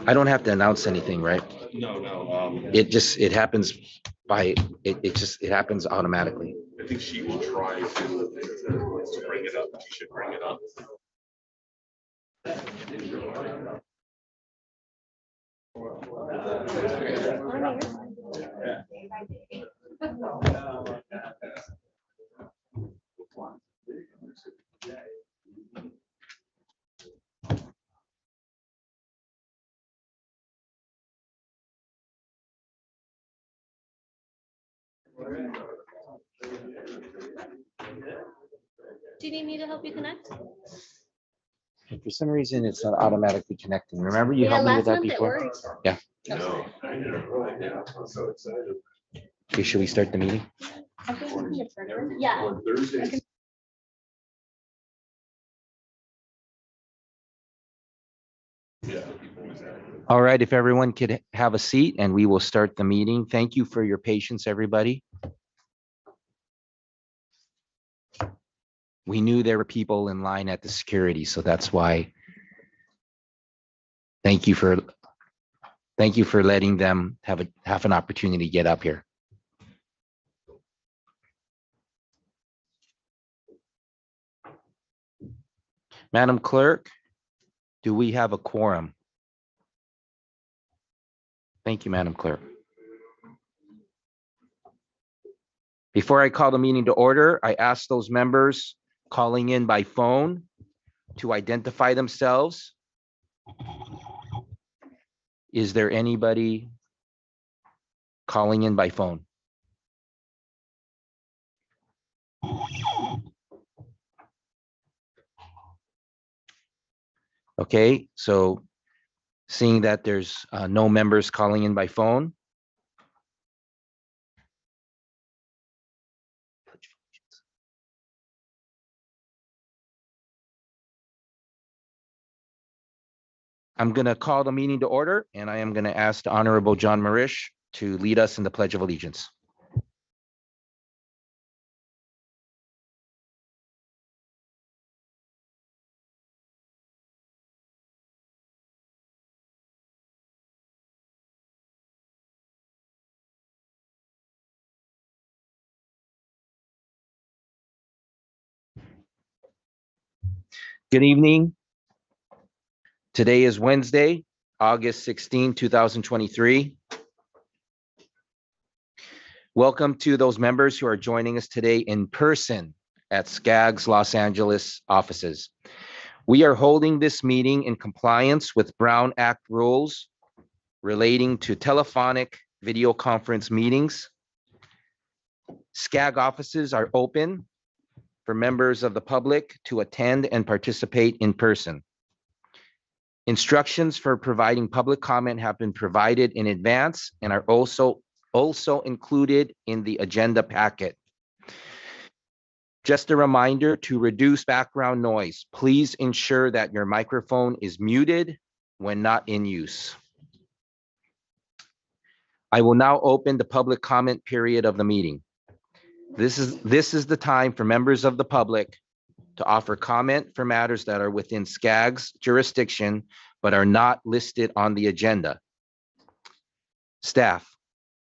I don't have to announce anything, right? No. It happens by, it happens automatically. I think she will try to bring it up. She should bring it up. Do you need me to help you connect? And for some reason, it's not automatically connecting. Remember you helped me with that before? Yeah. No. I'm so excited. Okay, should we start the meeting? Yeah. On Thursday. All right, if everyone could have a seat and we will start the meeting. Thank you for your patience, everybody. We knew there were people in line at the security, so that's why. Thank you for letting them have an opportunity to get up here. Madam Clerk, do we have a quorum? Thank you, Madam Clerk. Before I call the meeting to order, I ask those members calling in by phone to identify themselves. Is there anybody calling in by phone? Okay, so seeing that there's no members calling in by phone. I'm going to call the meeting to order, and I am going to ask the Honorable John Marish to lead us in the Pledge of Allegiance. Good evening. Today is Wednesday, August 16, 2023. Welcome to those members who are joining us today in person at SCAG's Los Angeles offices. We are holding this meeting in compliance with Brown Act rules relating to telephonic video conference meetings. SCAG offices are open for members of the public to attend and participate in person. Instructions for providing public comment have been provided in advance and are also included in the agenda packet. Just a reminder to reduce background noise. Please ensure that your microphone is muted when not in use. I will now open the public comment period of the meeting. This is the time for members of the public to offer comment for matters that are within SCAG's jurisdiction but are not listed on the agenda. Staff,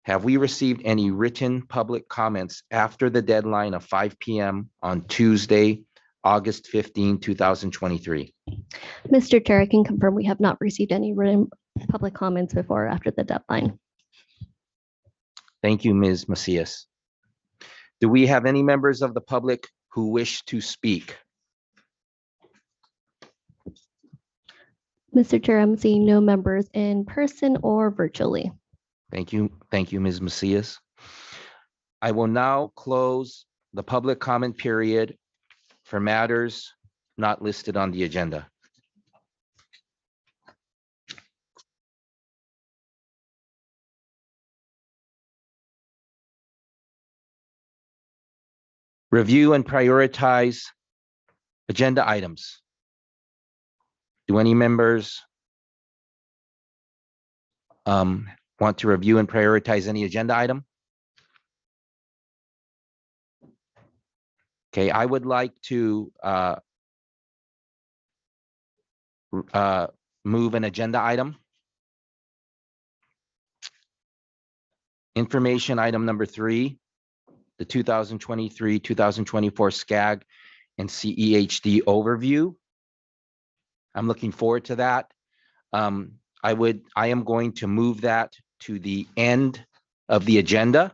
have we received any written public comments after the deadline of 5 p.m. on Tuesday, August 15, 2023? Mr. Chair, I can confirm we have not received any written public comments before or after the deadline. Thank you, Ms. Macias. Do we have any members of the public who wish to speak? Mr. Chair, I'm seeing no members in person or virtually. Thank you, Ms. Macias. I will now close the public comment period for matters not listed on the agenda. Review and prioritize agenda items. Do any members want to review and prioritize any agenda item? Okay, I would like to move an agenda item. Information item number 3, the 2023-2024 SCAG and CEHD overview. I'm looking forward to that. I am going to move that to the end of the agenda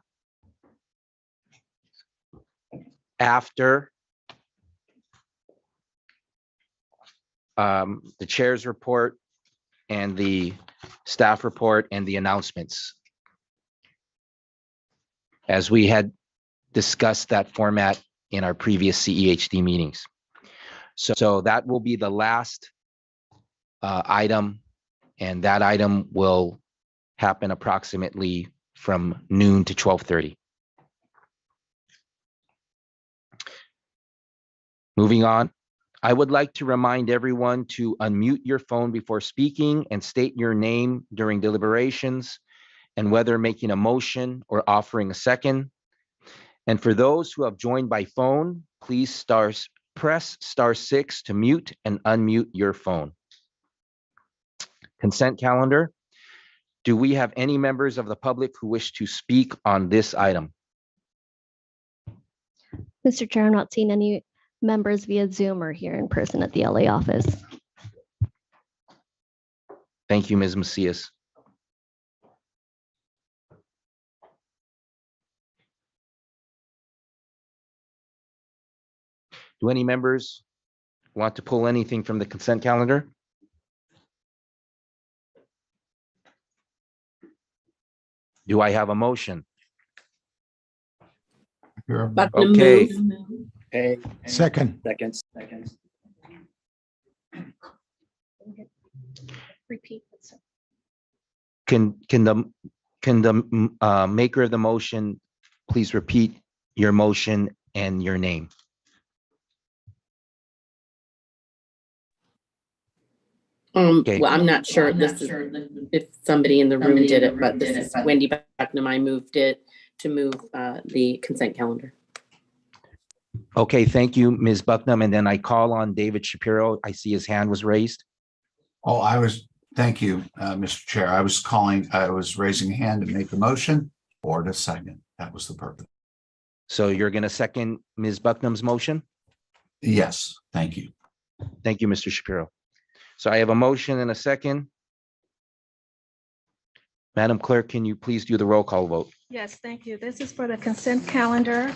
after the chair's report and the staff report and the announcements, as we had discussed that format in our previous CEHD meetings. So that will be the last item, and that item will happen approximately from noon to 12:30. Moving on, I would like to remind everyone to unmute your phone before speaking and state your name during deliberations and whether making a motion or offering a second. And for those who have joined by phone, please press *6 to mute and unmute your phone. Consent calendar. Do we have any members of the public who wish to speak on this item? Mr. Chair, I'm not seeing any members via Zoom or here in person at the LA office. Thank you, Ms. Macias. Do any members want to pull anything from the consent calendar? Do I have a motion? Okay. Second. Repeat. Can the maker of the motion please repeat your motion and your name? Okay. Well, I'm not sure if somebody in the room did it, but this is Wendy Bucknam. I moved it to move the consent calendar. Okay, thank you, Ms. Bucknam. And then I call on David Shapiro. I see his hand was raised. Oh, thank you, Mr. Chair. I was raising a hand to make the motion or to second. That was the purpose. So you're going to second Ms. Bucknam's motion? Yes, thank you. Thank you, Mr. Shapiro. So I have a motion and a second. Madam Clerk, can you please do the roll call vote? Yes, thank you. This is for the consent calendar.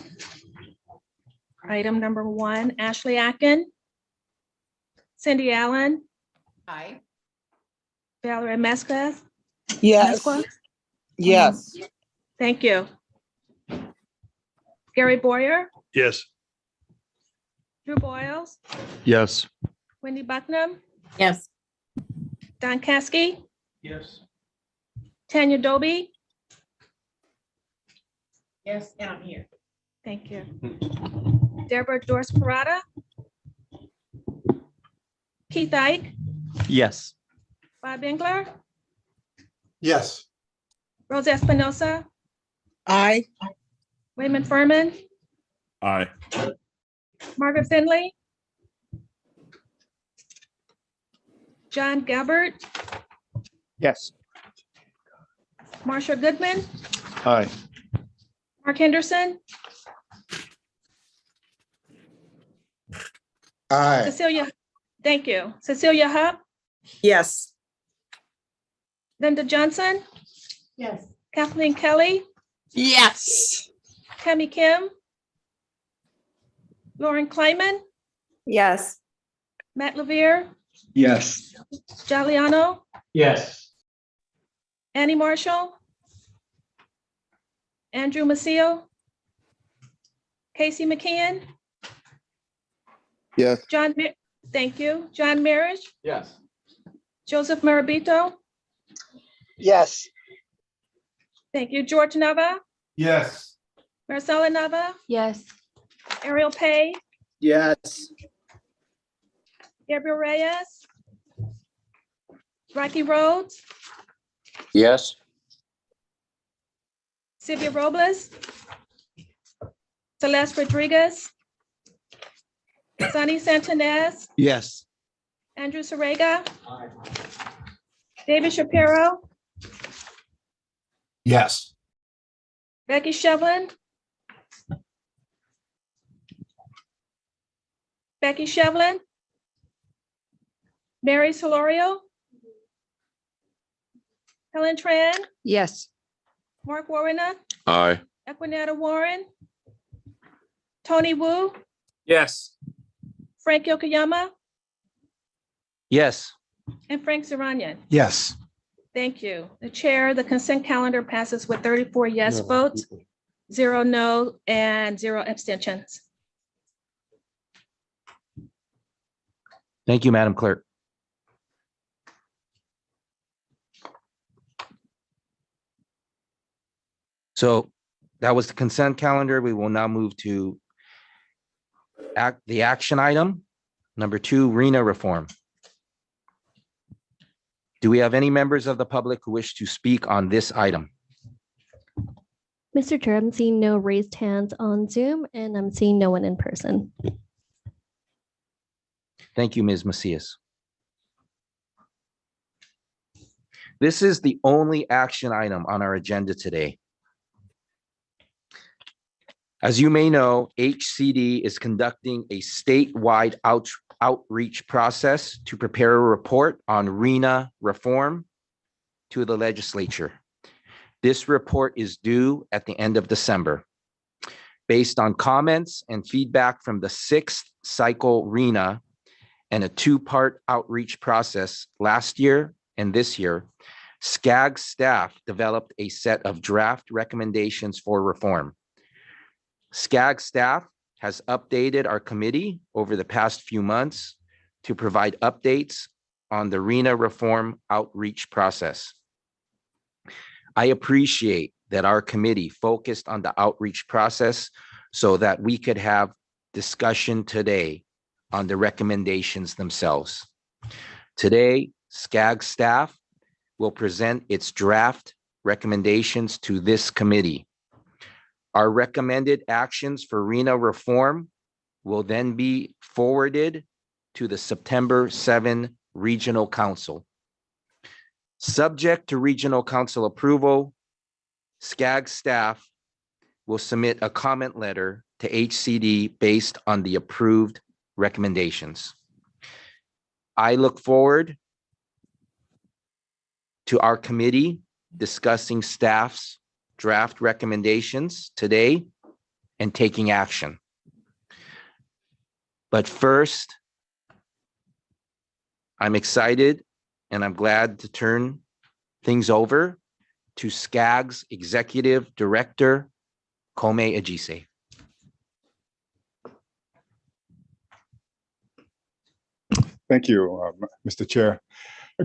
Item number 1, Ashley Akin. Cindy Allen. Aye. Valerie Mesquez. Yes. Mesquez? Yes. Thank you. Gary Boyer, Yes. Drew Boyles, Yes. Wendy Bucknam, Yes. Don Caskey, Yes. Tanya Doby. Yes, and I'm here. Thank you. Deborah Dorsey Parada. Keith Ike, Yes. Bob Engler, Yes. Rose Espinosa, Aye. Raymond Furman, Aye. Margaret Finley, John Gabbard, Yes. Marsha Goodman, Aye. Mark Henderson, Aye. Cecilia, thank you. Cecilia Hupp, Yes. Linda Johnson, Yes. Kathleen Kelly, Yes. Kemi Kim, Lauren Kleiman, Yes. Matt Levere, Yes. Giuliano, Yes. Annie Marshall, Andrew Macio, Casey McKeon, Yes. Thank you, John Marriage, Yes. Joseph Marabito, Yes. thank you, George Nava, Yes. Marcela Nava, Yes. Ariel Pay, Yes. Gabriel Reyes, Rocky Rhodes, Yes. Sylvia Robles, Celeste Rodriguez, Sunny Santanez, Yes. Andrew Sorega, David Shapiro, Yes. Becky Shevlin, Mary Solorio, Helen Tran, Yes. Mark Warrena, Aye. Equineta Warren, Tony Wu, Yes. Frank Yokoyama, Yes. and Frank Zaranian. Yes. Thank you. The chair, the consent calendar passes with 34 yes votes, 0 no, and 0 abstentions. Thank you, Madam Clerk. So that was the consent calendar. We will now move to the action item. Number 2, RHNA reform. Do we have any members of the public who wish to speak on this item? Mr. Chair, I'm seeing no raised hands on Zoom and I'm seeing no one in person. Thank you, Ms. Macias. This is the only action item on our agenda today. As you may know, HCD is conducting a statewide outreach process to prepare a report on RHNA reform to the legislature. This report is due at the end of December. Based on comments and feedback from the 6th cycle RHNA and a 2-part outreach process last year and this year, SCAG staff developed a set of draft recommendations for reform. SCAG staff has updated our committee over the past few months to provide updates on the RHNA reform outreach process. I appreciate that our committee focused on the outreach process so that we could have discussion today on the recommendations themselves. Today, SCAG staff will present its draft recommendations to this committee. Our recommended actions for RHNA reform will then be forwarded to the September 7 Regional Council. Subject to Regional Council approval, SCAG staff will submit a comment letter to HCD based on the approved recommendations. I look forward to our committee discussing staff's draft recommendations today and taking action. But first, I'm excited and I'm glad to turn things over to SCAG's Executive Director, Kome Ajise. Thank you, Mr. Chair.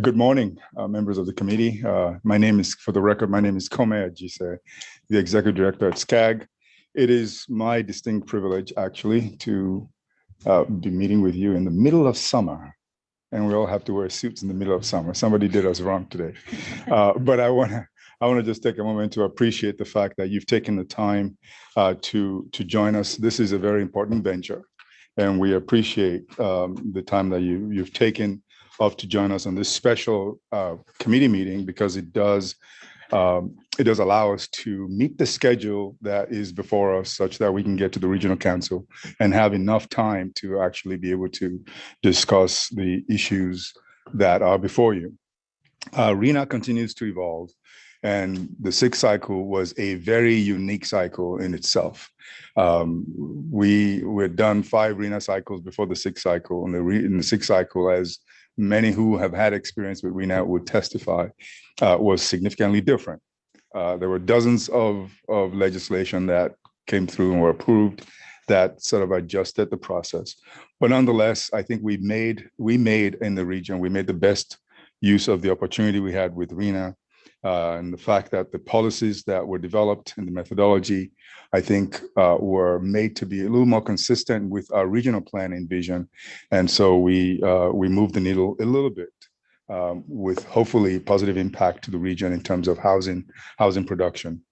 Good morning, members of the committee. My name is, for the record, my name is Kome Ajise, the Executive Director at SCAG. It is my distinct privilege, actually, to be meeting with you in the middle of summer. And we all have to wear suits in the middle of summer. Somebody did us wrong today. But I want to just take a moment to appreciate the fact that you've taken the time to join us. This is a very important venture. And we appreciate the time that you've taken off to join us on this special committee meeting, because it does allow us to meet the schedule that is before us, such that we can get to the regional council and have enough time to actually be able to discuss the issues that are before you. RHNA continues to evolve, and the 6th cycle was a very unique cycle in itself. We've done 5 RHNA cycles before the 6th cycle, and in the 6th cycle, as many who have had experience with RHNA would testify, was significantly different. There were dozens of legislation that came through and were approved that sort of adjusted the process. But nonetheless, I think we made in the region, we made the best use of the opportunity we had with RHNA, and the fact that the policies that were developed and the methodology, I think, were made to be a little more consistent with our regional planning vision. And so we moved the needle a little bit, with hopefully positive impact to the region in terms of housing production.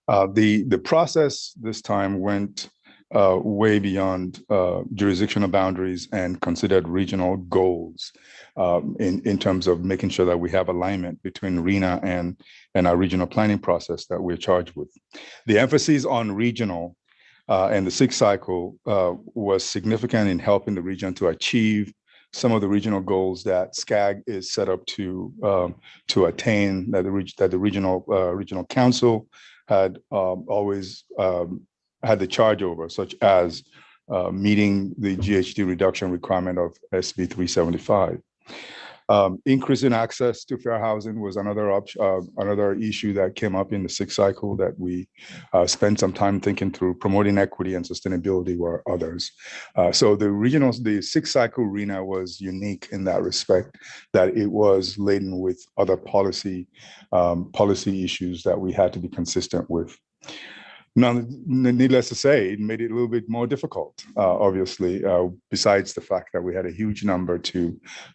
The process this time went way beyond jurisdictional boundaries and considered regional goals in terms of making sure that we have alignment between RHNA and our regional planning process that we're charged with. The emphasis on regional and the sixth cycle was significant in helping the region to achieve some of the regional goals that SCAG is set up to attain, that the regional council had always had the charge over, such as meeting the GHG reduction requirement of SB 375. Increasing access to fair housing was another issue that came up in the sixth cycle that we spent some time thinking through. Promoting equity and sustainability were others. So the sixth cycle RHNA was unique in that respect, that it was laden with other policy issues that we had to be consistent with. Now, needless to say, it made it a little bit more difficult, obviously, besides the fact that we had a huge number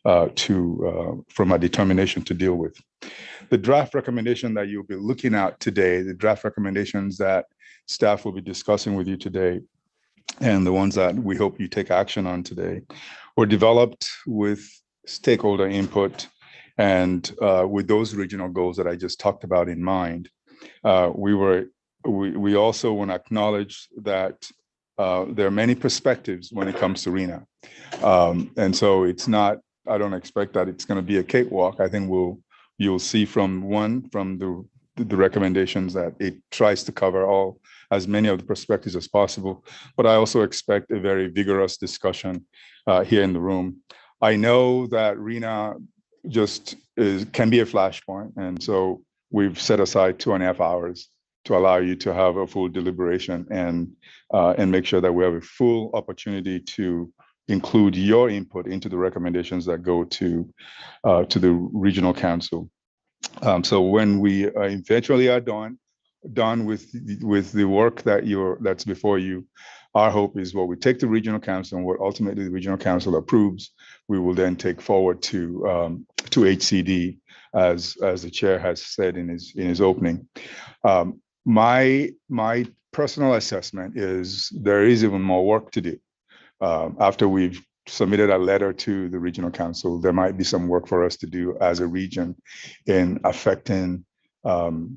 from a determination to deal with. The draft recommendation that you'll be looking at today, the draft recommendations that staff will be discussing with you today, and the ones that we hope you take action on today, were developed with stakeholder input and with those regional goals that I just talked about in mind. We also want to acknowledge that there are many perspectives when it comes to RHNA. And so I don't expect that it's going to be a cakewalk. I think you'll see from the recommendations that it tries to cover as many of the perspectives as possible. But I also expect a very vigorous discussion here in the room. I know that RHNA can be a flashpoint. And so we've set aside 2.5 hours to allow you to have a full deliberation and make sure that we have a full opportunity to include your input into the recommendations that go to the regional council. So when we eventually are done with the work that's before you, our hope is what we take to regional council and what ultimately the regional council approves, we will then take forward to HCD, as the chair has said in his opening. My personal assessment is there is even more work to do. After we've submitted a letter to the regional council, there might be some work for us to do as a region in affecting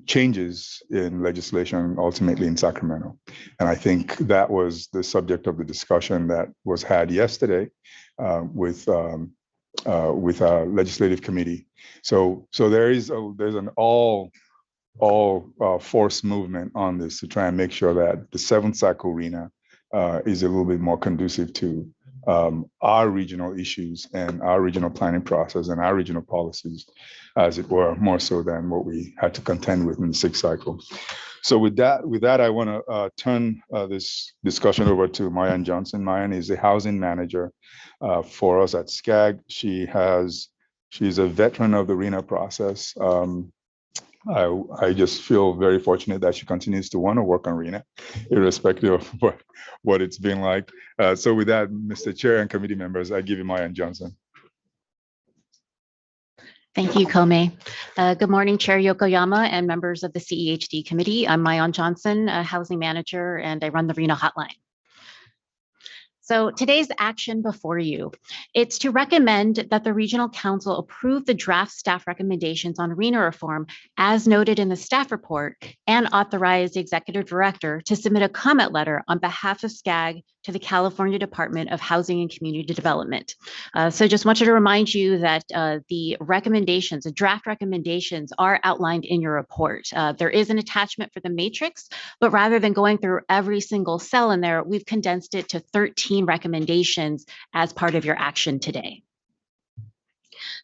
changes in legislation ultimately in Sacramento. And I think that was the subject of the discussion that was had yesterday with our legislative committee. So there's an all force movement on this to try and make sure that the seventh cycle RHNA is a little bit more conducive to our regional issues and our regional planning process and our regional policies, as it were, more so than what we had to contend with in the sixth cycle. So with that, I want to turn this discussion over to Mayan Johnson. Mayan is the housing manager for us at SCAG. She's a veteran of the RHNA process. I just feel very fortunate that she continues to want to work on RHNA, irrespective of what it's been like. So with that, Mr. Chair and committee members, I give you Mayan Johnson. Thank you, Kome. Good morning, Chair Yokoyama and members of the CEHD Committee. I'm Mayan Johnson, a housing manager, and I run the RHNA hotline. So today's action before you, it's to recommend that the Regional Council approve the draft staff recommendations on RHNA reform as noted in the staff report and authorize the Executive Director to submit a comment letter on behalf of SCAG to the California Department of Housing and Community Development. So just wanted to remind you that the recommendations, the draft recommendations are outlined in your report. There is an attachment for the matrix, but rather than going through every single cell in there, we've condensed it to 13 recommendations as part of your action today.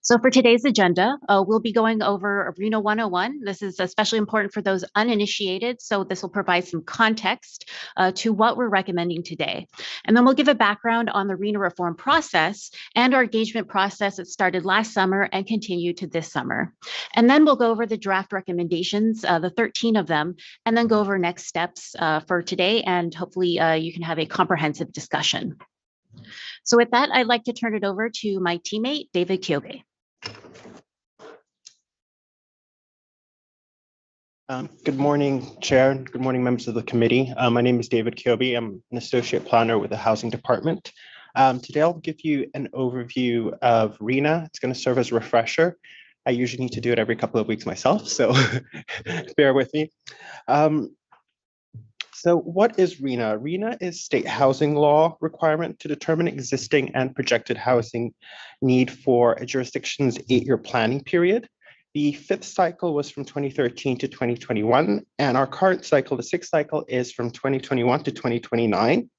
So for today's agenda, we'll be going over RHNA 101. This is especially important for those uninitiated, so this will provide some context to what we're recommending today. And then we'll give a background on the RHNA reform process and our engagement process that started last summer and continued to this summer. And then we'll go over the draft recommendations, the 13 of them, and then go over next steps for today, and hopefully you can have a comprehensive discussion. So with that, I'd like to turn it over to my teammate, David Kyobe. Good morning, Chair. Good morning, members of the committee. My name is David Kyobe. I'm an associate planner with the Housing Department. Today, I'll give you an overview of RHNA. It's going to serve as a refresher. I usually need to do it every couple of weeks myself, so bear with me. So what is RHNA? RHNA is state housing law requirement to determine existing and projected housing need for a jurisdiction's 8-year planning period. The 5th cycle was from 2013 to 2021, and our current cycle, the 6th cycle, is from 2021 to 2029.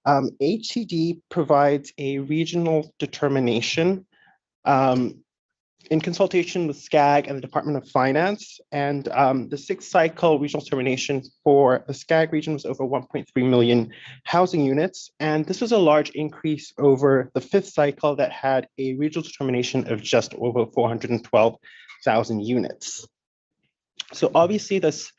HCD provides a regional determination in consultation with SCAG and the Department of Finance. And the 6th cycle regional determination for the SCAG region was over 1.3 million housing units. And this was a large increase over the 5th cycle that had a regional determination of just over 412,000 units. So obviously this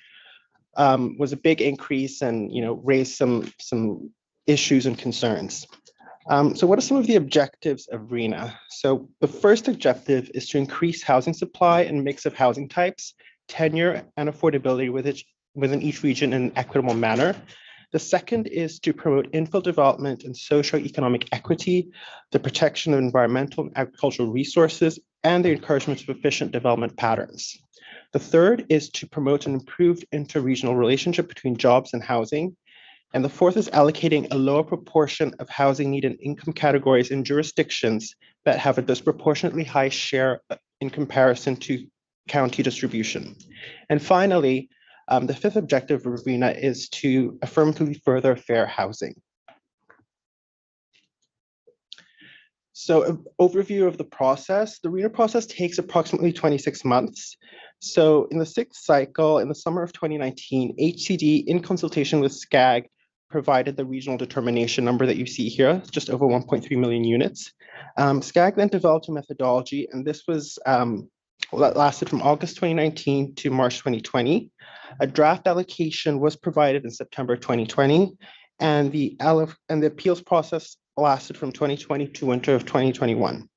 was a big increase and raised some issues and concerns. So what are some of the objectives of RHNA? So the first objective is to increase housing supply and mix of housing types, tenure, and affordability within each region in an equitable manner. The second is to promote infill development and socioeconomic equity, the protection of environmental and agricultural resources, and the encouragement of efficient development patterns. The third is to promote an improved interregional relationship between jobs and housing. And the fourth is allocating a lower proportion of housing need and income categories in jurisdictions that have a disproportionately high share in comparison to county distribution. And finally, the fifth objective of RHNA is to affirmatively further fair housing. So an overview of the process. The RHNA process takes approximately 26 months. So in the 6th cycle, in the summer of 2019, HCD, in consultation with SCAG, provided the regional determination number that you see here, just over 1.3 million units. SCAG then developed a methodology, and this was that lasted from August 2019 to March 2020. A draft allocation was provided in September 2020, and the appeals process lasted from 2020 to winter of 2021.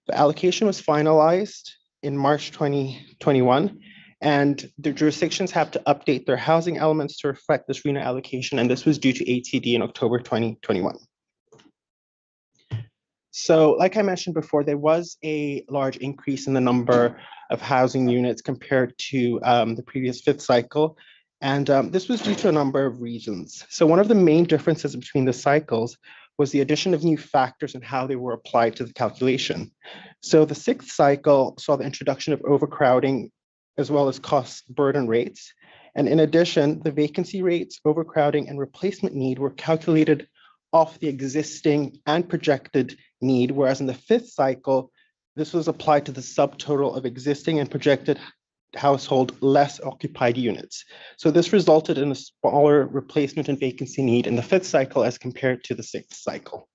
The allocation was finalized in March 2021, and the jurisdictions have to update their housing elements to reflect this RHNA allocation, and this was due to HCD in October 2021. So like I mentioned before, there was a large increase in the number of housing units compared to the previous 5th cycle, and this was due to a number of reasons. So one of the main differences between the cycles was the addition of new factors and how they were applied to the calculation. So the 6th cycle saw the introduction of overcrowding as well as cost burden rates. And in addition, the vacancy rates, overcrowding, and replacement need were calculated off the existing and projected need, whereas in the 5th cycle, this was applied to the subtotal of existing and projected household less occupied units. So this resulted in a smaller replacement and vacancy need in the 5th cycle as compared to the 6th cycle.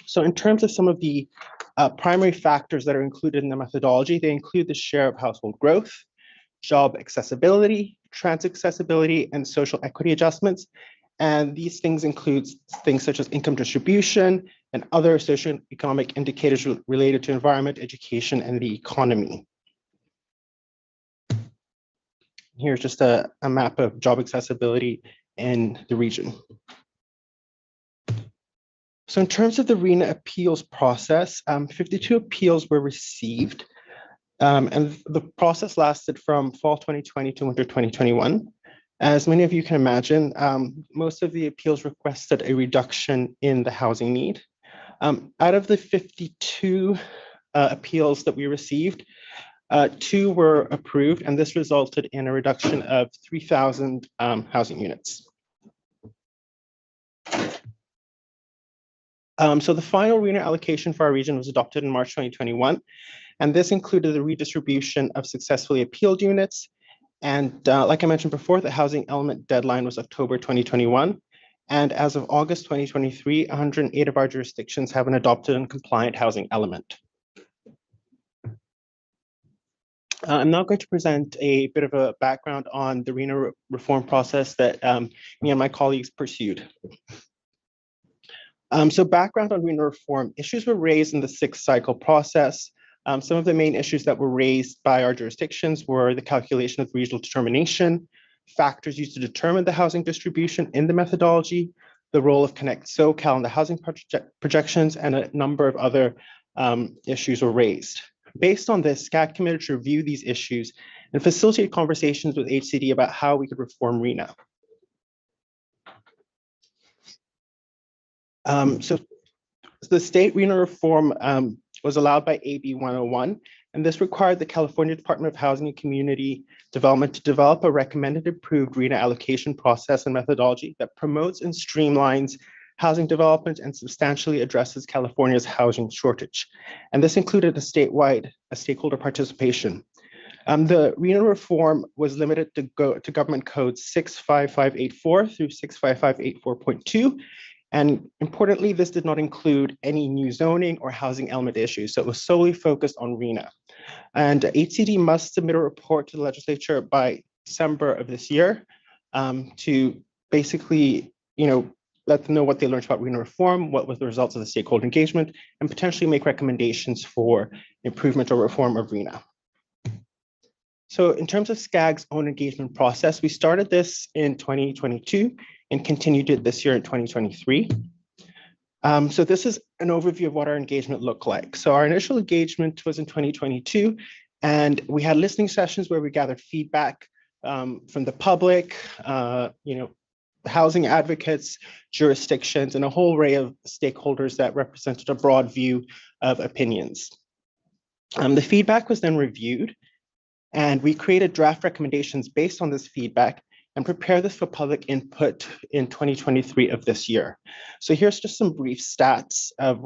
So in terms of some of the primary factors that are included in the methodology, they include the share of household growth, job accessibility, transit accessibility, and social equity adjustments. And these things include things such as income distribution and other socioeconomic indicators related to environment, education, and the economy. Here's just a map of job accessibility in the region. So in terms of the RHNA appeals process, 52 appeals were received, and the process lasted from fall 2020 to winter 2021. As many of you can imagine, most of the appeals requested a reduction in the housing need. Out of the 52 appeals that we received, 2 were approved, and this resulted in a reduction of 3,000 housing units. So the final RHNA allocation for our region was adopted in March 2021, and this included the redistribution of successfully appealed units. And like I mentioned before, the housing element deadline was October 2021. And as of August 2023, 108 of our jurisdictions have an adopted and compliant housing element. I'm now going to present a bit of a background on the RHNA reform process that me and my colleagues pursued. So background on RHNA reform, issues were raised in the 6th cycle process. Some of the main issues that were raised by our jurisdictions were the calculation of regional determination, factors used to determine the housing distribution in the methodology, the role of Connect SoCal in the housing projections, and a number of other issues were raised. Based on this, SCAG committed to review these issues and facilitate conversations with HCD about how we could reform RHNA. So the state RHNA reform was allowed by AB 101, and this required the California Department of Housing and Community Development to develop a recommended approved RHNA allocation process and methodology that promotes and streamlines housing development and substantially addresses California's housing shortage. And this included a statewide stakeholder participation. The RHNA reform was limited to government codes 65584 through 65584.2. And importantly, this did not include any new zoning or housing element issues. So it was solely focused on RHNA. And HCD must submit a report to the legislature by December of this year to basically, let them know what they learned about RHNA reform, what was the results of the stakeholder engagement, and potentially make recommendations for improvement or reform of RHNA. So in terms of SCAG's own engagement process, we started this in 2022 and continued it this year in 2023. So this is an overview of what our engagement looked like. So our initial engagement was in 2022, and we had listening sessions where we gathered feedback from the public, housing advocates, jurisdictions, and a whole array of stakeholders that represented a broad view of opinions. The feedback was then reviewed, and we created draft recommendations based on this feedback and prepare this for public input in 2023 of this year. So here's just some brief stats of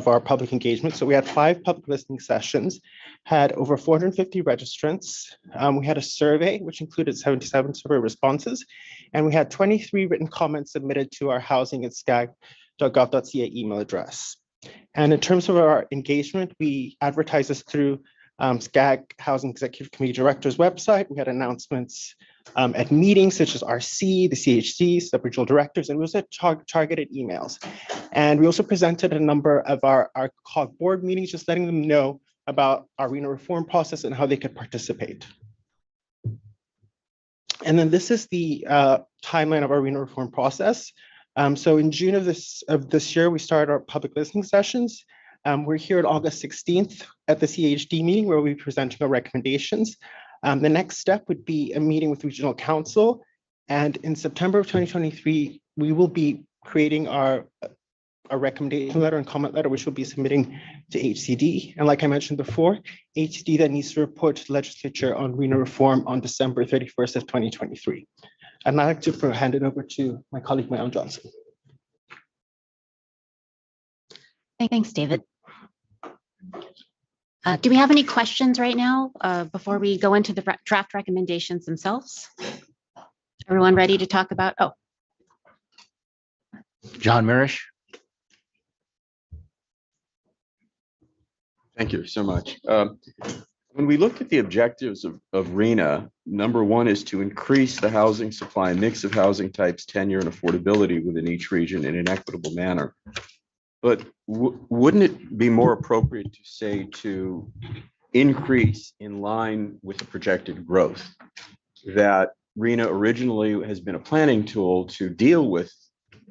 our public engagement. So we had 5 public listening sessions, had over 450 registrants. We had a survey, which included 77 survey responses, and we had 23 written comments submitted to our housing@scag.gov.ca email address. And in terms of our engagement, we advertised this through SCAG Housing Executive Committee Director's website. We had announcements at meetings such as RC, the CHD, sub-regional directors, and we also had targeted emails. And we also presented a number of our COG board meetings, just letting them know about our RHNA reform process and how they could participate. And then this is the timeline of our RHNA reform process. So in June of this year, we started our public listening sessions. We're here on August 16th at the CEHD meeting where we'll be presenting our recommendations. The next step would be a meeting with regional council. And in September of 2023, we will be creating our recommendation letter and comment letter, which we'll be submitting to HCD. And like I mentioned before, HCD then needs to report to the legislature on RHNA reform on December 31st of 2023. I'd now like to hand it over to my colleague, Mayon Johnson. Thanks, David. Do we have any questions right now before we go into the draft recommendations themselves? Everyone ready to talk about? Oh, John Mirisch. Thank you so much. When we look at the objectives of RHNA, number one is to increase the housing supply, mix of housing types, tenure, and affordability within each region in an equitable manner. But wouldn't it be more appropriate to say to increase in line with the projected growth? That RHNA originally has been a planning tool to deal with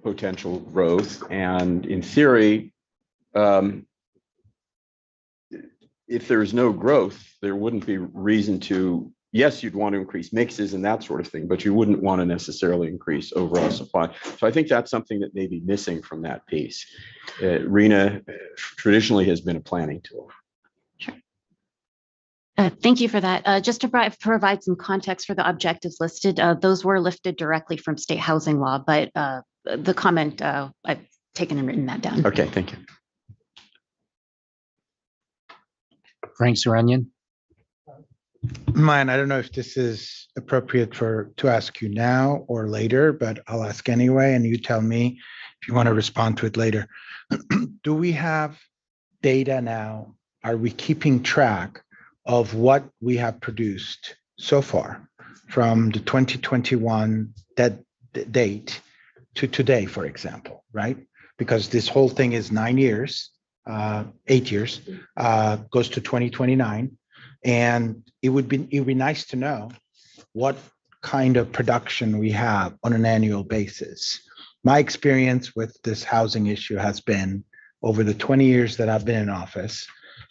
potential growth, and in theory, if there is no growth, there wouldn't be reason to, yes, you'd want to increase mixes and that sort of thing, but you wouldn't want to necessarily increase overall supply. So I think that's something that may be missing from that piece. RHNA traditionally has been a planning tool. Sure. Thank you for that. Just to provide some context for the objectives listed, those were lifted directly from state housing law, but the comment, I've taken and written that down. Okay, thank you. Frank Serenian. Mine, I don't know if this is appropriate to ask you now or later, but I'll ask anyway, and you tell me if you want to respond to it later. Do we have data now? Are we keeping track of what we have produced so far from the 2021 date to today, for example, right? Because this whole thing is 9 years, 8 years, goes to 2029. And it would be nice to know what kind of production we have on an annual basis. My experience with this housing issue has been over the 20 years that I've been in office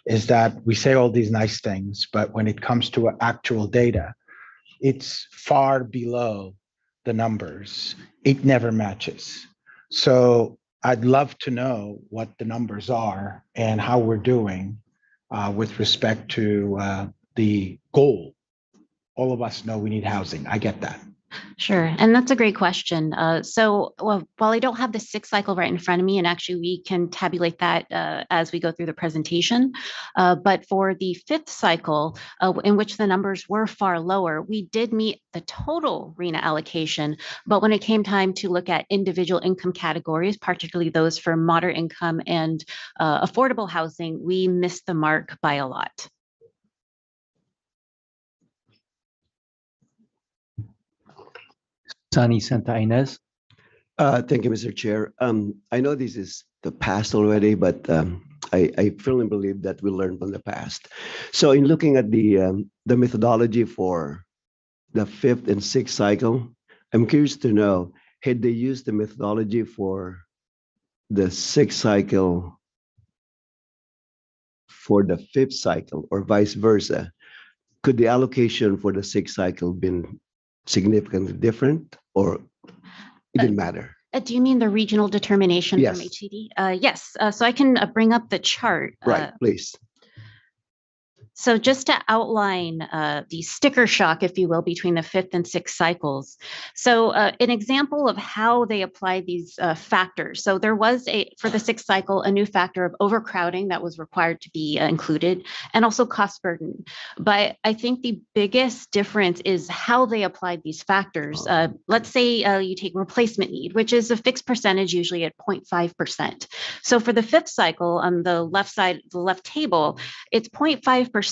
is that we say all these nice things, but when it comes to actual data, it's far below the numbers. It never matches. So I'd love to know what the numbers are and how we're doing with respect to the goal. All of us know we need housing. I get that. Sure, and that's a great question. While I don't have the sixth cycle right in front of me, and actually we can tabulate that as we go through the presentation, but for the fifth cycle, in which the numbers were far lower, we did meet the total RHNA allocation, but when it came time to look at individual income categories, particularly those for moderate income and affordable housing, we missed the mark by a lot. Sunny Santa Ynez. Thank you, Mr. Chair. I know this is the past already, but I firmly believe that we learned from the past. So in looking at the methodology for the fifth and sixth cycle, I'm curious to know, had they used the methodology for the sixth cycle for the fifth cycle or vice versa? Could the allocation for the sixth cycle been significantly different, or it didn't matter? Do you mean the regional determination Yes. from HCD? Yes, so I can bring up the chart. Right, please. So just to outline the sticker shock, if you will, between the fifth and sixth cycles. So an example of how they apply these factors. So there was for the sixth cycle, a new factor of overcrowding that was required to be included, and also cost burden. But I think the biggest difference is how they applied these factors. Let's say you take replacement need, which is a fixed percentage, usually at 0.5%. So for the fifth cycle, on the left side, the left table, it's 0.5%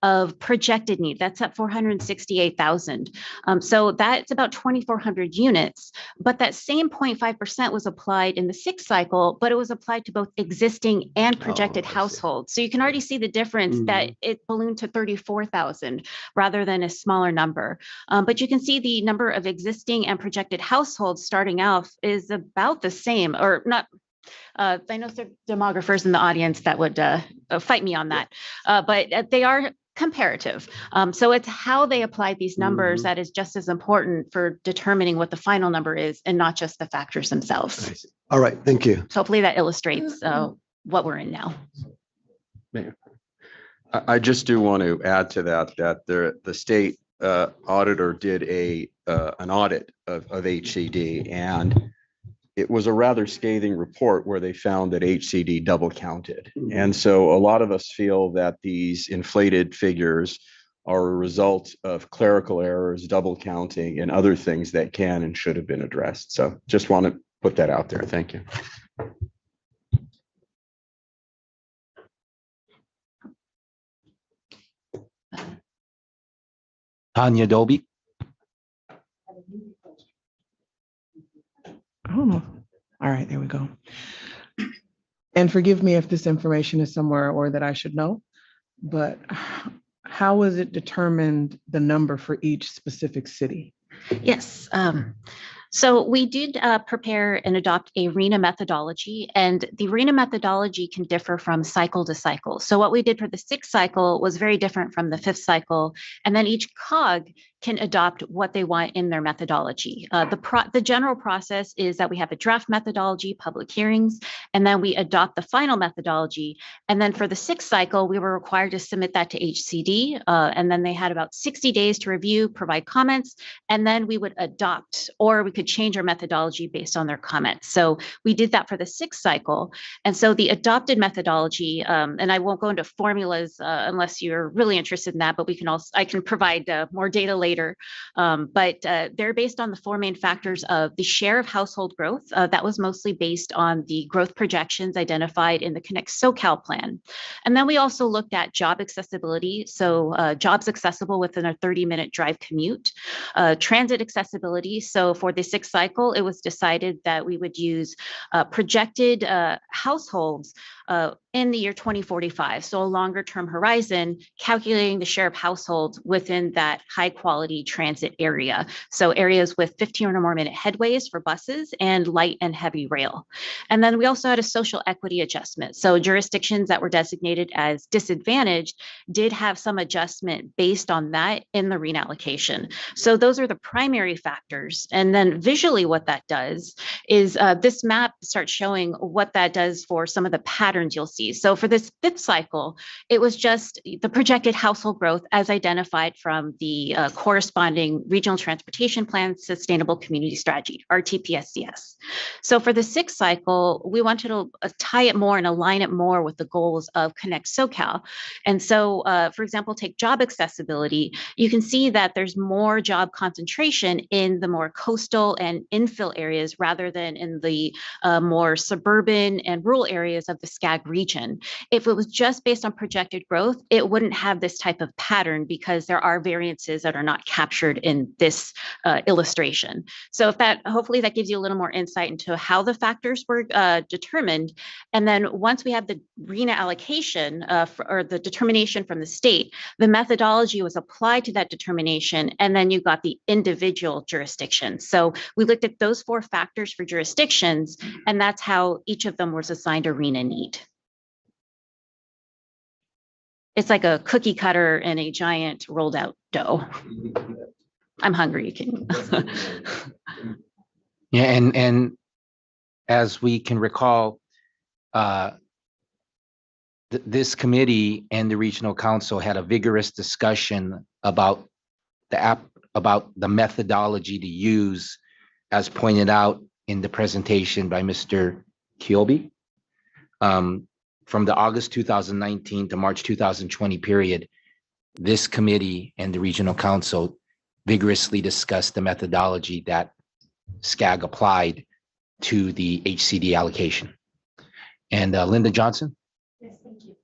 of projected need. That's at 468,000. So that's about 2,400 units. But that same 0.5% was applied in the sixth cycle, but it was applied to both existing and projected households. So you can already see the difference that it ballooned to 34,000 rather than a smaller number. But you can see the number of existing and projected households starting out is about the same, or not. I know there are demographers in the audience that would fight me on that, but they are comparative. So it's how they apply these numbers that is just as important for determining what the final number is, and not just the factors themselves. All right, thank you. So hopefully that illustrates what we're in now. I just do want to add to that, that the state auditor did an audit of HCD, and it was a rather scathing report where they found that HCD double counted. And so a lot of us feel that these inflated figures are a result of clerical errors, double counting, and other things that can and should have been addressed. So just want to put that out there. Thank you. Tanya Doby. Oh, all right, there we go. And forgive me if this information is somewhere or that I should know, but how was it determined the number for each specific city? Yes. So we did prepare and adopt a RHNA methodology, and the RHNA methodology can differ from cycle to cycle. So what we did for the sixth cycle was very different from the fifth cycle, and then each COG can adopt what they want in their methodology. The general process is that we have a draft methodology, public hearings, and then we adopt the final methodology. And then for the sixth cycle, we were required to submit that to HCD, and then they had about 60 days to review, provide comments, and then we would adopt, or we could change our methodology based on their comments. So we did that for the sixth cycle. And so the adopted methodology, and I won't go into formulas unless you're really interested in that, but I can provide more data later. But they're based on the four main factors of the share of household growth. That was mostly based on the growth projections identified in the Connect SoCal plan. And then we also looked at job accessibility. So jobs accessible within a 30-minute drive commute, transit accessibility. So for the sixth cycle, it was decided that we would use projected households in the year 2045. So a longer term horizon, calculating the share of households within that high quality transit area. So areas with 15 or more minute headways for buses and light and heavy rail. And then we also had a social equity adjustment. So jurisdictions that were designated as disadvantaged did have some adjustment based on that in the RHNA allocation. So those are the primary factors. And then visually what that does is this map starts showing what that does for some of the patterns you'll see. So for this fifth cycle, it was just the projected household growth as identified from the corresponding Regional Transportation Plan Sustainable Community Strategy, RTPSCS. So for the sixth cycle, we wanted to tie it more and align it more with the goals of Connect SoCal. And so, for example, take job accessibility. You can see that there's more job concentration in the more coastal and infill areas rather than in the more suburban and rural areas of the SCAG region. If it was just based on projected growth, it wouldn't have this type of pattern because there are variances that are not captured in this illustration. So if that, hopefully that gives you a little more insight into how the factors were determined. And then once we have the RHNA allocation or the determination from the state, the methodology was applied to that determination, and then you got the individual jurisdictions. So we looked at those 4 factors for jurisdictions, and that's how each of them was assigned a RHNA need. It's like a cookie cutter and a giant rolled out dough. I'm hungry. Yeah, and as we can recall, this committee and the regional council had a vigorous discussion about the methodology to use, as pointed out in the presentation by Mr. Kiyobi. From the August 2019 to March 2020 period, this committee and the regional council vigorously discussed the methodology that SCAG applied to the HCD allocation. And Linda Johnson? Yes, thank you.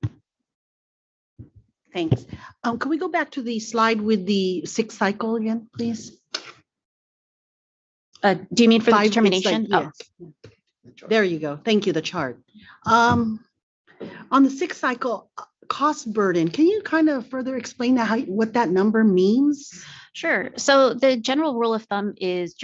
Thanks. Can we go back to the slide with the 6th cycle again, please? Do you mean for the determination? Yes. There you go. Thank you, the chart. On the 6th cycle, cost burden, can you kind of further explain that, what that number means? Sure. So the general rule of thumb is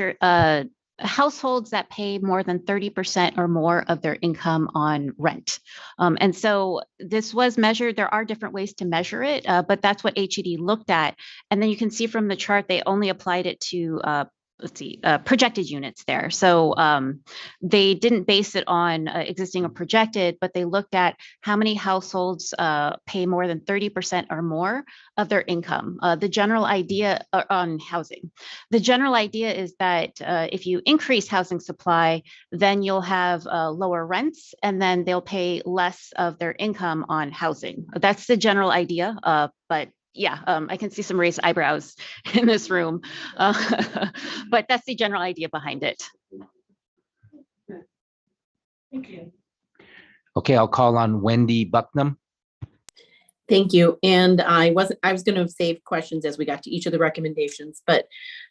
households that pay more than 30% or more of their income on rent. And so this was measured. There are different ways to measure it, but that's what HED looked at. And then you can see from the chart, they only applied it to projected units there. So they didn't base it on existing or projected, but they looked at how many households pay more than 30% or more of their income. The general idea on housing, the general idea is that if you increase housing supply, then you'll have lower rents, and then they'll pay less of their income on housing. That's the general idea, but yeah, I can see some raised eyebrows in this room, but that's the general idea behind it. Thank you. Okay, I'll call on Wendy Bucknam. Thank you. And I was going to save questions as we got to each of the recommendations, but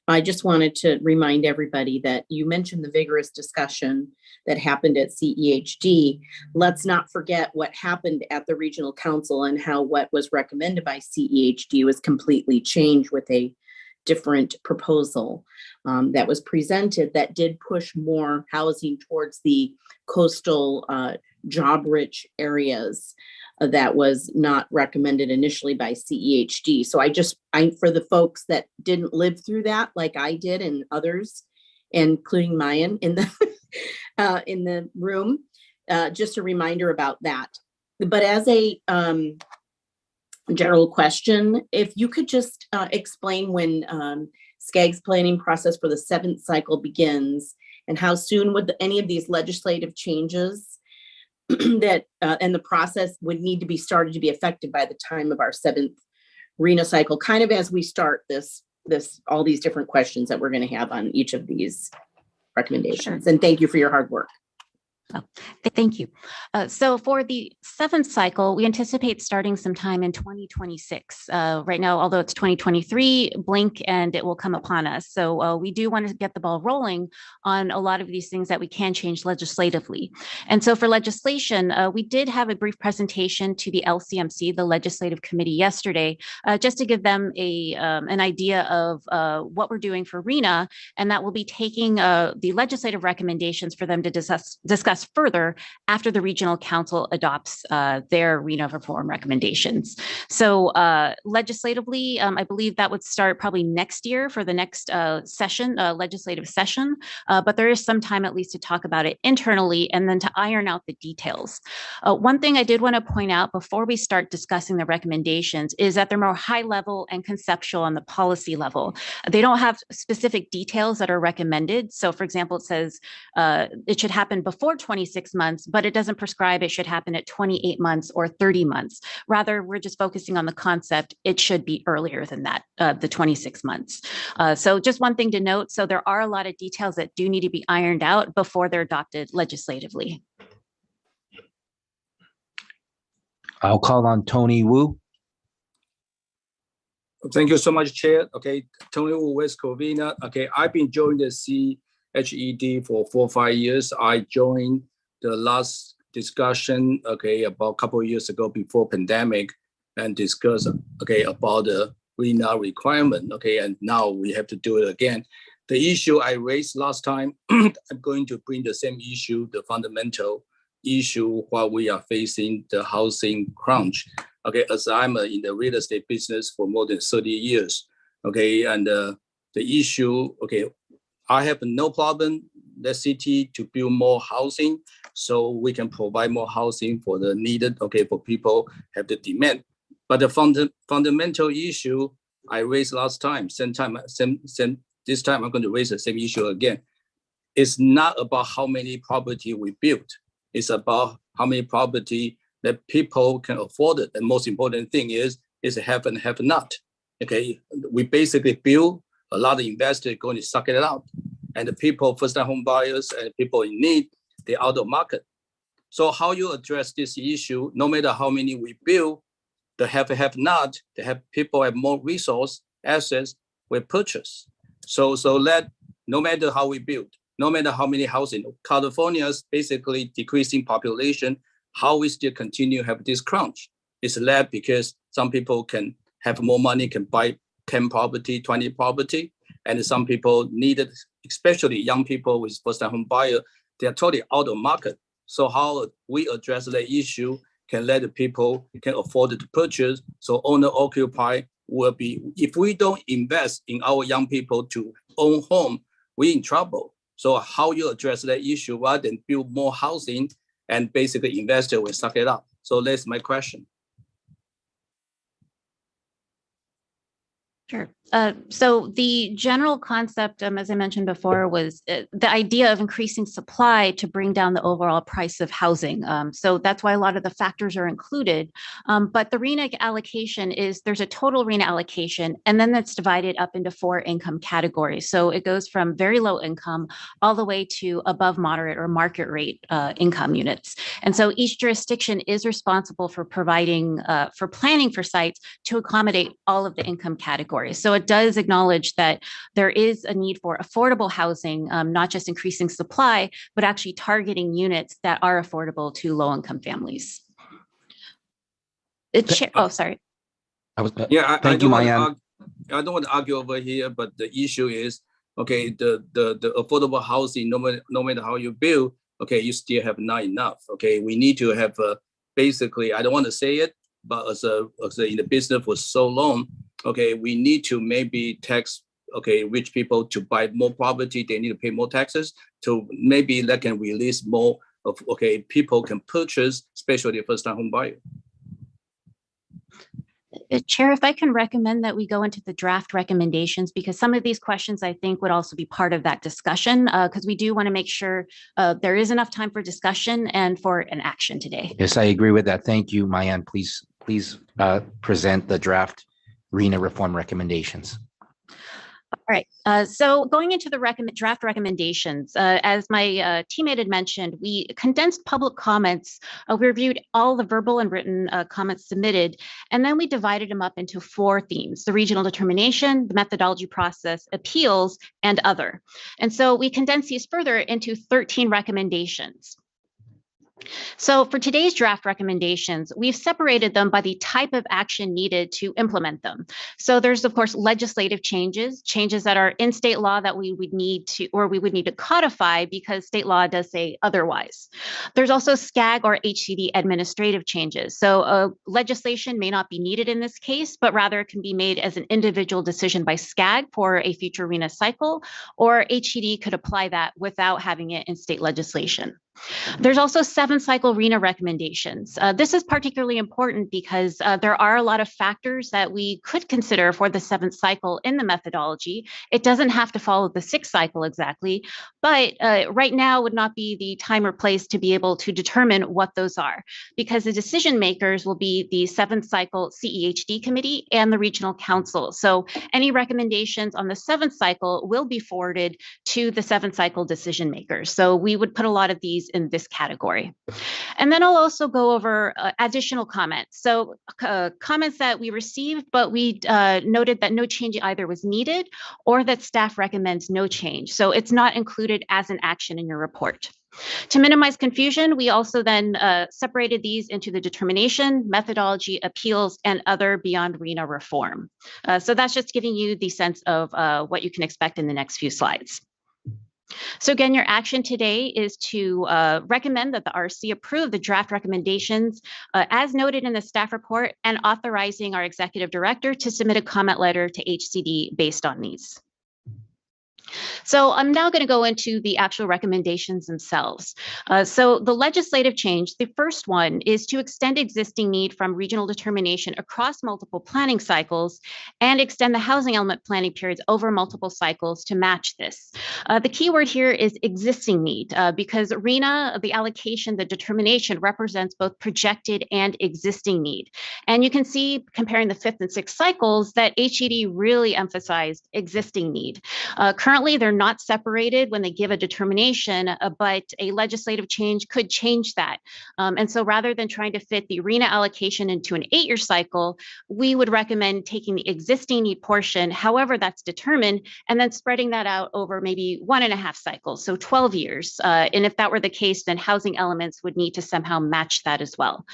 I just wanted to remind everybody that you mentioned the vigorous discussion that happened at CEHD. Let's not forget what happened at the regional council and how what was recommended by CEHD was completely changed with a different proposal that was presented that did push more housing towards the coastal job-rich areas. That was not recommended initially by CEHD. So I for the folks that didn't live through that, like I did and others, including Mayan in the room, just a reminder about that. But as a general question, if you could just explain when SCAG's planning process for the 7th cycle begins, and how soon would any of these legislative changes that and the process would need to be started to be effective by the time of our 7th RHNA cycle, kind of as we start all these different questions that we're going to have on each of these recommendations. Sure. And thank you for your hard work. Thank you. So for the seventh cycle, we anticipate starting sometime in 2026. Right now, although it's 2023, blink and it will come upon us. So we do want to get the ball rolling on a lot of these things that we can change legislatively. And so for legislation, we did have a brief presentation to the LCMC, the Legislative Committee, yesterday, just to give them an idea of what we're doing for RHNA, and that will be taking the legislative recommendations for them to discuss further after the regional council adopts their RHNA reform recommendations. So legislatively, I believe that would start probably next year for the next legislative session, but there is some time at least to talk about it internally and then to iron out the details. One thing I did want to point out before we start discussing the recommendations is that they're more high level and conceptual on the policy level. They don't have specific details that are recommended. So for example, it says it should happen before 26 months, but it doesn't prescribe it should happen at 28 months or 30 months. Rather, we're just focusing on the concept. It should be earlier than that, the 26 months. So just one thing to note. So there are a lot of details that do need to be ironed out before they're adopted legislatively. I'll call on Tony Wu. Thank you so much, Chair. Okay, Tony Wu, West Covina. Okay, I've been joining the CEHD for 4 or 5 years. I joined the last discussion, okay, about a couple of years ago before pandemic, and discuss, okay, about the RHNA requirement, okay, and now we have to do it again. The issue I raised last time, I'm going to bring the same issue, the fundamental issue while we are facing the housing crunch. Okay, as I'm in the real estate business for more than 30 years, okay, and the issue, okay, I have no problem, the city to build more housing so we can provide more housing for the needed, okay, for people have the demand. But the fundamental issue I raised last time, this time I'm going to raise the same issue again. It's not about how many property we built. It's about how many property that people can afford it. And most important thing is have and have not. Okay, we basically build, a lot of investors going to suck it out. And the people, first-time home buyers and people in need, they're out of market. So how you address this issue, no matter how many we build, the have not, the have people have more resource, assets, we purchase. So let, no matter how we build, no matter how many housing, California's basically decreasing population, how we still continue to have this crunch? It's led because some people can have more money, can buy 10 property, 20 property, and some people need it, especially young people with first-time home buyer, they are totally out of market. So how we address that issue can let the people can afford to purchase. So owner-occupy will be, if we don't invest in our young people to own home, we're in trouble. So how you address that issue rather than build more housing and basically investor will suck it up. So that's my question. Sure. So the general concept, as I mentioned before, was the idea of increasing supply to bring down the overall price of housing. So that's why a lot of the factors are included. But the RHNA allocation is, there's a total RHNA allocation, and then that's divided up into 4 income categories. So it goes from very low income all the way to above moderate or market rate income units. And so each jurisdiction is responsible for providing, for planning for sites to accommodate all of the income categories. So it does acknowledge that there is a need for affordable housing, not just increasing supply, but actually targeting units that are affordable to low-income families. Oh, sorry. Thank you, Mayan. I don't want to argue over here, but the issue is, okay, the affordable housing, no matter how you build, okay, you still have not enough. Okay, we need to have basically, I don't want to say it, but as in the business for so long, okay, we need to maybe tax, okay, rich people to buy more property, they need to pay more taxes, to maybe that can release more of, okay, people can purchase, especially first-time home buyer. Chair, if I can recommend that we go into the draft recommendations, because some of these questions I think would also be part of that discussion, because we do want to make sure there is enough time for discussion and for an action today. Yes, I agree with that. Thank you, Mayan. Please present the draft RHNA reform recommendations. All right, so going into the draft recommendations, as my teammate had mentioned, we condensed public comments. We reviewed all the verbal and written comments submitted, and then we divided them up into 4 themes: the regional determination, the methodology process, appeals, and other. And so we condensed these further into 13 recommendations. So for today's draft recommendations, we've separated them by the type of action needed to implement them. So there's, of course, legislative changes that are in state law that we would need to codify because state law does say otherwise. There's also SCAG or HCD administrative changes. So legislation may not be needed in this case, but rather it can be made as an individual decision by SCAG for a future RHNA cycle, or HCD could apply that without having it in state legislation. There's also 7-cycle RHNA recommendations. This is particularly important because there are a lot of factors that we could consider for the 7th cycle in the methodology. It doesn't have to follow the 6th cycle exactly, but right now would not be the time or place to be able to determine what those are, because the decision makers will be the 7th cycle CEHD Committee and the Regional Council. So any recommendations on the 7th cycle will be forwarded to the 7th cycle decision makers. So we would put a lot of these in this category. And then I'll also go over additional comments. So comments that we received, but we noted that no change either was needed or that staff recommends no change. So it's not included as an action in your report. To minimize confusion, we also then separated these into the determination, methodology, appeals, and other beyond RHNA reform. So that's just giving you the sense of what you can expect in the next few slides. So again, your action today is to recommend that the RC approve the draft recommendations as noted in the staff report and authorizing our executive director to submit a comment letter to HCD based on these. So I'm now going to go into the actual recommendations themselves. So the legislative change, the first one is to extend existing need from regional determination across multiple planning cycles and extend the housing element planning periods over multiple cycles to match this. The key word here is existing need because RHNA, the allocation, the determination represents both projected and existing need. And you can see comparing the 5th and 6th cycles that HED really emphasized existing need. Currently, they're not separated when they give a determination, but a legislative change could change that. And so rather than trying to fit the RHNA allocation into an 8-year cycle, we would recommend taking the existing need portion, however that's determined, and then spreading that out over maybe 1.5 cycles, so 12 years. And if that were the case, then housing elements would need to somehow match that as well.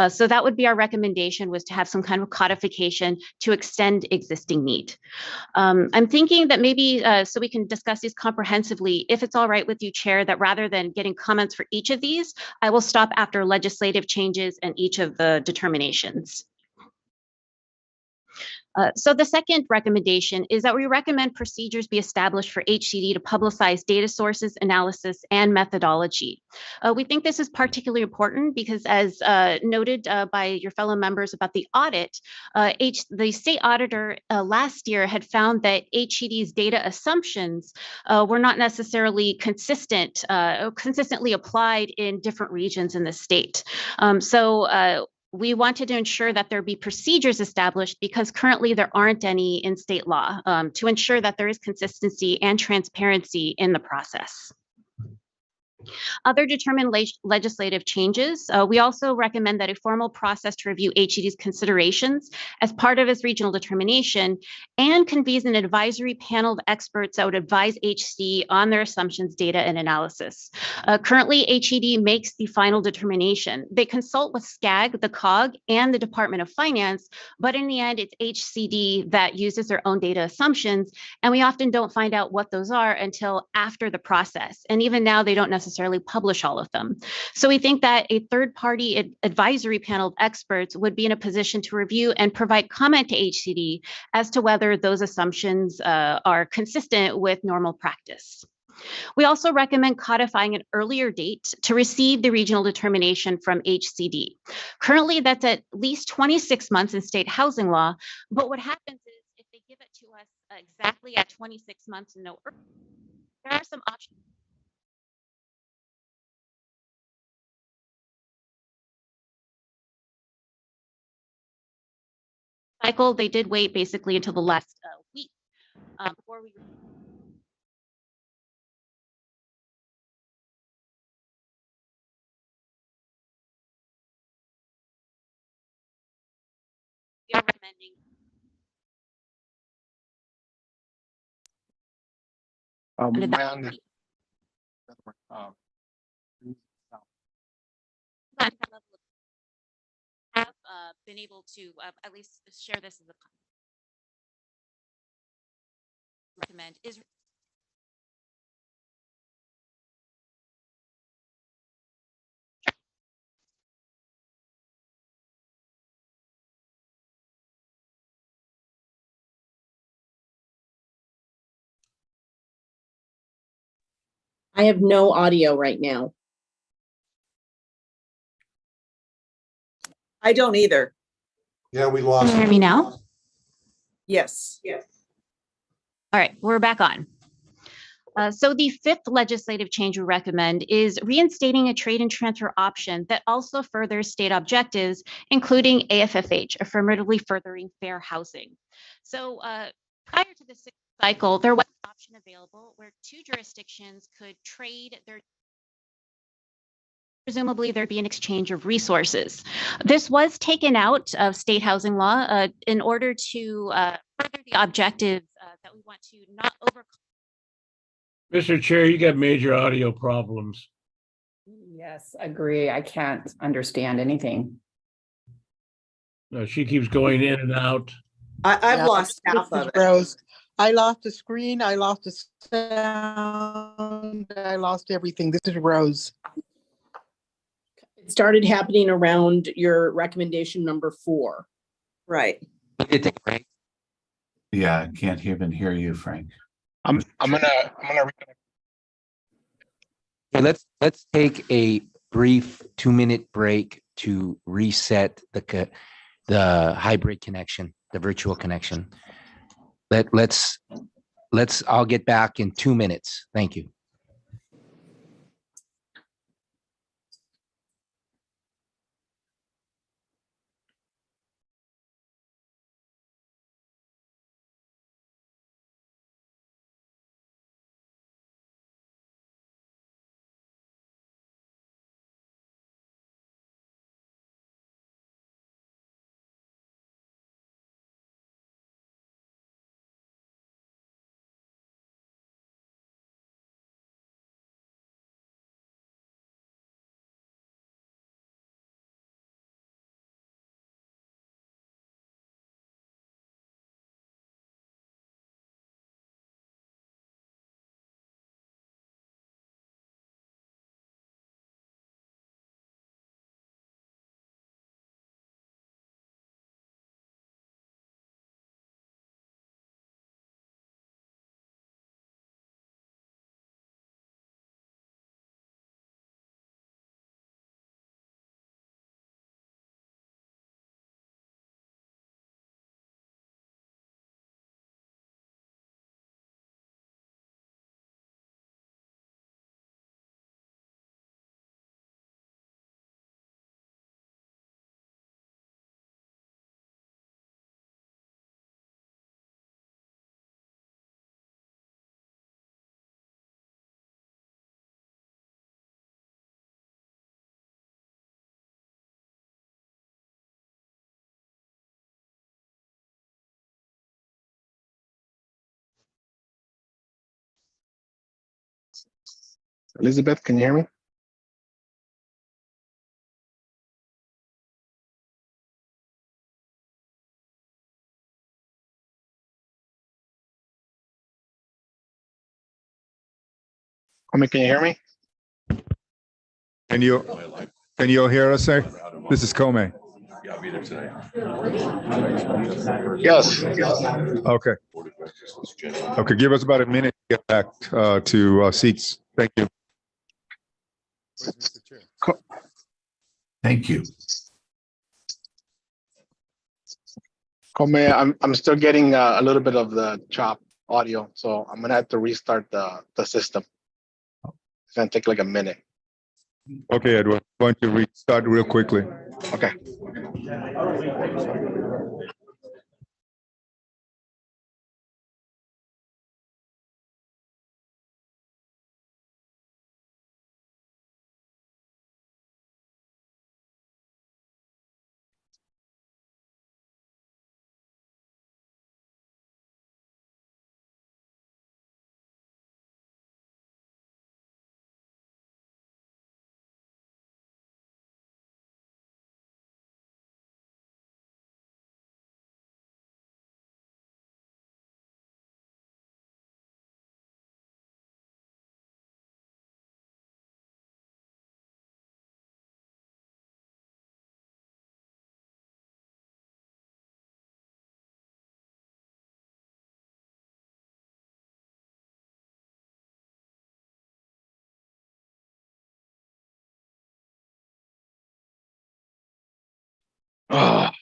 So that would be our recommendation, was to have some kind of codification to extend existing need. I'm thinking that maybe, so we can discuss these comprehensively, if it's all right with you, Chair, that rather than getting comments for each of these, I will stop after legislative changes and each of the determinations. So the second recommendation is that we recommend procedures be established for HCD to publicize data sources, analysis, and methodology. We think this is particularly important because, as noted by your fellow members about the audit, the state auditor last year had found that HCD's data assumptions were not necessarily consistently applied in different regions in the state. We wanted to ensure that there be procedures established because currently there aren't any in state law to ensure that there is consistency and transparency in the process. Other determined legislative changes, we also recommend that a formal process to review HED's considerations as part of its regional determination and convenes an advisory panel of experts that would advise HC on their assumptions, data, and analysis. Currently, HED makes the final determination. They consult with SCAG, the COG, and the Department of Finance, but in the end, it's HCD that uses their own data assumptions, and we often don't find out what those are until after the process. And even now, they don't necessarily publish all of them. So we think that a third-party advisory panel of experts would be in a position to review and provide comment to HCD as to whether those assumptions are consistent with normal practice. We also recommend codifying an earlier date to receive the regional determination from HCD. Currently, that's at least 26 months in state housing law, but what happens is if they give it to us exactly at 26 months and no earlier, there are some options. Cycle, they did wait basically until the last week. Before we are recommending under My that under- that level have been able to at least share this as a recommend is I have no audio right now. I don't either. Yeah, we Can lost. you hear me now? Yes. Yes. All right, we're back on. So the fifth legislative change we recommend is reinstating a trade and transfer option that also furthers state objectives, including AFFH, affirmatively furthering fair housing. So prior to the sixth cycle, there was an option available where two jurisdictions could trade their presumably there'd be an exchange of resources. This was taken out of state housing law in order to further the objective that we want to not overcome. Mr. Chair, you got major audio problems. Yes, agree. I can't understand anything. No, she keeps going in and out. I've lost half This of is it. Rose. I lost the screen, I lost the sound, I lost everything. This is Rose. It started happening around your recommendation number 4. Right. Yeah, I can't even hear you, Frank. I'm gonna Okay, let's take a brief 2-minute break to reset the hybrid connection, the virtual connection. I'll get back in 2 minutes. Thank you. Elizabeth, can you hear me? Kwame, can you hear me? Can you all hear us, sir? This is Kome. Yes. Okay. Okay, give us about a minute to get back to seats. Thank you. Thank you. Kwame, I'm still getting a little bit of the chop audio, so I'm gonna have to restart the system. It's gonna take like a minute. Okay, Edward, I'm going to restart real quickly. Okay. Ah.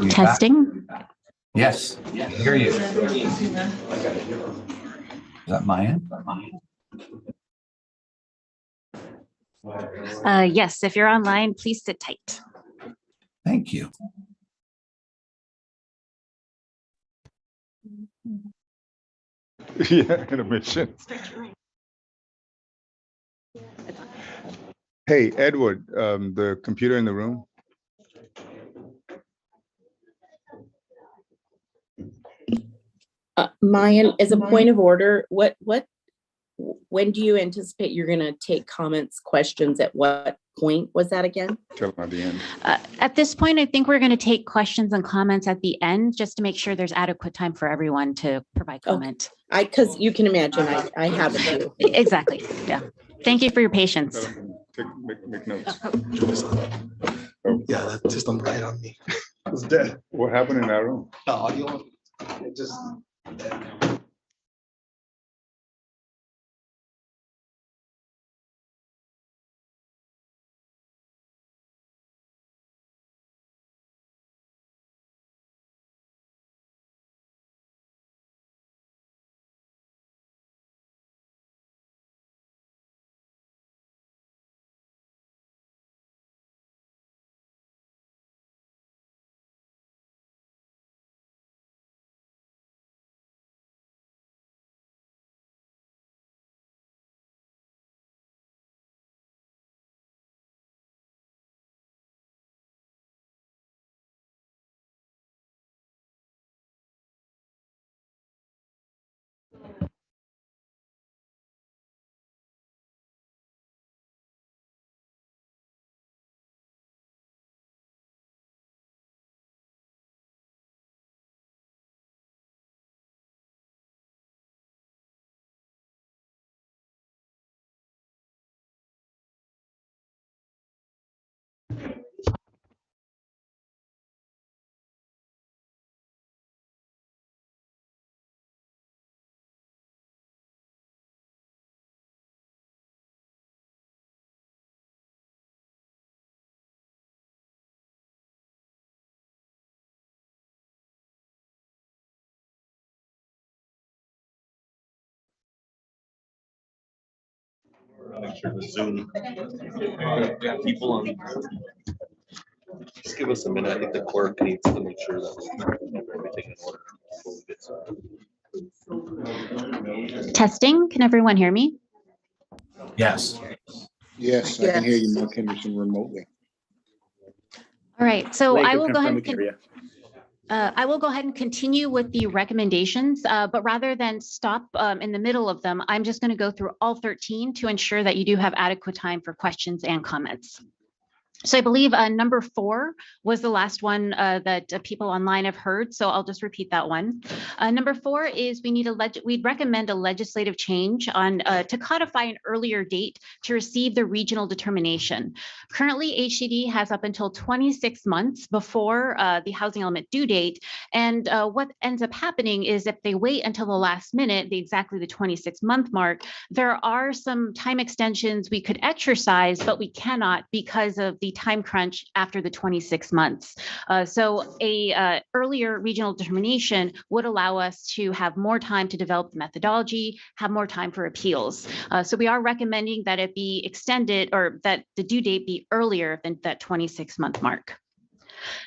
Testing. Yes, hear you. Is that my end? Yes, if you're online, please sit tight. Thank you. Yeah, innovation. Hey, Edward, the computer in the room. Mayan, as a point of order, when do you anticipate you're going to take comments, questions? At what point was that again? Tell them at the end. At this point, I think we're going to take questions and comments at the end, just to make sure there's adequate time for everyone to provide comment. Because you can imagine, I have a few. Exactly. Yeah. Thank you for your patience. Make notes. Yeah, that system right on me. It's dead. What happened in that room? The audio, it just. Make sure the Zoom people on. Just give us a minute. I think the clerk needs to make sure that we have everything in order. Testing. Can everyone hear me? Yes. Yes, I can hear you, Mark Henderson, remotely. All right. So Blake, I will go confirm ahead we can hear you. I will go ahead and continue with the recommendations, but rather than stop in the middle of them, I'm just going to go through all 13 to ensure that you do have adequate time for questions and comments. So I believe number 4 was the last one that people online have heard. So I'll just repeat that one. Number 4 is we'd recommend a legislative change on to codify an earlier date to receive the regional determination. Currently, HCD has up until 26 months before the housing element due date. And what ends up happening is if they wait until the last minute, exactly the 26-month mark, there are some time extensions we could exercise, but we cannot because of the time crunch after the 26 months. So a earlier regional determination would allow us to have more time to develop the methodology, have more time for appeals. So we are recommending that it be extended, or that the due date be earlier than that 26-month mark.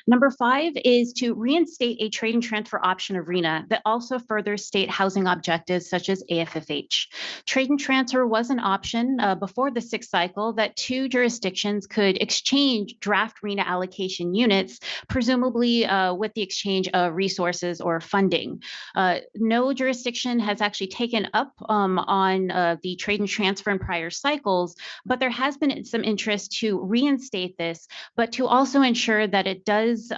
Number 5 is to reinstate a trade and transfer option of RHNA that also furthers state housing objectives such as AFFH. Trade and transfer was an option before the 6th cycle that 2 jurisdictions could exchange draft RHNA allocation units, presumably with the exchange of resources or funding. No jurisdiction has actually taken up on the trade and transfer in prior cycles, but there has been some interest to reinstate this, but to also ensure that it does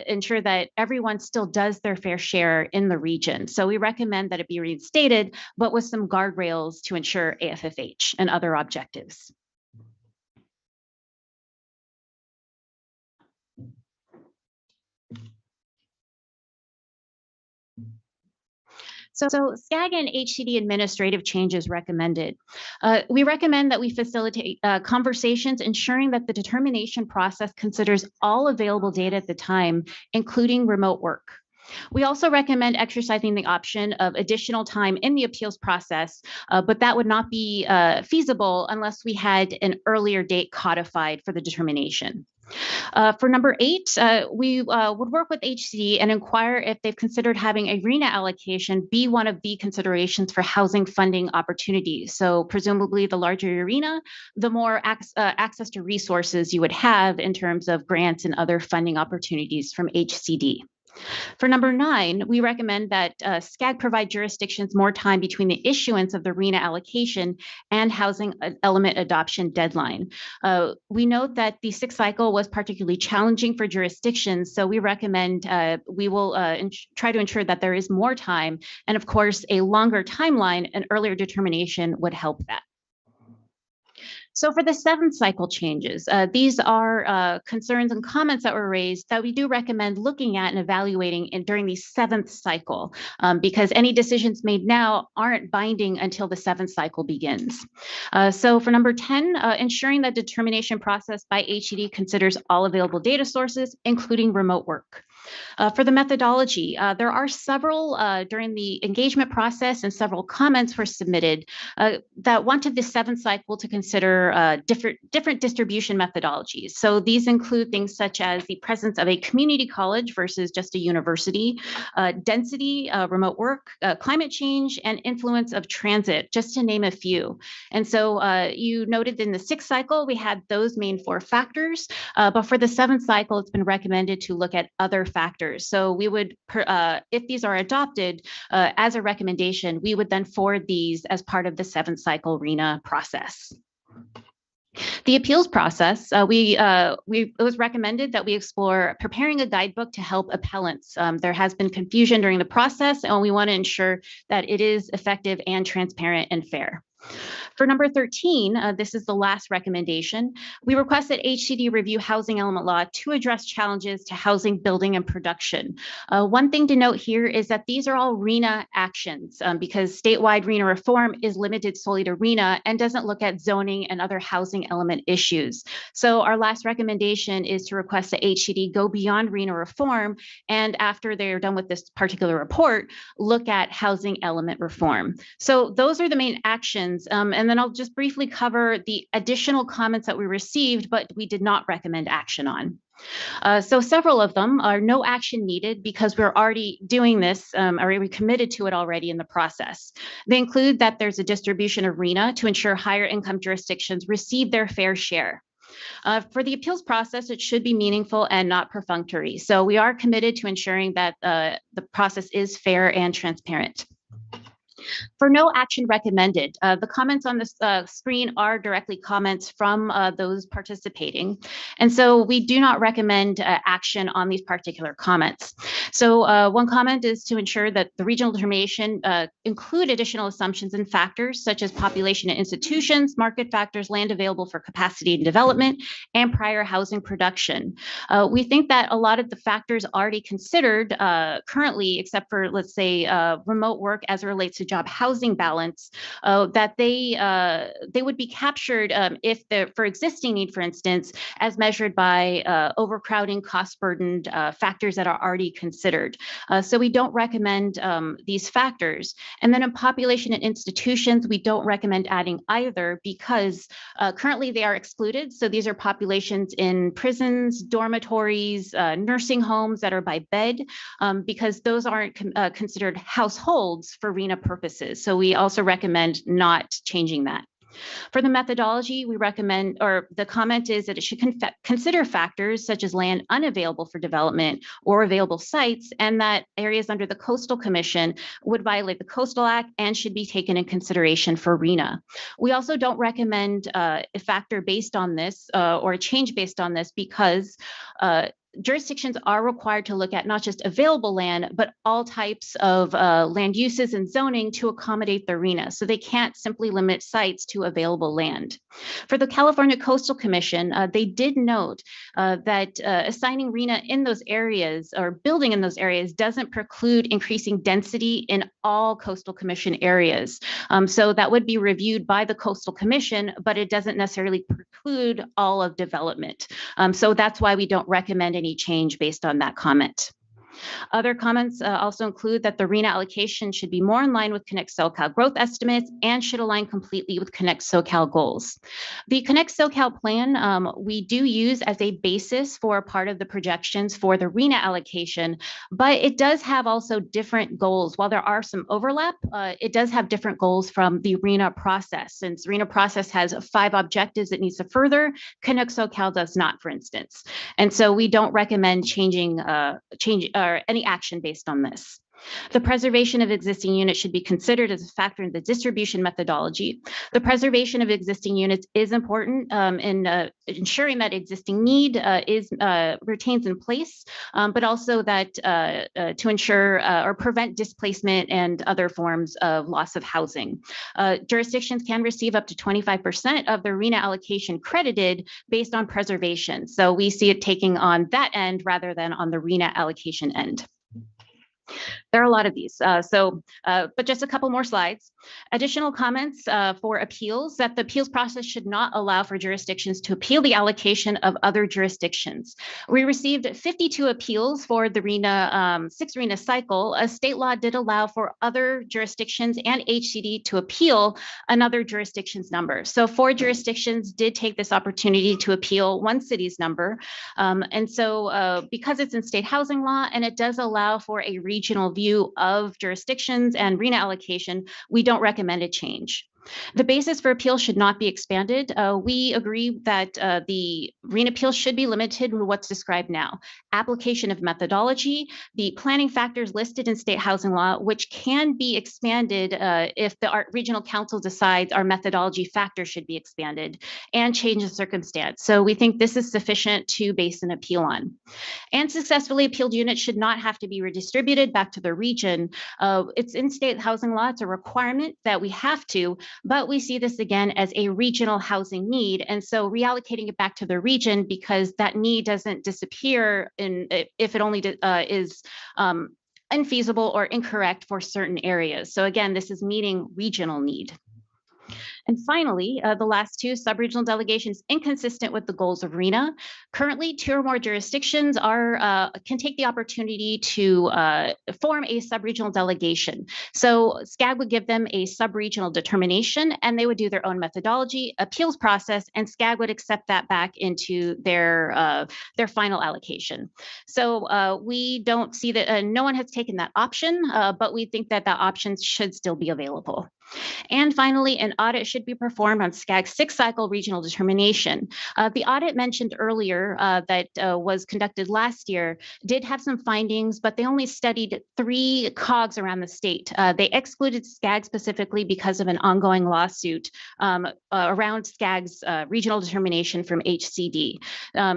ensure that everyone still does their fair share in the region. So we recommend that it be reinstated, but with some guardrails to ensure AFFH and other objectives. So SCAG and HCD administrative changes recommended. We recommend that we facilitate conversations, ensuring that the determination process considers all available data at the time, including remote work. We also recommend exercising the option of additional time in the appeals process, but that would not be feasible unless we had an earlier date codified for the determination. For number 8, we would work with HCD and inquire if they've considered having a RHNA allocation be one of the considerations for housing funding opportunities. So presumably the larger your RHNA, the more access to resources you would have in terms of grants and other funding opportunities from HCD. For number 9, we recommend that SCAG provide jurisdictions more time between the issuance of the RHNA allocation and housing element adoption deadline. We note that the 6th cycle was particularly challenging for jurisdictions, so we recommend we will try to ensure that there is more time, and of course, a longer timeline and earlier determination would help that. So for the 7th cycle changes, these are concerns and comments that were raised that we do recommend looking at and evaluating during the 7th cycle, because any decisions made now aren't binding until the 7th cycle begins. So for number 10, ensuring that determination process by HCD considers all available data sources, including remote work. For the methodology, there are several during the engagement process, and several comments were submitted that wanted the 7th cycle to consider different distribution methodologies. So these include things such as the presence of a community college versus just a university, density, remote work, climate change, and influence of transit, just to name a few. And so you noted in the 6th cycle, we had those main 4 factors, but for the 7th cycle, it's been recommended to look at other factors. So we would, if these are adopted as a recommendation, we would then forward these as part of the 7th cycle RHNA process. The appeals process, it was recommended that we explore preparing a guidebook to help appellants. There has been confusion during the process, and we want to ensure that it is effective and transparent and fair. For number 13, this is the last recommendation. We request that HCD review housing element law to address challenges to housing, building, and production. One thing to note here is that these are all RHNA actions because statewide RHNA reform is limited solely to RHNA and doesn't look at zoning and other housing element issues. So our last recommendation is to request that HCD go beyond RHNA reform, and after they're done with this particular report, look at housing element reform. So those are the main actions. And then I'll just briefly cover the additional comments that we received, but we did not recommend action on. So several of them are no action needed because we're already doing this, or we committed to it already in the process. They include that there's a distribution of RHNA to ensure higher income jurisdictions receive their fair share. For the appeals process, it should be meaningful and not perfunctory. So we are committed to ensuring that the process is fair and transparent. For no action recommended, the comments on this screen are directly comments from those participating. And so we do not recommend action on these particular comments. So one comment is to ensure that the regional determination include additional assumptions and factors such as population and institutions, market factors, land available for capacity and development, and prior housing production. We think that a lot of the factors already considered currently, except for, let's say, remote work as it relates to job housing balance, that they would be captured if for existing need, for instance, as measured by overcrowding, cost burdened factors that are already considered. So we don't recommend these factors. And then in population and institutions, we don't recommend adding either because currently they are excluded. So these are populations in prisons, dormitories, nursing homes that are by bed, because those aren't considered households for RHNA purposes. So we also recommend not changing that. For the methodology, we recommend, or the comment is that it should consider factors such as land unavailable for development or available sites, and that areas under the Coastal Commission would violate the Coastal Act and should be taken in consideration for RHNA. We also don't recommend a factor based on this or a change based on this because jurisdictions are required to look at not just available land, but all types of land uses and zoning to accommodate the RHNA. So they can't simply limit sites to available land. For the California Coastal Commission, they did note that assigning RHNA in those areas or building in those areas doesn't preclude increasing density in all Coastal Commission areas. So that would be reviewed by the Coastal Commission, but it doesn't necessarily preclude all of development. So that's why we don't recommend any change based on that comment. Other comments also include that the RHNA allocation should be more in line with Connect SoCal growth estimates and should align completely with Connect SoCal goals. The Connect SoCal plan we do use as a basis for part of the projections for the RHNA allocation, but it does have also different goals. While there are some overlap, it does have different goals from the RHNA process. Since RHNA process has 5 objectives it needs to further, Connect SoCal does not, for instance. And so we don't recommend changing or any action based on this. The preservation of existing units should be considered as a factor in the distribution methodology. The preservation of existing units is important in ensuring that existing need retains in place, but also that to ensure or prevent displacement and other forms of loss of housing. Jurisdictions can receive up to 25% of their RHNA allocation credited based on preservation. So we see it taking on that end rather than on the RHNA allocation end. There are a lot of these, but just a couple more slides. Additional comments for appeals, that the appeals process should not allow for jurisdictions to appeal the allocation of other jurisdictions. We received 52 appeals for the RHNA, 6 RHNA cycle. A state law did allow for other jurisdictions and HCD to appeal another jurisdiction's number. So 4 jurisdictions did take this opportunity to appeal one city's number. And so because it's in state housing law and it does allow for a regional view of jurisdictions and RHNA allocation, we don't recommend a change. The basis for appeal should not be expanded. We agree that the RHNA appeal should be limited to what's described now. Application of methodology, the planning factors listed in state housing law, which can be expanded if the regional council decides our methodology factor should be expanded, and change of circumstance. So we think this is sufficient to base an appeal on. And successfully appealed units should not have to be redistributed back to the region. It's in state housing law, it's a requirement that we have to, but we see this again as a regional housing need. And so reallocating it back to the region because that need doesn't disappear if it only is unfeasible or incorrect for certain areas. So again, this is meeting regional need. And finally, the last 2, sub-regional delegations inconsistent with the goals of RHNA. Currently, 2 or more jurisdictions can take the opportunity to form a sub-regional delegation. So SCAG would give them a sub-regional determination and they would do their own methodology, appeals process, and SCAG would accept that back into their final allocation. So we don't see that, no one has taken that option, but we think that that option should still be available. And finally, an audit should be performed on SCAG's 6th cycle regional determination. The audit mentioned earlier that was conducted last year did have some findings, but they only studied 3 COGs around the state. They excluded SCAG specifically because of an ongoing lawsuit around SCAG's regional determination from HCD.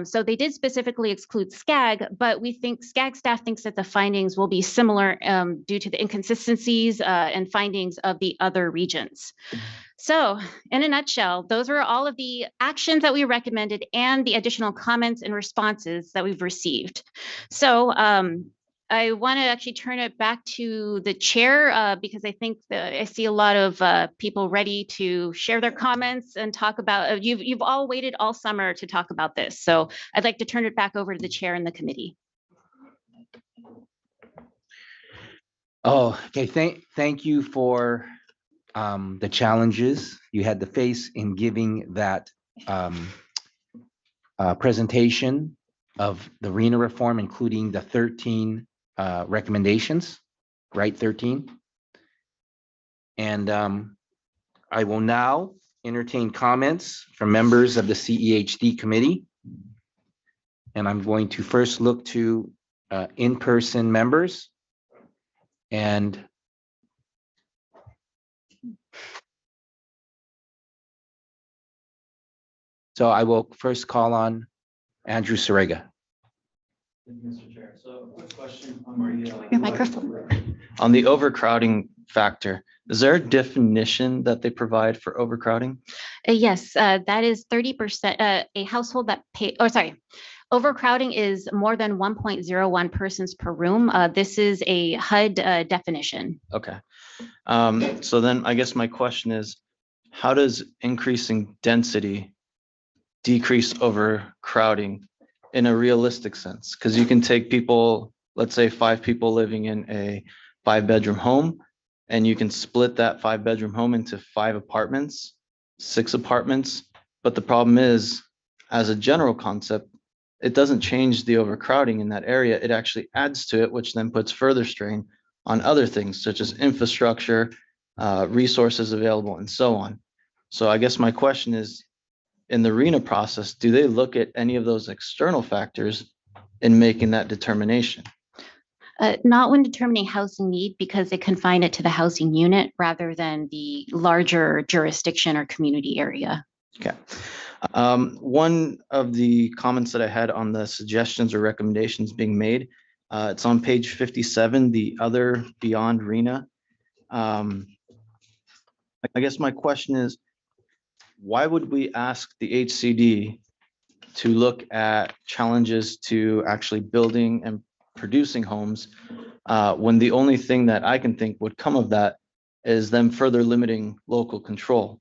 So they did specifically exclude SCAG, but we think SCAG staff thinks that the findings will be similar due to the inconsistencies and findings of the other regions. So in a nutshell, those were all of the actions that we recommended and the additional comments and responses that we've received. So I want to actually turn it back to the chair because I think I see a lot of people ready to share their comments and talk about, you've all waited all summer to talk about this. So I'd like to turn it back over to the chair and the committee. Oh, okay. Thank you for the challenges you had to face in giving that presentation of the RHNA reform, including the 13 recommendations, right? 13. And I will now entertain comments from members of the CEHD committee. And I'm going to first look to in-person members. And so I will first call on Andrew Sorega. Mr. Chair. So quick question on the Your microphone. on the overcrowding factor. Is there a definition that they provide for overcrowding? Yes, that is 30%, a household that pay, oh, sorry. Overcrowding is more than 1.01 persons per room. This is a HUD definition. Okay. So then I guess my question is, how does increasing density decrease overcrowding in a realistic sense? Because you can take people, let's say 5 people living in a 5-bedroom home, and you can split that 5-bedroom home into 5 apartments, 6 apartments. But the problem is, as a general concept, it doesn't change the overcrowding in that area. It actually adds to it, which then puts further strain on other things such as infrastructure, resources available, and so on. So I guess my question is, in the RHNA process, do they look at any of those external factors in making that determination? Not when determining housing need, because they confine it to the housing unit rather than the larger jurisdiction or community area. Okay. One of the comments that I had on the suggestions or recommendations being made, it's on page 57, the other beyond RHNA. I guess my question is, why would we ask the HCD to look at challenges to actually building and producing homes when the only thing that I can think would come of that is them further limiting local control?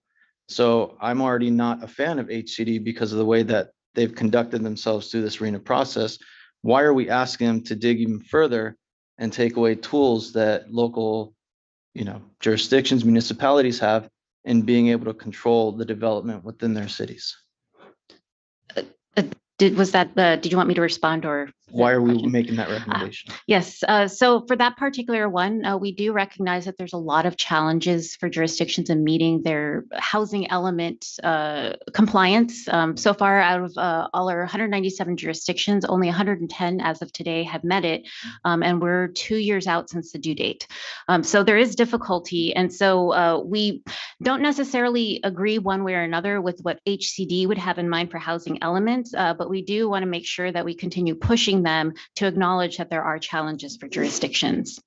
So I'm already not a fan of HCD because of the way that they've conducted themselves through this RHNA process. Why are we asking them to dig even further and take away tools that local, jurisdictions, municipalities have in being able to control the development within their cities? Did you want me to respond, or? Why are we making that recommendation? Yes, so for that particular one, we do recognize that there's a lot of challenges for jurisdictions in meeting their housing element compliance. So far, out of all our 197 jurisdictions, only 110 as of today have met it, and we're 2 years out since the due date. So there is difficulty, and so we don't necessarily agree one way or another with what HCD would have in mind for housing elements, but we do want to make sure that we continue pushing them to acknowledge that there are challenges for jurisdictions.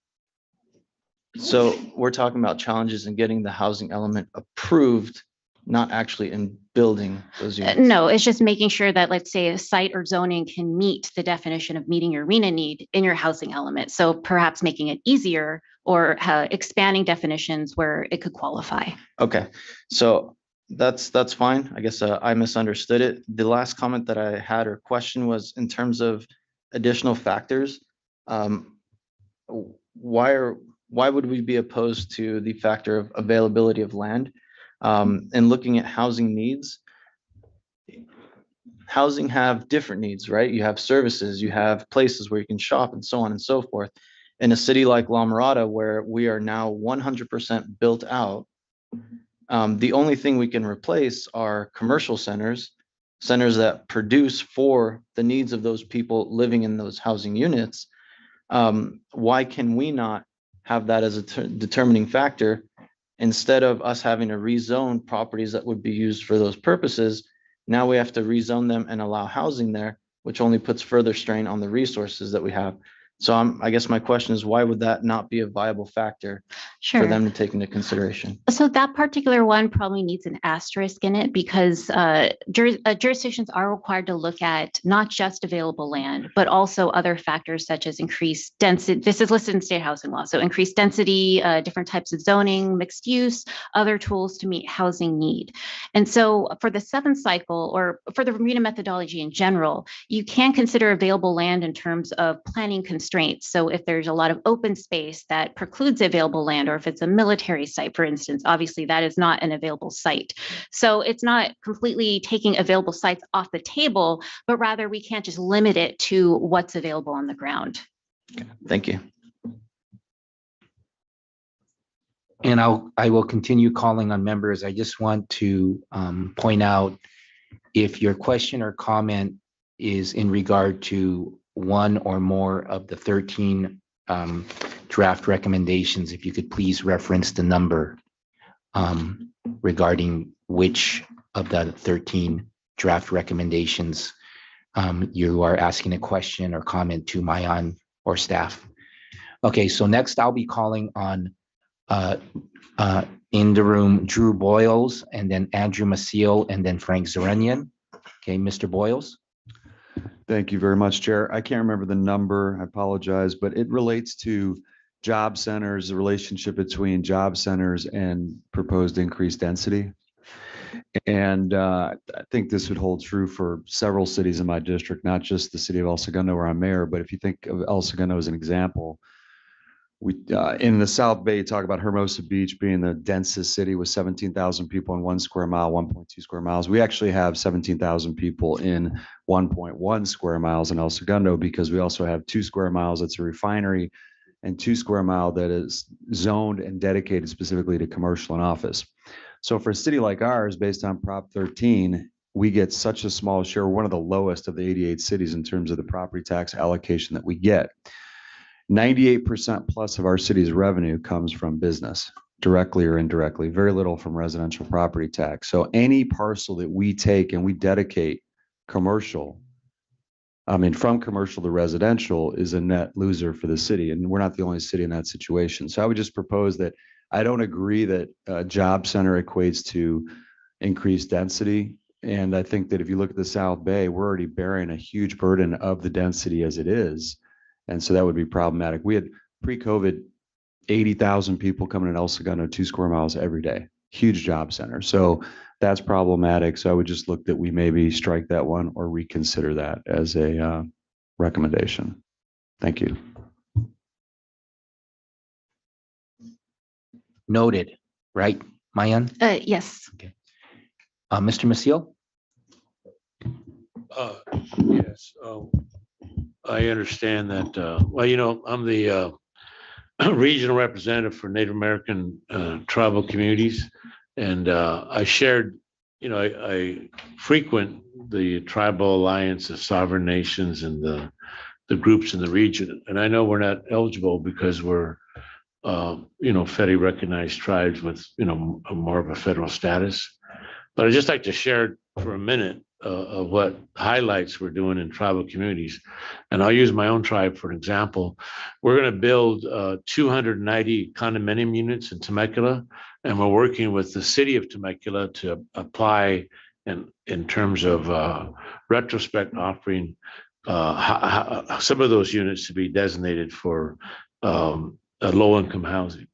So we're talking about challenges in getting the housing element approved, not actually in building those units. No, it's just making sure that, let's say, a site or zoning can meet the definition of meeting your RHNA need in your housing element. So perhaps making it easier or expanding definitions where it could qualify. Okay, so that's fine. I guess I misunderstood it. The last comment that I had or question was in terms of additional factors. Why would we be opposed to the factor of availability of land? And looking at housing needs, housing have different needs, right? You have services, you have places where you can shop, and so on and so forth. In a city like La Mirada, where we are now 100% built out, the only thing we can replace are commercial centers that produce for the needs of those people living in those housing units. Why can we not have that as a determining factor instead of us having to rezone properties that would be used for those purposes? Now we have to rezone them and allow housing there, which only puts further strain on the resources that we have. So I guess my question is, why would that not be a viable factor for them to take into consideration? So that particular one probably needs an asterisk in it because jurisdictions are required to look at not just available land, but also other factors such as increased density. This is listed in state housing law. So increased density, different types of zoning, mixed use, other tools to meet housing need. And so for the 7th cycle, or for the RHNA methodology in general, you can consider available land in terms of planning constraints. So if there's a lot of open space that precludes available land, or if it's a military site, for instance, obviously that is not an available site. So it's not completely taking available sites off the table, but rather we can't just limit it to what's available on the ground. Okay, thank you. And I will continue calling on members. I just want to point out, if your question or comment is in regard to one or more of the 13 draft recommendations, if you could please reference the number regarding which of the 13 draft recommendations you are asking a question or comment to Mayan or staff. Okay, so next I'll be calling on in the room, Drew Boyles, and then Andrew Maciel, and then Frank Zerenian. Okay, Mr. Boyles. Thank you very much, Chair. I can't remember the number, I apologize, but it relates to job centers, the relationship between job centers and proposed increased density. And I think this would hold true for several cities in my district, not just the city of El Segundo where I'm mayor, but if you think of El Segundo as an example, we in the South Bay, talk about Hermosa Beach being the densest city with 17,000 people in 1 square mile, 1.2 square miles. We actually have 17,000 people in 1.1 square miles in El Segundo because we also have 2 square miles that's a refinery and 2 square mile that is zoned and dedicated specifically to commercial and office. So for a city like ours, based on Prop 13, we get such a small share, one of the lowest of the 88 cities in terms of the property tax allocation that we get. 98% plus of our city's revenue comes from business, directly or indirectly, very little from residential property tax. So any parcel that we take and we dedicate commercial, from commercial to residential is a net loser for the city. And we're not the only city in that situation. So I would just propose that I don't agree that a job center equates to increased density. And I think that if you look at the South Bay, we're already bearing a huge burden of the density as it is. And so that would be problematic. We had pre-COVID 80,000 people coming in El Segundo 2 square miles every day, huge job center. So that's problematic. So I would just look that we maybe strike that one or reconsider that as a recommendation. Thank you. Noted, right, Mayan? Yes. Okay. Mr. Maciel? Yes. I understand that, I'm the regional representative for Native American tribal communities. And I shared, I frequent the Tribal Alliance of Sovereign Nations and the groups in the region. And I know we're not eligible because we're, federally recognized tribes with, more of a federal status. But I'd just like to share for a minute of what highlights we're doing in tribal communities. And I'll use my own tribe for an example. We're going to build 290 condominium units in Temecula, and we're working with the city of Temecula to apply in terms of retrospect offering some of those units to be designated for low-income housing.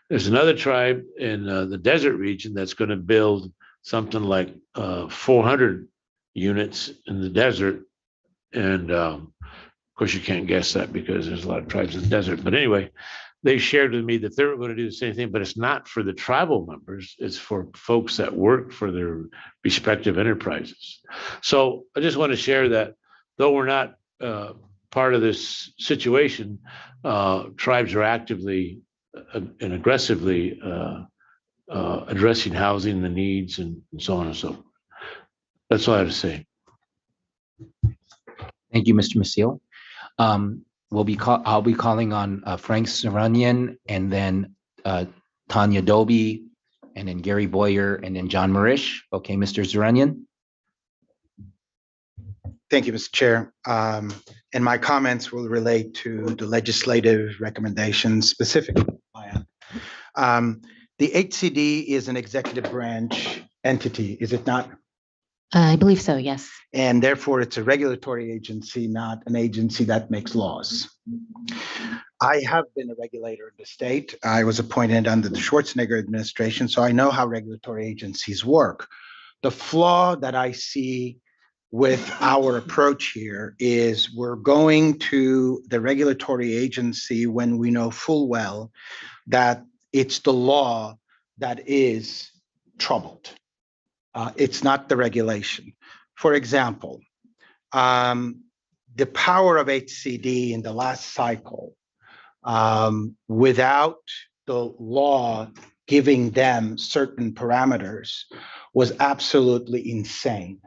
There's another tribe in the desert region that's going to build something like 400 units in the desert. And of course, you can't guess that because there's a lot of tribes in the desert. But anyway, they shared with me that they were going to do the same thing, but it's not for the tribal members. It's for folks that work for their respective enterprises. So I just want to share that though we're not part of this situation, tribes are actively and aggressively addressing housing, the needs, and so on and so forth. That's all I have to say. Thank you, Mr. Maciel. I'll be calling on Frank Seranian, and then Tanya Doby, and then Gary Boyer, and then John Marish. Okay, Mr. Seranian. Thank you, Mr. Chair. And my comments will relate to the legislative recommendations specifically. The HCD is an executive branch entity, is it not? I believe so, yes. And therefore, it's a regulatory agency, not an agency that makes laws. I have been a regulator in the state. I was appointed under the Schwarzenegger administration, so I know how regulatory agencies work. The flaw that I see with our approach here is we're going to the regulatory agency when we know full well that it's the law that is troubled. It's not the regulation. For example, the power of HCD in the last cycle, without the law giving them certain parameters, was absolutely insane.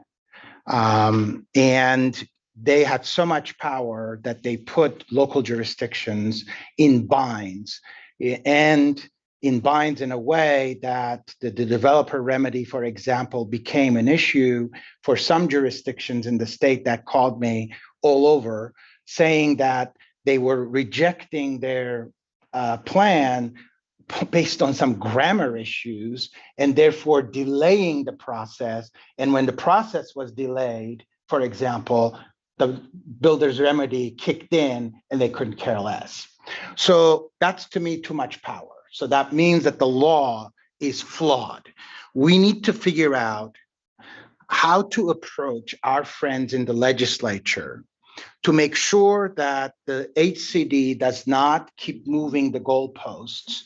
And they had so much power that they put local jurisdictions in binds. And binds in a way that the developer remedy, for example, became an issue for some jurisdictions in the state that called me all over, saying that they were rejecting their plan based on some grammar issues and therefore delaying the process. And when the process was delayed, for example, the builder's remedy kicked in and they couldn't care less. So that's, to me, too much power. So that means that the law is flawed. We need to figure out how to approach our friends in the legislature to make sure that the HCD does not keep moving the goalposts,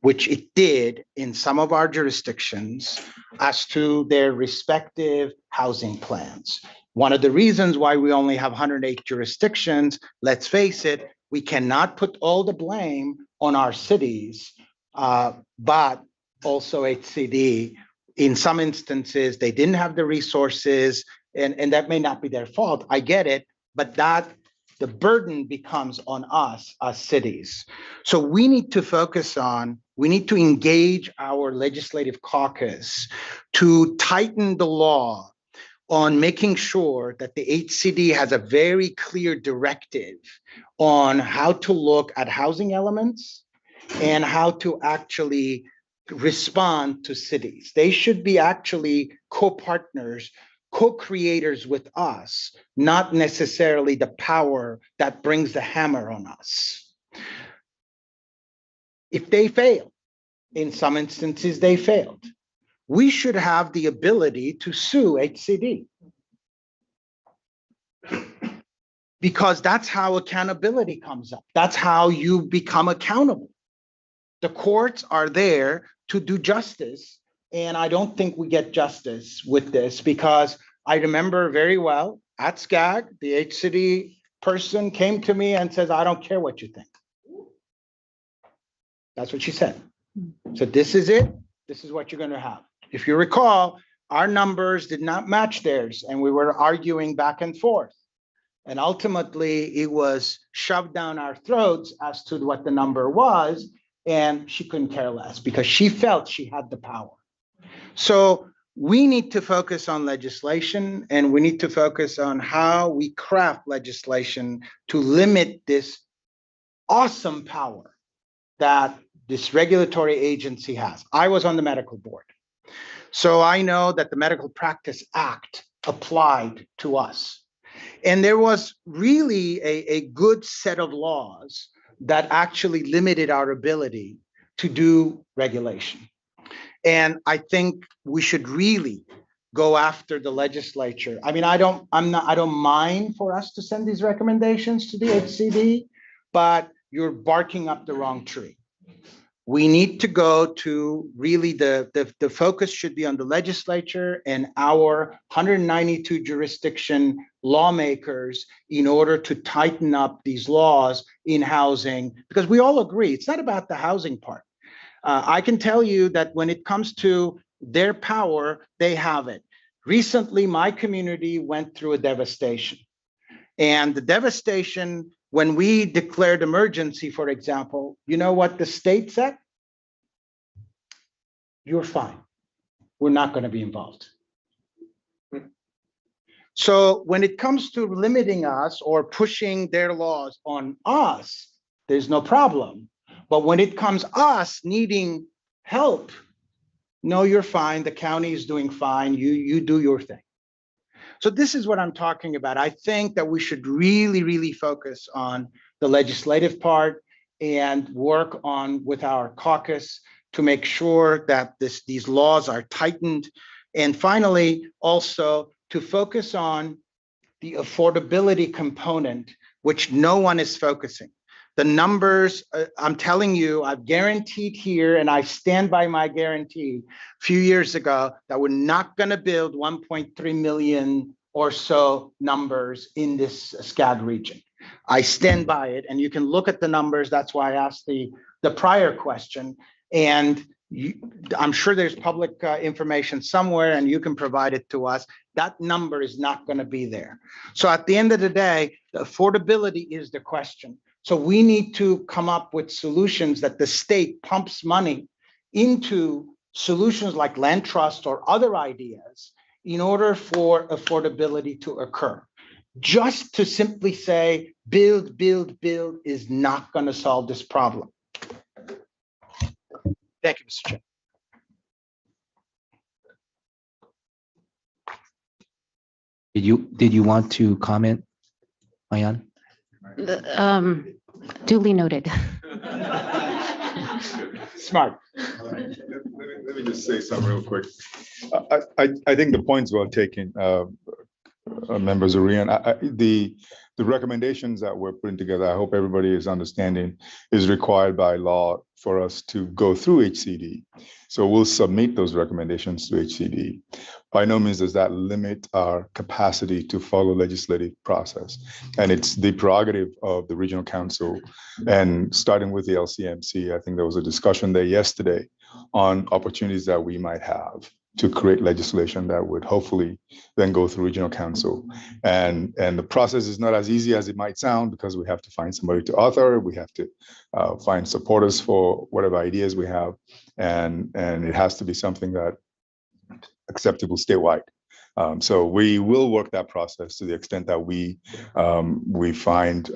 which it did in some of our jurisdictions, as to their respective housing plans. One of the reasons why we only have 108 jurisdictions, let's face it, we cannot put all the blame on our cities, but also HCD. In some instances, they didn't have the resources, and that may not be their fault. I get it, but that the burden becomes on us as cities. So we need to focus on, we need to engage our legislative caucus to tighten the law on making sure that the HCD has a very clear directive on how to look at housing elements and how to actually respond to cities. They should be actually co-partners, co-creators with us, not necessarily the power that brings the hammer on us. If they fail, in some instances they failed, we should have the ability to sue HCD. Because that's how accountability comes up. That's how you become accountable. The courts are there to do justice, and I don't think we get justice with this, because I remember very well at SCAG, the HCD person came to me and says, I don't care what you think. That's what she said. So this is it. This is what you're going to have. If you recall, our numbers did not match theirs, and we were arguing back and forth. And ultimately, it was shoved down our throats as to what the number was, and she couldn't care less because she felt she had the power. So we need to focus on legislation, and we need to focus on how we craft legislation to limit this awesome power that this regulatory agency has. I was on the medical board, so I know that the Medical Practice Act applied to us. And there was really a good set of laws that actually limited our ability to do regulation. And I think we should really go after the legislature. I mean, I don't mind for us to send these recommendations to the HCD, but you're barking up the wrong tree. We need to go to really the focus should be on the legislature and our 192 jurisdiction lawmakers in order to tighten up these laws in housing, because we all agree it's not about the housing part. I can tell you that when it comes to their power, they have it. Recently, my community went through a devastation, and the devastation, when we declared emergency, for example, you know what the state said? You're fine. We're not going to be involved. So when it comes to limiting us or pushing their laws on us, there's no problem. But when it comes us needing help, no, you're fine. The county is doing fine. You do your thing. So this is what I'm talking about. I think that we should really, really focus on the legislative part and work on with our caucus to make sure that these laws are tightened. And finally, also to focus on the affordability component, which no one is focusing. The numbers, I'm telling you, I've guaranteed here, and I stand by my guarantee a few years ago that we're not going to build 1.3 million or so numbers in this SCAG region. I stand by it, and you can look at the numbers. That's why I asked the prior question. And I'm sure there's public information somewhere, and you can provide it to us. That number is not going to be there. So at the end of the day, the affordability is the question. So we need to come up with solutions that the state pumps money into solutions like land trust or other ideas in order for affordability to occur. Just to simply say, build, build, build is not going to solve this problem. Thank you, Mr. Chair. Did you want to comment, Mayan? Duly noted. Smart. Let me just say something real quick. I think the point's well taken, members of RIAN. The recommendations that we're putting together, I hope everybody is understanding, is required by law for us to go through HCD. So we'll submit those recommendations to HCD. By no means does that limit our capacity to follow legislative process. And it's the prerogative of the regional council, and starting with the LCMC, I think there was a discussion there yesterday on opportunities that we might have to create legislation that would hopefully then go through regional council. And the process is not as easy as it might sound, because we have to find somebody to author, we have to find supporters for whatever ideas we have, and it has to be something that acceptable statewide. So we will work that process to the extent that we find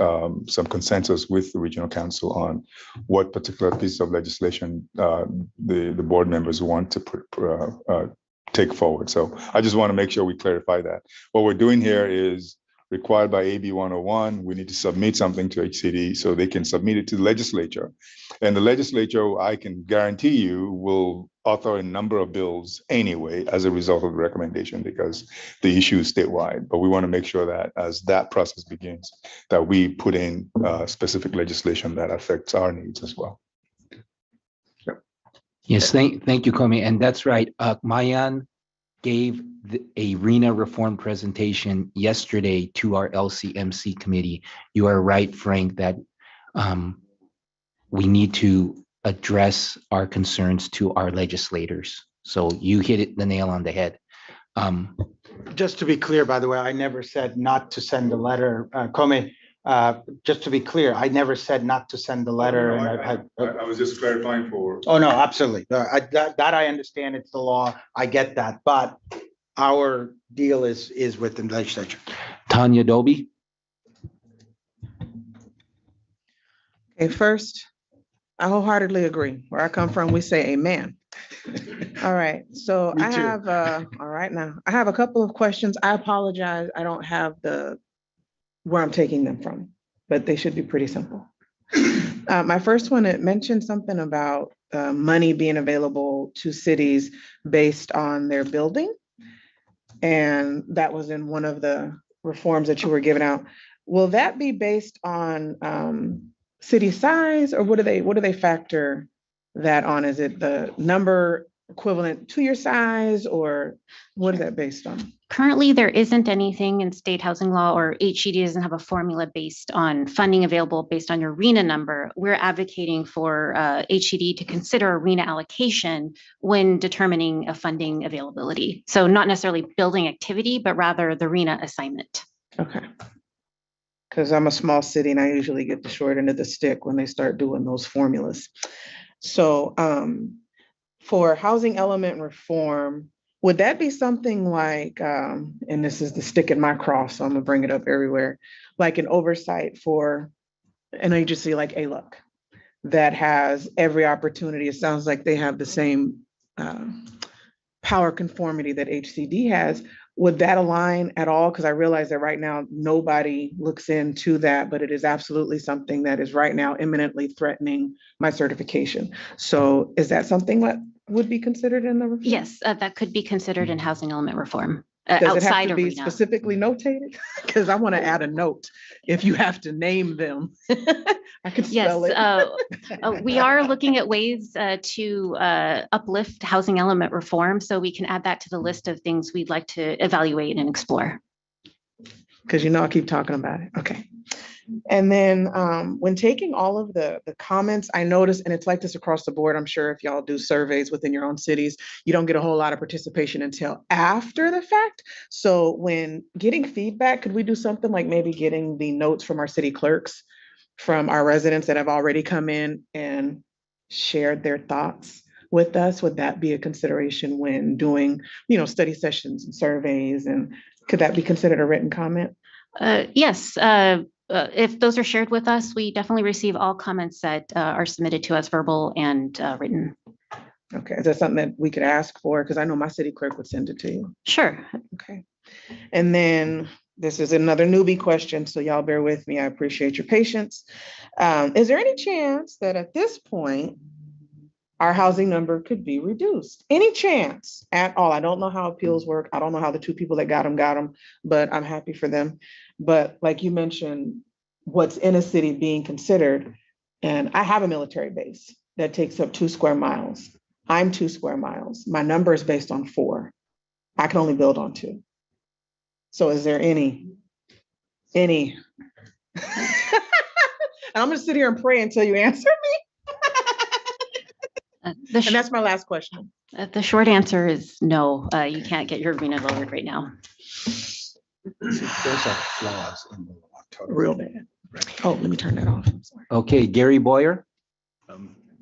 some consensus with the regional council on what particular piece of legislation the board members want to take forward. So I just want to make sure we clarify that. What we're doing here is required by AB 101. We need to submit something to HCD so they can submit it to the legislature. And the legislature, I can guarantee you, will author a number of bills anyway as a result of the recommendation, because the issue is statewide. But we want to make sure that as that process begins, that we put in specific legislation that affects our needs as well. Yes, thank you, Komi. And that's right. Mayan gave a RHNA reform presentation yesterday to our LCMC committee. You are right, Frank, that we need to address our concerns to our legislators. So you hit the nail on the head. Just to be clear, by the way, I never said not to send a letter. Komi, just to be clear, I never said not to send the letter. I was just clarifying for. Oh, no, absolutely. That I understand, it's the law. I get that. But our deal is with the legislature. Tanya Doby. Okay, first, I wholeheartedly agree. Where I come from, we say amen. All right, so Me I too. have, all right now, I have a couple of questions. I apologize. I don't have where I'm taking them from, but they should be pretty simple. My first one, it mentioned something about money being available to cities based on their building. And that was in one of the reforms that you were giving out. Will that be based on city size, or what do they factor that on? Is it the number equivalent to your size, or what is that based on? Currently, there isn't anything in state housing law, or HCD doesn't have a formula based on funding available based on your RHNA number. We're advocating for HCD to consider a RHNA allocation when determining a funding availability. So not necessarily building activity, but rather the RHNA assignment. Okay. Because I'm a small city and I usually get the short end of the stick when they start doing those formulas. So for housing element reform, would that be something like, and this is the stick in my cross, so I'm gonna bring it up everywhere, like an oversight for an agency like ALUC that has every opportunity? It sounds like they have the same power conformity that HCD has. Would that align at all? Because I realize that right now nobody looks into that, but it is absolutely something that is right now imminently threatening my certification. So is that something that would be considered in the reform? Yes, that could be considered in housing element reform. Does it have Outside to of be RHNA. specifically notated? Because I want to add a note if you have to name them. I could spell it. Yes, we are looking at ways to uplift housing element reform, so we can add that to the list of things we'd like to evaluate and explore. Because I keep talking about it. Okay. And then when taking all of the comments, I noticed, and it's like this across the board, I'm sure if y'all do surveys within your own cities, you don't get a whole lot of participation until after the fact. So when getting feedback, could we do something like maybe getting the notes from our city clerks, from our residents that have already come in and shared their thoughts with us? Would that be a consideration when doing, study sessions and surveys? And could that be considered a written comment? Yes, if those are shared with us, we definitely receive all comments that are submitted to us, verbal and written. Okay, is that something that we could ask for? Because I know my city clerk would send it to you. Sure. Okay. And then this is another newbie question, so y'all bear with me. I appreciate your patience. Is there any chance that at this point, our housing number could be reduced? Any chance at all? I don't know how appeals work. I don't know how the two people that got them, but I'm happy for them. But like you mentioned, what's in a city being considered, and I have a military base that takes up 2 square miles. I'm 2 square miles. My number is based on 4. I can only build on 2. So is there any? And I'm gonna sit here and pray until you answer me. And that's my last question. The short answer is no, you can't get your arena lowered right now. Those are flaws in the law. Real bad. Oh, let me turn that off. I'm sorry. Okay, Gary Boyer.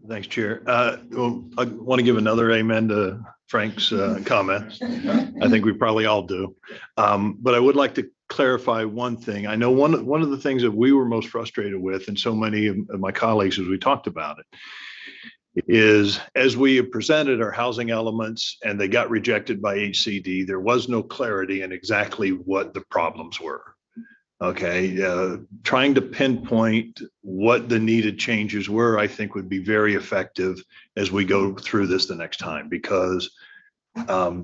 Thanks, Chair. Well, I want to give another amen to Frank's comments. I think we probably all do. But I would like to clarify one thing. I know one of the things that we were most frustrated with, and so many of my colleagues as we talked about it, is as we have presented our housing elements and they got rejected by HCD, there was no clarity in exactly what the problems were. Okay, trying to pinpoint what the needed changes were, I think would be very effective as we go through this the next time, because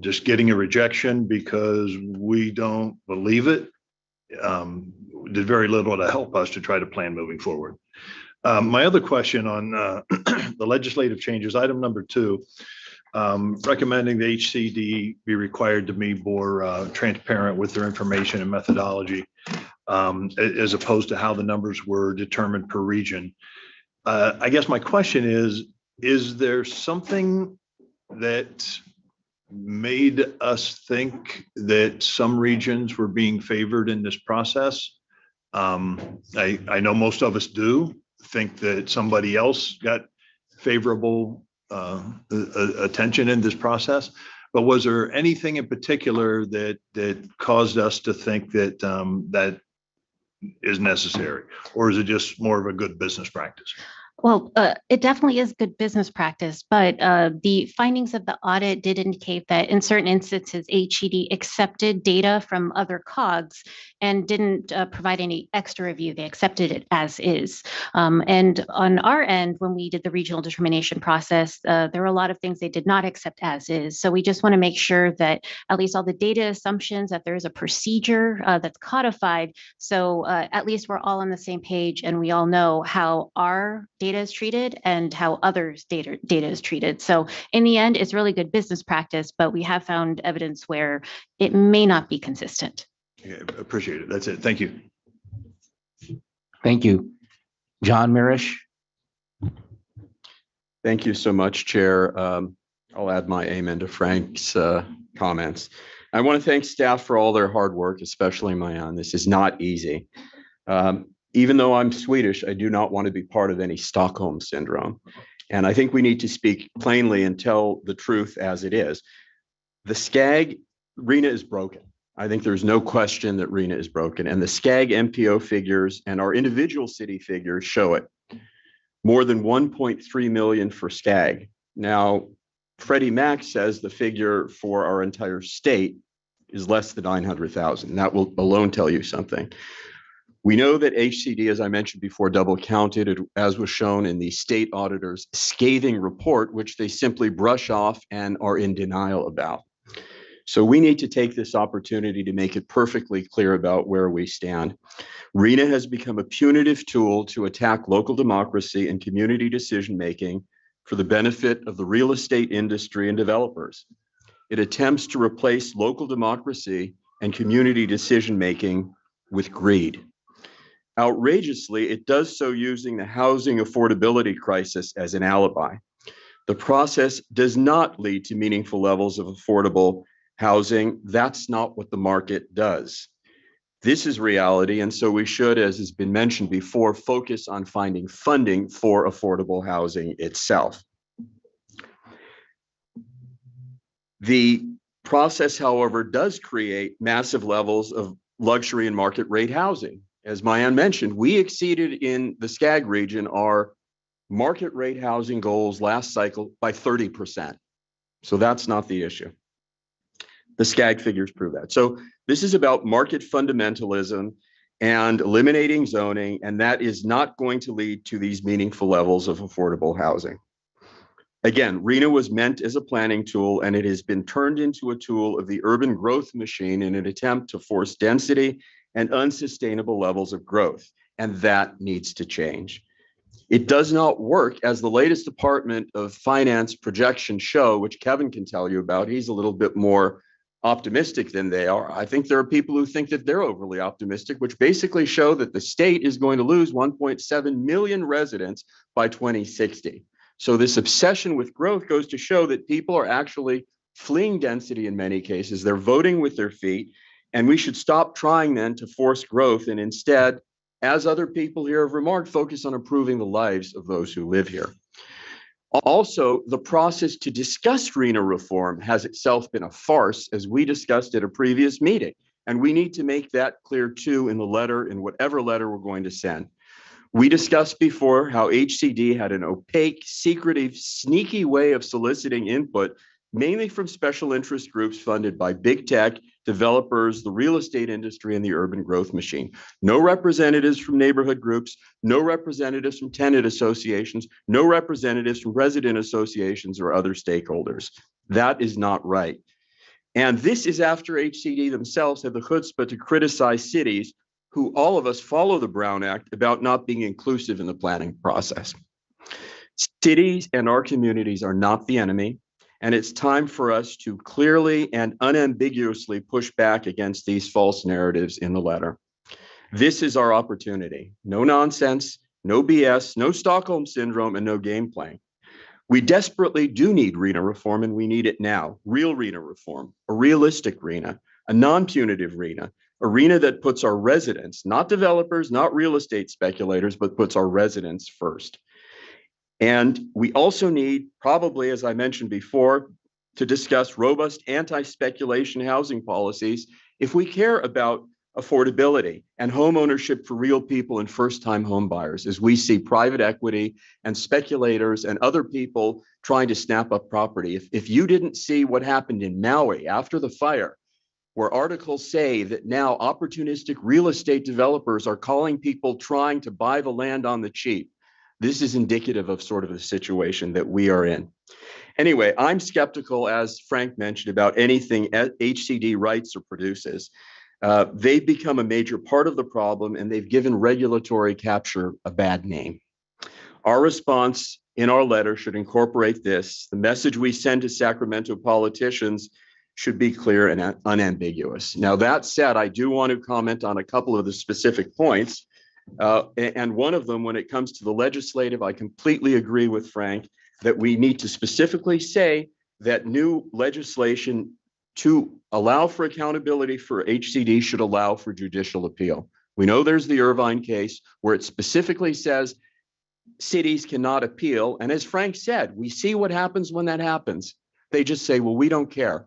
just getting a rejection because we don't believe it did very little to help us to try to plan moving forward. My other question on the legislative changes, item number 2, recommending the HCD be required to be more transparent with their information and methodology, as opposed to how the numbers were determined per region. I guess my question is there something that made us think that some regions were being favored in this process? I know most of us do think that somebody else got favorable attention in this process, but was there anything in particular that caused us to think that that is necessary, or is it just more of a good business practice? Well, it definitely is good business practice, but the findings of the audit did indicate that in certain instances, HCD accepted data from other COGs and didn't provide any extra review. They accepted it as is. And on our end, when we did the regional determination process, there were a lot of things they did not accept as is. So we just want to make sure that at least all the data assumptions, that there is a procedure that's codified. So at least we're all on the same page and we all know how our data is treated and how others' data is treated. So in the end, it's really good business practice, but we have found evidence where it may not be consistent. Yeah, appreciate it. That's it. Thank you. Thank you. John Mirisch. Thank you so much, Chair. I'll add my amen to Frank's comments. I want to thank staff for all their hard work, especially my own. This is not easy. Even though I'm Swedish, I do not want to be part of any Stockholm syndrome. And I think we need to speak plainly and tell the truth as it is. The SCAG, RHNA is broken. I think there's no question that RHNA is broken. And the SCAG MPO figures and our individual city figures show it. More than 1.3 million for SCAG. Now, Freddie Mac says the figure for our entire state is less than 900,000. That will alone tell you something. We know that HCD, as I mentioned before, double counted, as was shown in the state auditor's scathing report, which they simply brush off and are in denial about. So we need to take this opportunity to make it perfectly clear about where we stand. RHNA has become a punitive tool to attack local democracy and community decision-making for the benefit of the real estate industry and developers. It attempts to replace local democracy and community decision-making with greed. Outrageously, it does so using the housing affordability crisis as an alibi. The process does not lead to meaningful levels of affordable housing. That's not what the market does. This is reality, and so we should, as has been mentioned before, focus on finding funding for affordable housing itself. The process, however, does create massive levels of luxury and market rate housing. As Mayan mentioned, we exceeded in the SCAG region our market rate housing goals last cycle by 30%. So that's not the issue. The SCAG figures prove that. So this is about market fundamentalism and eliminating zoning, and that is not going to lead to these meaningful levels of affordable housing. Again, RHNA was meant as a planning tool, and it has been turned into a tool of the urban growth machine in an attempt to force density and unsustainable levels of growth, and that needs to change. It does not work, as the latest Department of Finance projections show, which Kevin can tell you about. He's a little bit more optimistic than they are. I think there are people who think that they're overly optimistic, which basically show that the state is going to lose 1.7 million residents by 2060. So this obsession with growth goes to show that people are actually fleeing density in many cases. They're voting with their feet, and we should stop trying then to force growth and instead, as other people here have remarked, focus on improving the lives of those who live here. Also, the process to discuss RHNA reform has itself been a farce, as we discussed at a previous meeting. And we need to make that clear too in the letter, in whatever letter we're going to send. We discussed before how HCD had an opaque, secretive, sneaky way of soliciting input, mainly from special interest groups funded by big tech, developers, the real estate industry, and the urban growth machine. No representatives from neighborhood groups, no representatives from tenant associations, no representatives from resident associations or other stakeholders. That is not right. And this is after HCD themselves had the chutzpah to criticize cities who all of us follow the Brown Act about not being inclusive in the planning process. Cities and our communities are not the enemy. And it's time for us to clearly and unambiguously push back against these false narratives in the letter. This is our opportunity. No nonsense, no BS, no Stockholm syndrome, and no game playing. We desperately do need RHNA reform, and we need it now. Real RHNA reform, a realistic RHNA, a non-punitive RHNA, a RHNA that puts our residents, not developers, not real estate speculators, but puts our residents first. And we also need, probably, as I mentioned before, to discuss robust anti-speculation housing policies if we care about affordability and home ownership for real people and first-time home buyers, as we see private equity and speculators and other people trying to snap up property. If you didn't see what happened in Maui after the fire, where articles say that now opportunistic real estate developers are calling people trying to buy the land on the cheap, this is indicative of sort of the situation that we are in. Anyway, I'm skeptical, as Frank mentioned, about anything HCD writes or produces. They've become a major part of the problem, and they've given regulatory capture a bad name. Our response in our letter should incorporate this. The message we send to Sacramento politicians should be clear and unambiguous. Now, that said, I do want to comment on a couple of the specific points. And one of them, when it comes to the legislative, I completely agree with Frank that we need to specifically say that new legislation to allow for accountability for HCD should allow for judicial appeal. We know there's the Irvine case where it specifically says cities cannot appeal. And as Frank said, we see what happens when that happens. They just say, well, we don't care.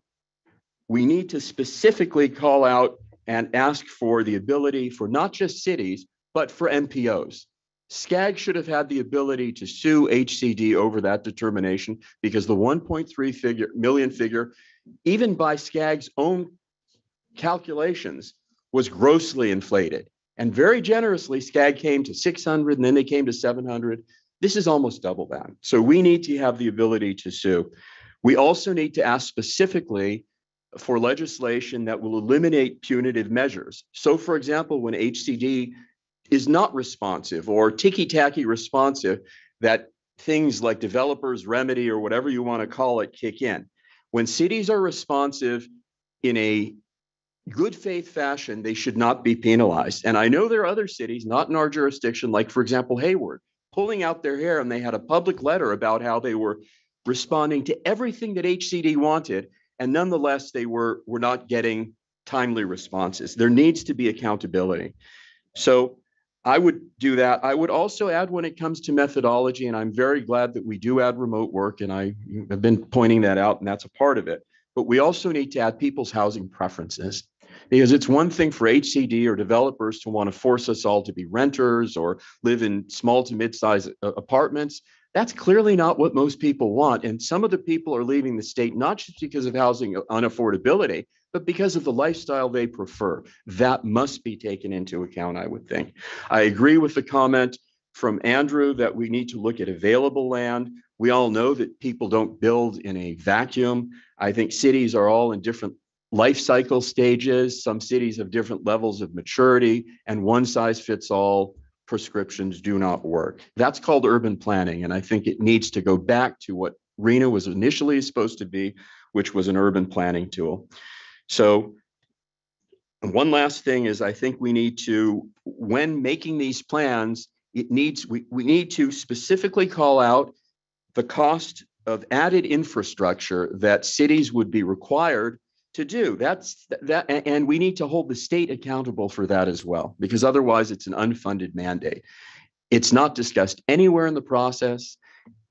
We need to specifically call out and ask for the ability for not just cities, but for MPOs. SCAG should have had the ability to sue HCD over that determination, because the 1.3 million figure, even by SCAG's own calculations, was grossly inflated. And very generously, SCAG came to 600 and then they came to 700. This is almost double that. So we need to have the ability to sue. We also need to ask specifically for legislation that will eliminate punitive measures. So for example, when HCD is not responsive or ticky-tacky responsive, that things like developers remedy or whatever you want to call it kick in. When cities are responsive in a good faith fashion, they should not be penalized. And I know there are other cities, not in our jurisdiction, like for example, Hayward, pulling out their hair, and they had a public letter about how they were responding to everything that HCD wanted. And nonetheless, they were not getting timely responses. There needs to be accountability. So I would do that. I would also add, when it comes to methodology, and I'm very glad that we do add remote work, and I have been pointing that out, and that's a part of it. but we also need to add people's housing preferences. Because it's one thing for HCD or developers to want to force us all to be renters or live in small to mid-sized apartments. That's clearly not what most people want. And some of the people are leaving the state, not just because of housing unaffordability, but because of the lifestyle they prefer. That must be taken into account, I would think. I agree with the comment from Andrew that we need to look at available land. We all know that people don't build in a vacuum. I think cities are all in different life cycle stages. Some cities have different levels of maturity, and one size fits all prescriptions do not work. That's called urban planning. And I think it needs to go back to what RHNA was initially supposed to be, which was an urban planning tool. So one last thing is I think we need to, when making these plans, we need to specifically call out the cost of added infrastructure that cities would be required to do. And we need to hold the state accountable for that as well, because otherwise it's an unfunded mandate. It's not discussed anywhere in the process.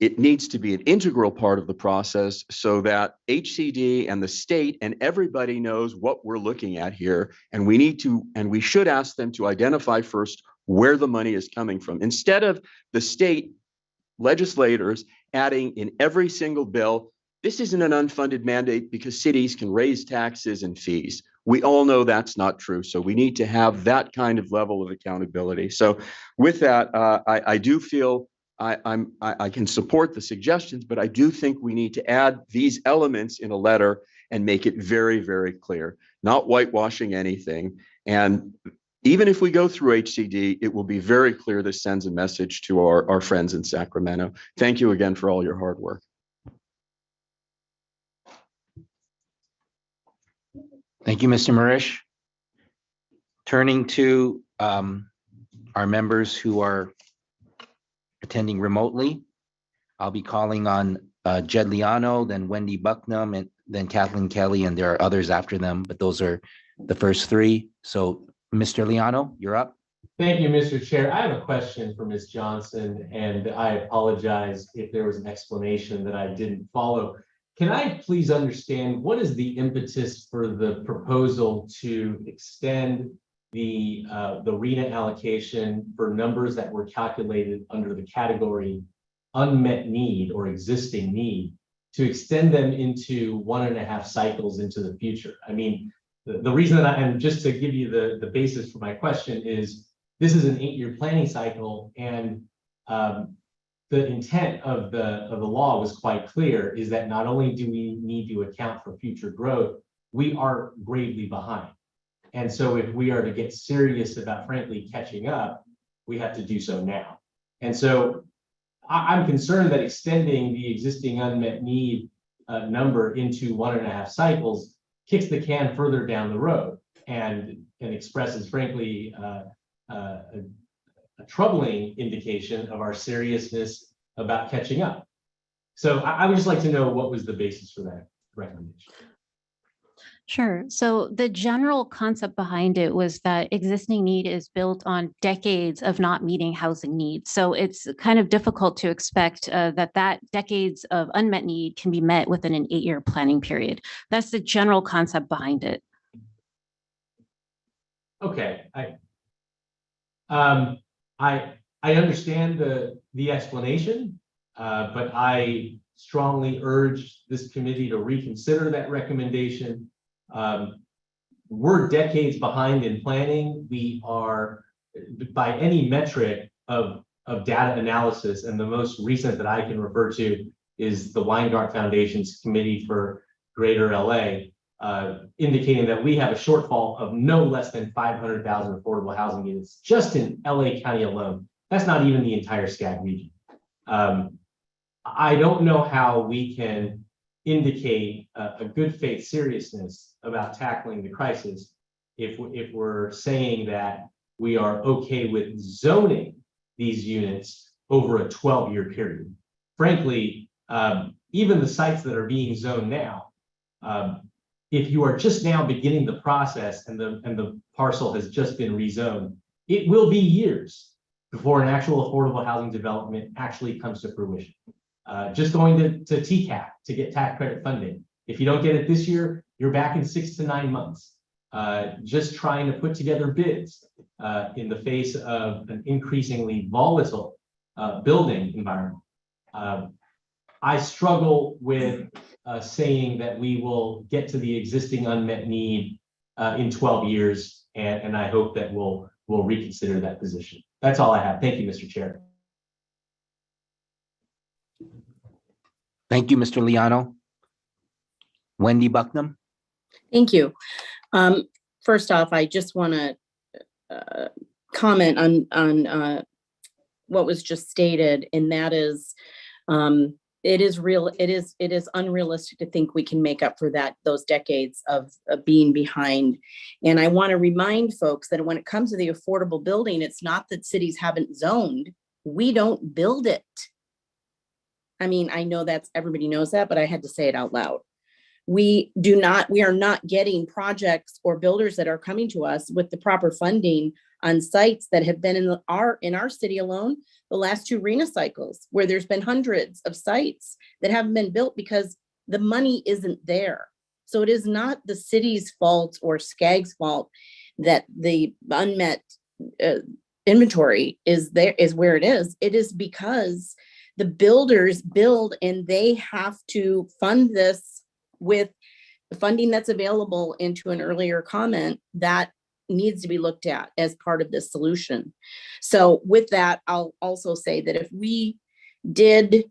It needs to be an integral part of the process so that HCD and the state and everybody knows what we're looking at here. And we should ask them to identify first where the money is coming from, instead of the state legislators adding in every single bill, this isn't an unfunded mandate because cities can raise taxes and fees. We all know that's not true. So we need to have that kind of level of accountability. So with that, I do feel I can support the suggestions, but I do think we need to add these elements in a letter and make it very, very clear, not whitewashing anything. And even if we go through HCD, it will be very clear this sends a message to our friends in Sacramento. Thank you again for all your hard work. Thank you, Mr. Marish. Turning to our members who are attending remotely, I'll be calling on Jed Liano, then Wendy Bucknam, and then Kathleen Kelly, and there are others after them, but those are the first three. So Mr. Liano, you're up. Thank you, Mr. Chair. I have a question for Ms. Johnson, and I apologize if there was an explanation that I didn't follow. Can I please understand what is the impetus for the proposal to extend the RHNA allocation for numbers that were calculated under the category unmet need or existing need, to extend them into 1.5 cycles into the future? I mean, the reason that and just to give you the basis for my question is this is an 8-year planning cycle, and the intent of the law was quite clear, is that not only do we need to account for future growth, we are gravely behind. And so if we are to get serious about frankly catching up, we have to do so now. And so I'm concerned that extending the existing unmet need number into 1.5 cycles kicks the can further down the road and expresses frankly a troubling indication of our seriousness about catching up. So I would just like to know what was the basis for that recommendation. Sure. So the general concept behind it was that existing need is built on decades of not meeting housing needs. So it's kind of difficult to expect that decades of unmet need can be met within an 8-year planning period. That's the general concept behind it. Okay. I understand the explanation, but I strongly urge this committee to reconsider that recommendation. We're decades behind in planning. We are, by any metric of data analysis, and the most recent that I can refer to is the Weingart Foundation's Committee for Greater LA, indicating that we have a shortfall of no less than 500,000 affordable housing units just in LA County alone. That's not even the entire SCAG region. I don't know how we can indicate a good faith seriousness about tackling the crisis if we're saying that we are okay with zoning these units over a 12-year period. Frankly, even the sites that are being zoned now, if you are just now beginning the process and the parcel has just been rezoned, it will be years before an actual affordable housing development actually comes to fruition. Just going to TCAP to get tax credit funding If you don't get it this year, you're back in 6 to 9 months. Just trying to put together bids in the face of an increasingly volatile building environment. I struggle with saying that we will get to the existing unmet need in 12 years, and I hope that we'll reconsider that position. That's all I have. Thank you, Mr. Chair. Thank you, Mr. Liano. Wendy Bucknam. Thank you. First off, I just want to comment on what was just stated, and that is, it is unrealistic to think we can make up for those decades of being behind. And I want to remind folks that when it comes to the affordable building, it's not that cities haven't zoned. We don't build it. I mean, I know everybody knows that, but I had to say it out loud. We are not getting projects or builders that are coming to us with the proper funding on sites that have been in our city alone, the last 2 RHNA cycles, where there's been hundreds of sites that haven't been built because the money isn't there. So it is not the city's fault or SCAG's fault that the unmet inventory is where it is. It is because the builders build and they have to fund this with the funding that's available. Into an earlier comment, that needs to be looked at as part of this solution. So with that, I'll also say that if we did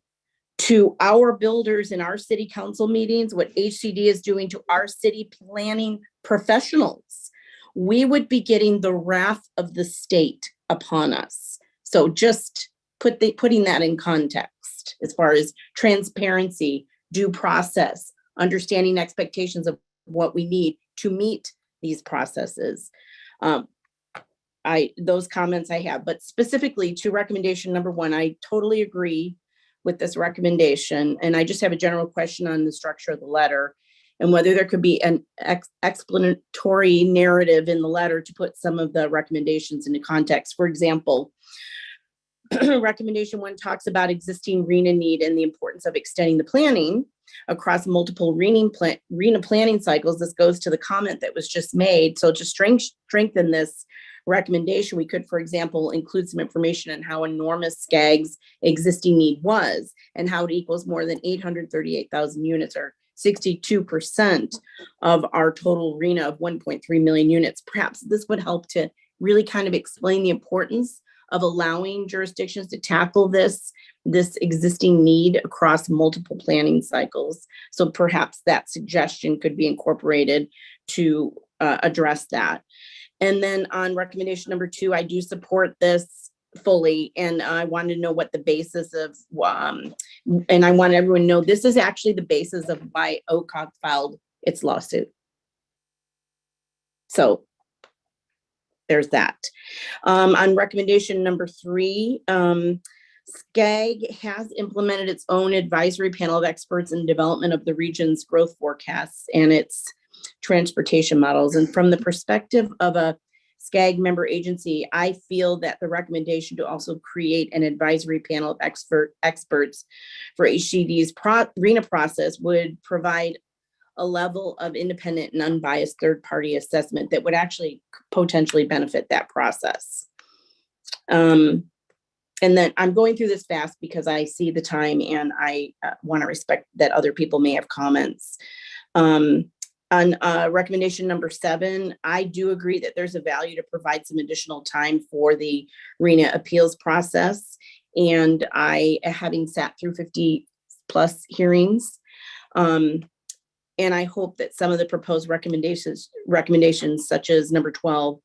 to our builders in our city council meetings what HCD is doing to our city planning professionals, we would be getting the wrath of the state upon us. So just putting that in context as far as transparency, due process, understanding expectations of what we need to meet these processes. Those comments I have, but specifically to recommendation number 1, I totally agree with this recommendation. And I just have a general question on the structure of the letter and whether there could be an explanatory narrative in the letter to put some of the recommendations into context. For example, recommendation 1 talks about existing RHNA need and the importance of extending the planning across multiple RHNA planning cycles. This goes to the comment that was just made. So to strengthen this recommendation, we could, for example, include some information on how enormous SCAG's existing need was and how it equals more than 838,000 units, or 62% of our total RHNA of 1.3 million units. Perhaps this would help to really kind of explain the importance of allowing jurisdictions to tackle this existing need across multiple planning cycles. So perhaps that suggestion could be incorporated to address that. And then on recommendation number 2, I do support this fully. And I want to know what the basis of, and I want everyone to know this is actually the basis of why OCOG filed its lawsuit. So there's that. On recommendation number 3, SCAG has implemented its own advisory panel of experts in development of the region's growth forecasts and its transportation models. And from the perspective of a SCAG member agency, I feel that the recommendation to also create an advisory panel of experts for HCD's RHNA process would provide a level of independent and unbiased third-party assessment that would actually potentially benefit that process. And then I'm going through this fast because I see the time and I want to respect that other people may have comments. On recommendation number 7, I do agree that there's a value to provide some additional time for the RHNA appeals process. And having sat through 50+ hearings, and I hope that some of the proposed recommendations such as number 12,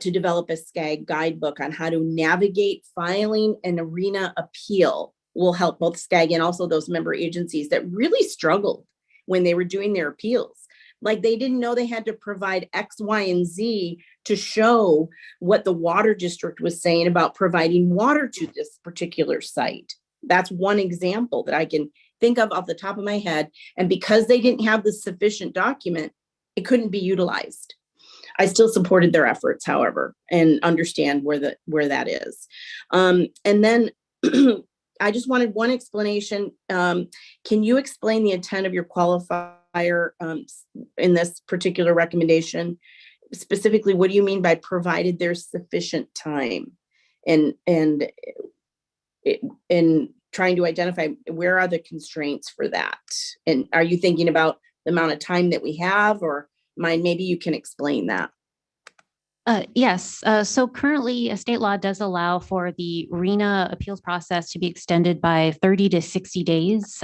to develop a SCAG guidebook on how to navigate filing an RHNA appeal will help both SCAG and also those member agencies that really struggled when they were doing their appeals. Like they didn't know they had to provide X, Y, and Z to show what the water district was saying about providing water to this particular site. That's one example that I can think of off the top of my head. And because they didn't have the sufficient document, it couldn't be utilized. I still supported their efforts, however, and understand where that is. And then I just wanted one explanation. Can you explain the intent of your qualifier in this particular recommendation? Specifically, what do you mean by provided there's sufficient time? And trying to identify where are the constraints for that? And are you thinking about the amount of time that we have, or maybe you can explain that? Yes. So currently, state law does allow for the RHNA appeals process to be extended by 30 to 60 days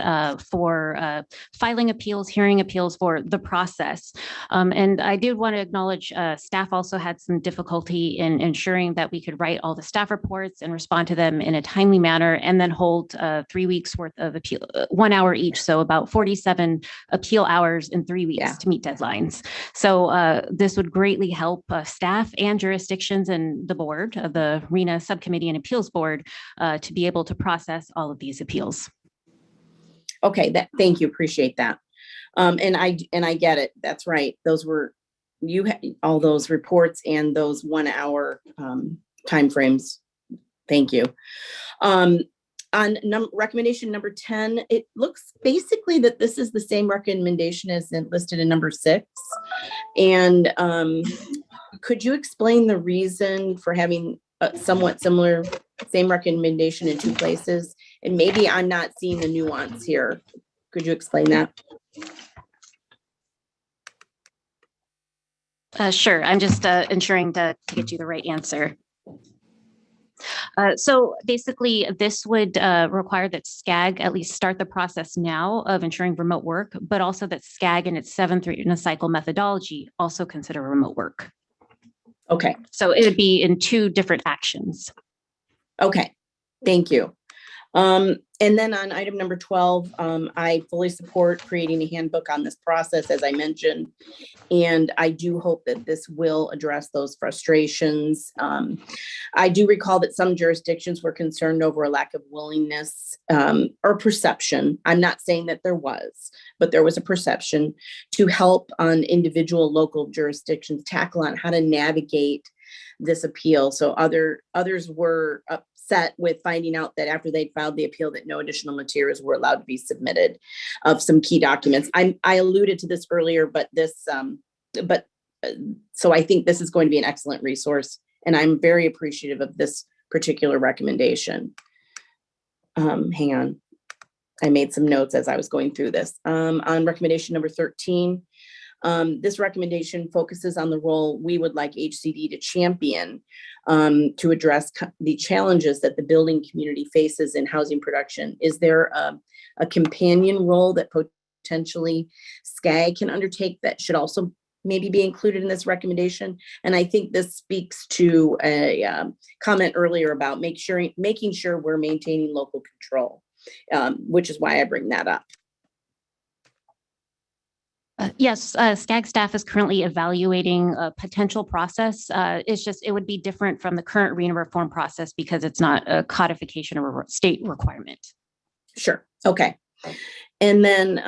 for filing appeals, hearing appeals for the process. And I did want to acknowledge staff also had some difficulty in ensuring that we could write all the staff reports and respond to them in a timely manner, and then hold 3 weeks worth of appeal, 1 hour each. So about 47 appeal hours in 3 weeks to meet deadlines. So this would greatly help staff and jurisdictions and the board of the RHNA Subcommittee and Appeals Board to be able to process all of these appeals. Okay, thank you, appreciate that. And I get it, that's right. Those were, you had all those reports and those 1 hour timeframes. Thank you. On recommendation number 10, it looks basically that this is the same recommendation as listed in number 6. And could you explain the reason for having a somewhat similar, same recommendation in 2 places? And maybe I'm not seeing the nuance here. Could you explain that? Sure, I'm just ensuring to get you the right answer. So basically, this would require that SCAG at least start the process now of ensuring remote work, but also that SCAG in its 7th RHNA cycle methodology also consider remote work. Okay. So it would be in 2 different actions. Okay, thank you. And then on item number 12, I fully support creating a handbook on this process, as I mentioned, and I do hope that this will address those frustrations. I do recall that some jurisdictions were concerned over a lack of willingness or perception. I'm not saying that there was, but there was a perception to help on individual local jurisdictions tackle on how to navigate this appeal. So others were upset with finding out that after they'd filed the appeal that no additional materials were allowed to be submitted of some key documents. I alluded to this earlier, but so I think this is going to be an excellent resource, and I'm very appreciative of this particular recommendation. Hang on. I made some notes as I was going through this. On recommendation number 13, this recommendation focuses on the role we would like HCD to champion to address the challenges that the building community faces in housing production. Is there a companion role that potentially SCAG can undertake that should also maybe be included in this recommendation? And I think this speaks to a comment earlier about making sure we're maintaining local control, which is why I bring that up. Yes, SCAG staff is currently evaluating a potential process. It's just, it would be different from the current RHNA reform process because it's not a codification or a state requirement. Sure. Okay. And then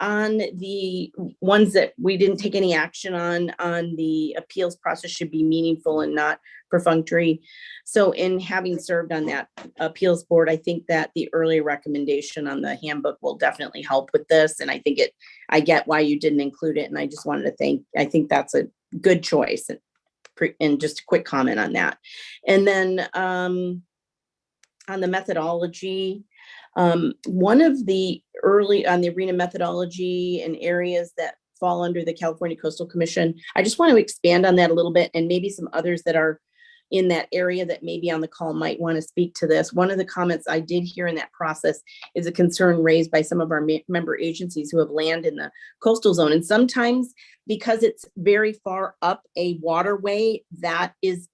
on the ones that we didn't take any action on the appeals process should be meaningful and not perfunctory. So in having served on that appeals board, I think that the early recommendation on the handbook will definitely help with this. And I think I get why you didn't include it. And I just wanted to I think that's a good choice. And just a quick comment on that. And then on the methodology, one of the on the RHNA methodology and areas that fall under the California Coastal Commission, I just want to expand on that a little bit, and maybe some others that are in that area that maybe on the call might want to speak to this. One of the comments I did hear in that process is a concern raised by some of our member agencies who have land in the coastal zone. And sometimes because it's very far up a waterway, that is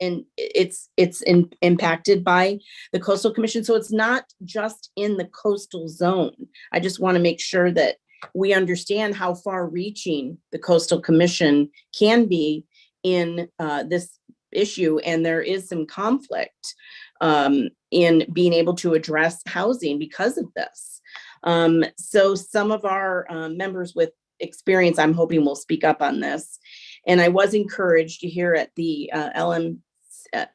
impacted by the Coastal Commission. So it's not just in the coastal zone. I just want to make sure that we understand how far reaching the Coastal Commission can be in this issue, and there is some conflict in being able to address housing because of this. So some of our members with experience, I'm hoping, will speak up on this. And I was encouraged to hear at the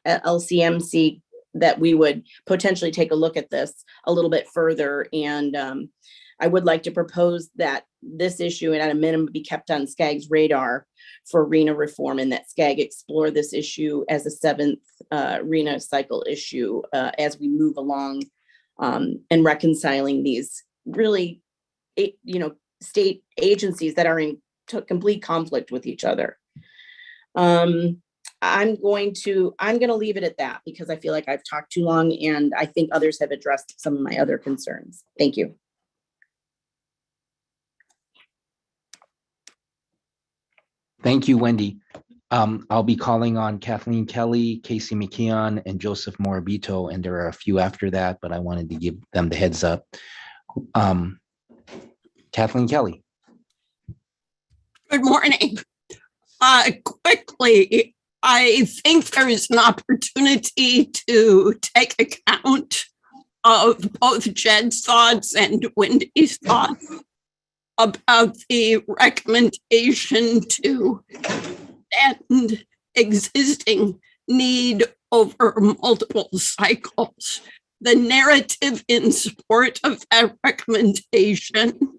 LCMC that we would potentially take a look at this a little bit further. And I would like to propose that this issue, and at a minimum, be kept on SCAG's radar for RHNA reform, and that SCAG explore this issue as a seventh RHNA cycle issue as we move along and reconciling these really, state agencies that are in complete conflict with each other. I'm going to leave it at that because I feel like I've talked too long, and I think others have addressed some of my other concerns. Thank you. Thank you, Wendy. I'll be calling on Kathleen Kelly, Casey McKeon, and Joseph Morabito, and there are a few after that, but I wanted to give them the heads up. Kathleen Kelly. Good morning. Quickly, I think there is an opportunity to take account of both Jed's thoughts and Wendy's thoughts about the recommendation to end existing need over multiple cycles. The narrative in support of that recommendation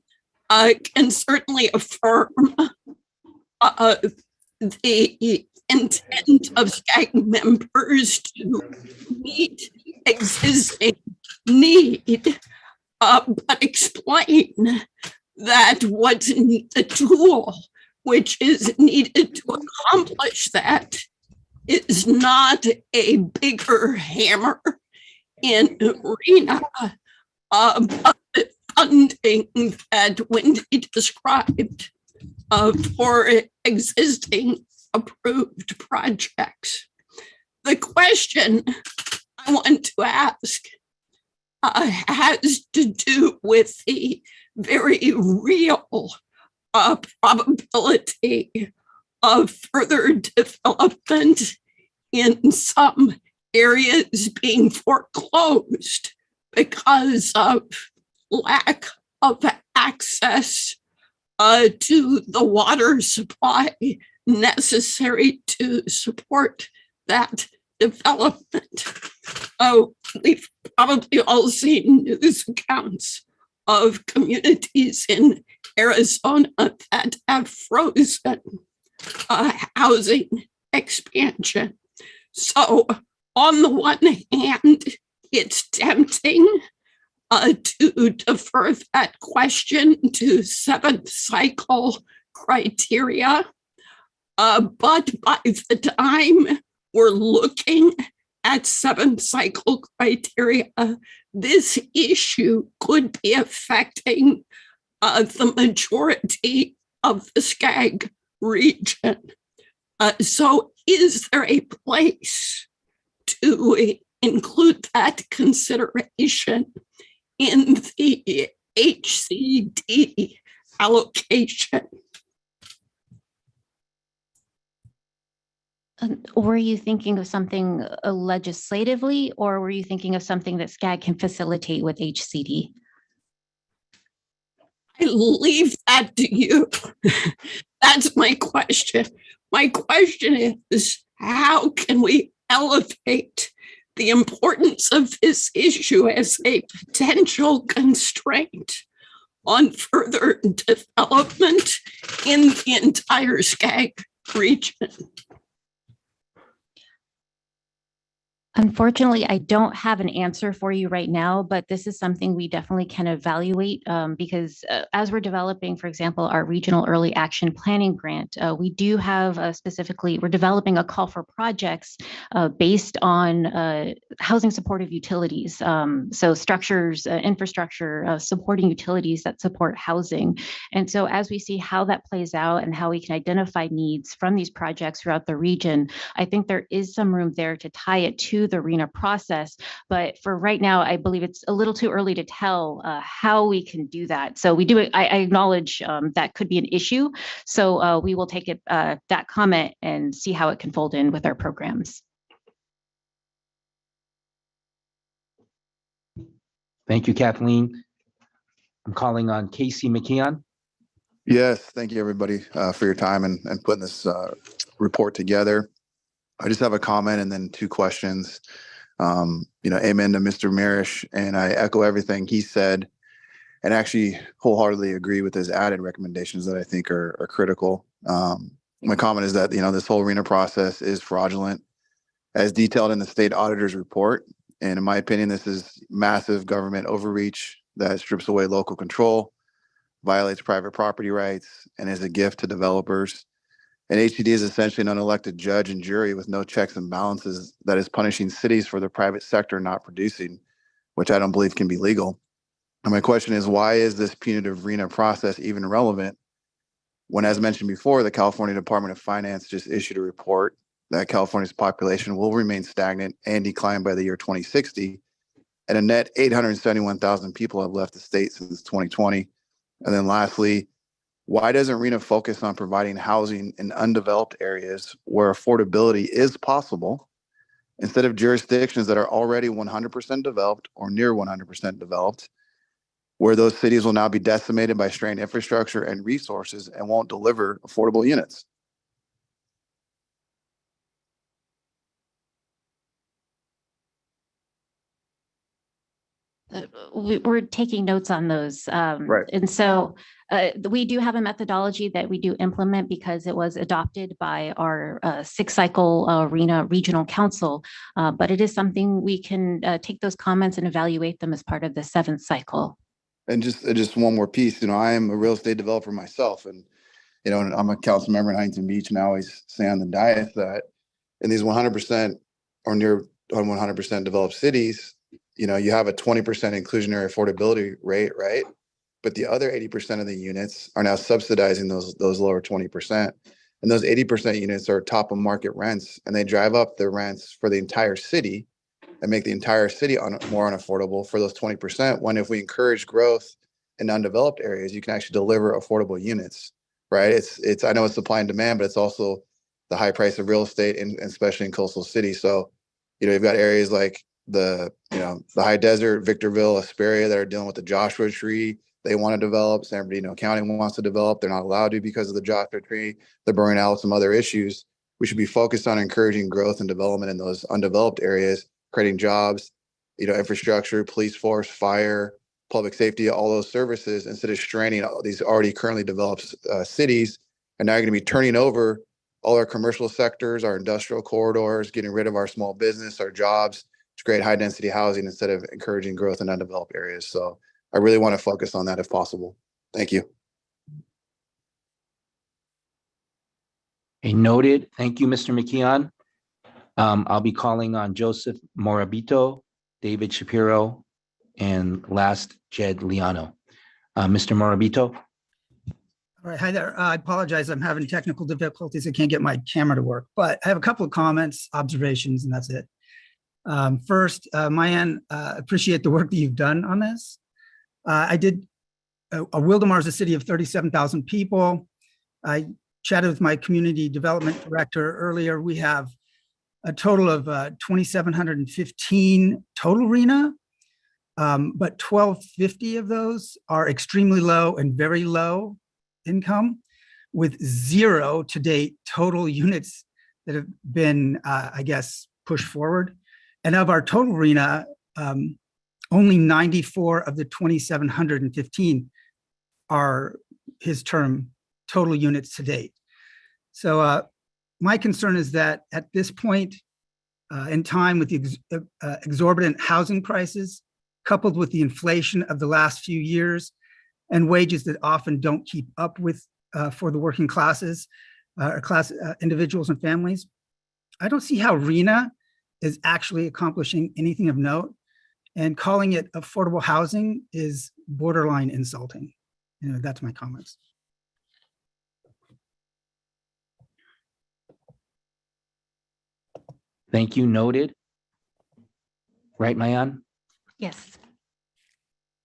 can certainly affirm the intent of SCAG members to meet existing need, but explain that what's the tool which is needed to accomplish that is not a bigger hammer in RHNA, but the funding that Wendy described for existing approved projects. The question I want to ask has to do with the very real probability of further development in some areas being foreclosed because of lack of access to the water supply necessary to support that development. We've probably all seen news accounts of communities in Arizona that have frozen housing expansion. So on the one hand, it's tempting to defer that question to seventh cycle criteria. But by the time we're looking at seventh cycle criteria, this issue could be affecting the majority of the SCAG region. So is there a place to include that consideration in the HCD allocation? Were you thinking of something legislatively, or were you thinking of something that SCAG can facilitate with HCD? I leave that to you. That's my question. My question is, how can we elevate the importance of this issue as a potential constraint on further development in the entire SCAG region? Unfortunately, I don't have an answer for you right now, but this is something we definitely can evaluate because as we're developing, for example, our regional early action planning grant, we do have we're developing a call for projects based on housing supportive utilities. So structures, infrastructure, supporting utilities that support housing. And so as we see how that plays out and how we can identify needs from these projects throughout the region, I think there is some room there to tie it to the RHNA process. But for right now, I believe it's a little too early to tell how we can do that. So I acknowledge that could be an issue. So we will take that comment and see how it can fold in with our programs. Thank you, Kathleen. I'm calling on Casey McKeon. Yes, thank you, everybody, for your time and putting this report together. I just have a comment and then two questions. Amen to Mr. Marish, and I echo everything he said, and actually wholeheartedly agree with his added recommendations that I think are critical. My comment is that, this whole RHNA process is fraudulent, as detailed in the state auditor's report. And in my opinion, this is massive government overreach that strips away local control, violates private property rights, and is a gift to developers. And HCD is essentially an unelected judge and jury with no checks and balances that is punishing cities for the private sector not producing, which I don't believe can be legal. And my question is, why is this punitive RHNA process even relevant when, as mentioned before, the California Department of Finance just issued a report that California's population will remain stagnant and decline by the year 2060, and a net 871,000 people have left the state since 2020. And then lastly, why doesn't RHNA focus on providing housing in undeveloped areas where affordability is possible, instead of jurisdictions that are already 100% developed or near 100% developed, where those cities will now be decimated by strained infrastructure and resources and won't deliver affordable units? We're taking notes on those. Right. And so we do have a methodology that we do implement because it was adopted by our 6-cycle RHNA Regional Council. But it is something we can take those comments and evaluate them as part of the 7th cycle. And just one more piece, I am a real estate developer myself, and and I'm a council member in Huntington Beach, and I always say on the dais that in these 100% or near 100% developed cities, you have a 20% inclusionary affordability rate, right? But the other 80% of the units are now subsidizing those lower 20%. And those 80% units are top of market rents, and they drive up the rents for the entire city and make the entire city more unaffordable for those 20%. When if we encourage growth in undeveloped areas, you can actually deliver affordable units, right? It's I know it's supply and demand, but it's also the high price of real estate, and especially in coastal cities. So, you've got areas like the high desert, Victorville, Hesperia, that are dealing with the Joshua Tree. They want to develop. San Bernardino County wants to develop. They're not allowed to because of the Joshua Tree. They're burning out some other issues. We should be focused on encouraging growth and development in those undeveloped areas, creating jobs, infrastructure, police force, fire, public safety, all those services, instead of straining all these already currently developed cities. And now you're going to be turning over all our commercial sectors, our industrial corridors, getting rid of our small business, our jobs, to create high density housing instead of encouraging growth in undeveloped areas. So I really want to focus on that if possible. Thank you. Noted. Thank you, Mr. McKeon. I'll be calling on Joseph Morabito, David Shapiro, and last Jed Liano. Mr. Morabito. All right, hi there. I apologize. I'm having technical difficulties. I can't get my camera to work, but I have a couple of comments, observations, and that's it. First, Mayan, appreciate the work that you've done on this. Wildemar is a city of 37,000 people. I chatted with my community development director earlier. We have a total of 2,715 total RHNA, but 1,250 of those are extremely low and very low income, with 0 to date total units that have been, pushed forward. And of our total RHNA, only 94 of the 2,715 are his term total units to date. So my concern is that at this point in time, with the exorbitant housing prices, coupled with the inflation of the last few years and wages that often don't keep up with for the working classes, individuals and families, I don't see how RHNA is actually accomplishing anything of note, and calling it affordable housing is borderline insulting. That's my comments. Thank you. Noted. Right, Mayan? Yes.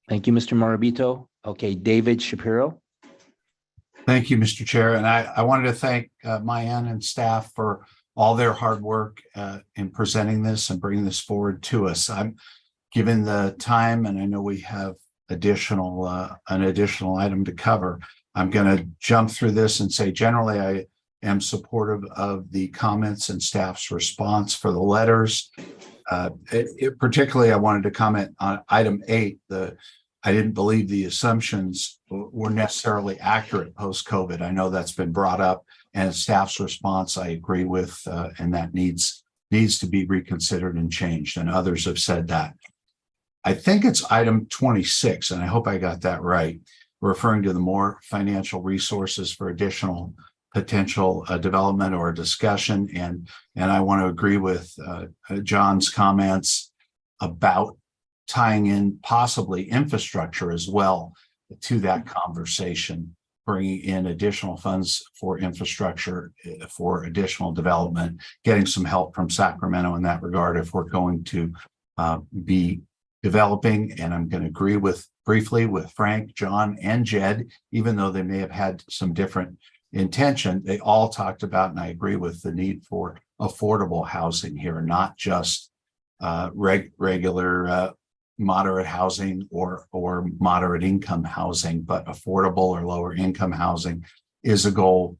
Thank you, Mr. Morabito. Okay, David Shapiro. Thank you, Mr. Chair. And I wanted to thank Mayan and staff for all their hard work in presenting this and bringing this forward to us. I'm given the time, and I know we have an additional item to cover. I'm going to jump through this and say, generally, I am supportive of the comments and staff's response for the letters. Particularly, I wanted to comment on item 8. I didn't believe the assumptions were necessarily accurate post-COVID. I know that's been brought up, and staff's response I agree with, and that needs to be reconsidered and changed. And others have said that. I think it's item 26, and I hope I got that right, referring to the more financial resources for additional potential development or discussion. And I want to agree with John's comments about tying in possibly infrastructure as well to that conversation, bringing in additional funds for infrastructure, for additional development, getting some help from Sacramento in that regard if we're going to be developing. And I'm going to agree briefly with Frank, John, and Jed, even though they may have had some different intention. They all talked about, and I agree with, the need for affordable housing here, not just regular moderate housing or moderate income housing, but affordable or lower income housing is a goal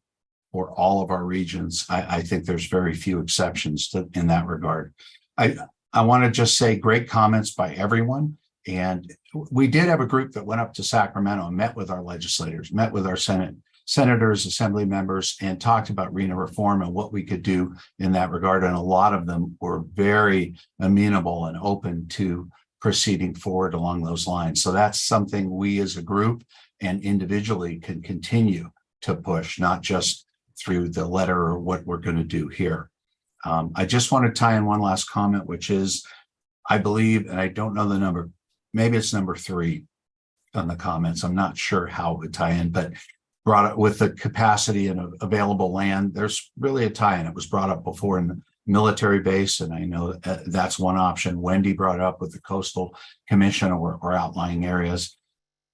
for all of our regions. I think there's very few exceptions in that regard. I want to just say great comments by everyone. And we did have a group that went up to Sacramento and met with our legislators, met with our senators, assembly members, and talked about RHNA reform and what we could do in that regard. And a lot of them were very amenable and open to proceeding forward along those lines. So that's something we as a group and individually can continue to push, not just through the letter or what we're going to do here. I just want to tie in one last comment, which is, I believe, and I don't know the number, maybe it's number 3 on the comments. I'm not sure how it would tie in, but brought up with the capacity and available land. There's really a tie-in. It was brought up before in the military base, and I know that's one option. Wendy brought it up with the Coastal Commission or outlying areas.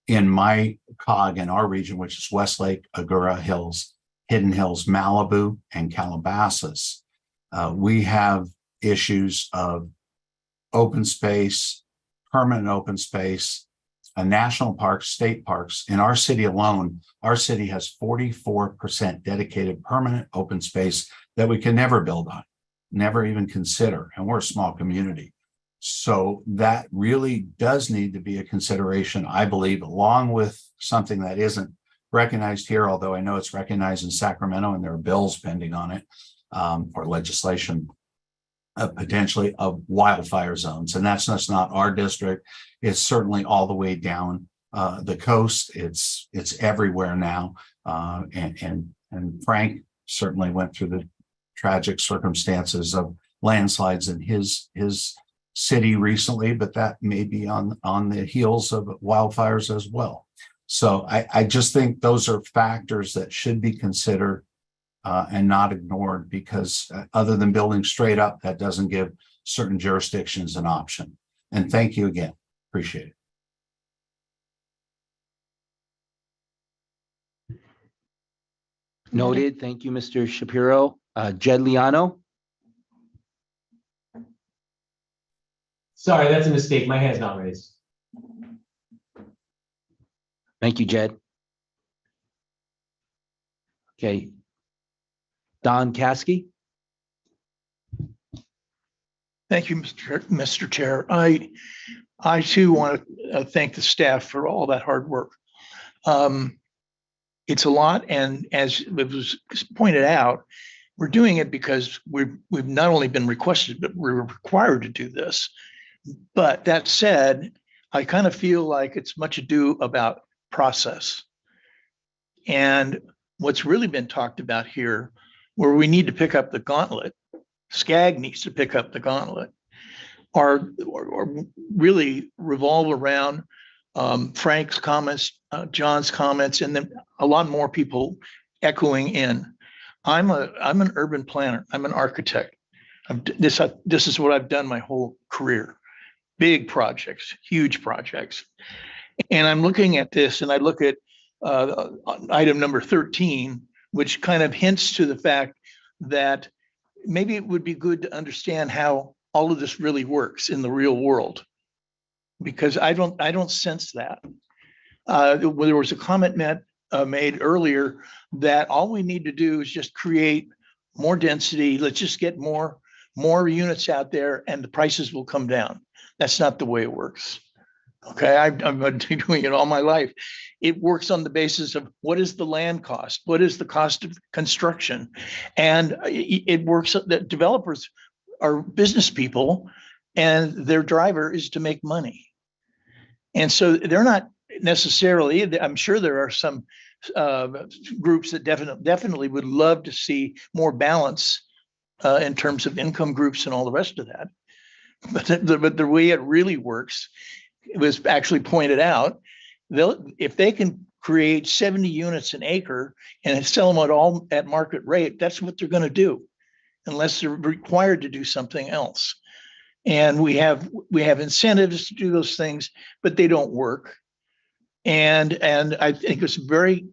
In my COG in our region, which is Westlake, Agoura Hills, Hidden Hills, Malibu, and Calabasas, we have issues of open space, permanent open space, national parks, state parks. In our city alone, our city has 44% dedicated permanent open space that we can never build on, never even consider. And we're a small community. So that really does need to be a consideration, I believe, along with something that isn't recognized here, although I know it's recognized in Sacramento and there are bills pending on it, or legislation potentially of wildfire zones. And that's just not our district. It's certainly all the way down the coast. It's everywhere now. And Frank certainly went through the tragic circumstances of landslides in his city recently, but that may be on the heels of wildfires as well. So I just think those are factors that should be considered and not ignored, because other than building straight up, that doesn't give certain jurisdictions an option. And thank you again. Appreciate it. Noted. Thank you, Mr. Shapiro. Jed Liano. Sorry, that's a mistake. My hand's not raised. Thank you, Jed. Okay. Don Caskey. Thank you, Mr. Chair. I too want to thank the staff for all that hard work. It's a lot, and as it was pointed out, we're doing it because we've not only been requested, but we're required to do this. But that said, I kind of feel like it's much ado about process. And what's really been talked about here, where we need to pick up the gauntlet, SCAG needs to pick up the gauntlet, or really revolve around Frank's comments, John's comments, and then a lot more people echoing in. I'm an urban planner. I'm an architect. This is what I've done my whole career. Big projects, huge projects. And I'm looking at this, and I look at item number 13, which kind of hints to the fact that maybe it would be good to understand how all of this really works in the real world, because I don't sense that. There was a comment made earlier that all we need to do is just create more density. Let's just get more more units out there and the prices will come down. That's not the way it works. Okay, I've been doing it all my life. It works on the basis of what is the land cost? What is the cost of construction? And it works that developers are business people and their driver is to make money. And so they're not necessarily, I'm sure there are some groups that definitely would love to see more balance in terms of income groups and all the rest of that. But the way it really works, it was actually pointed out, if they can create 70 units an acre and sell them all at market rate, that's what they're going to do, unless they're required to do something else. And we have incentives to do those things, but they don't work. And I think it's very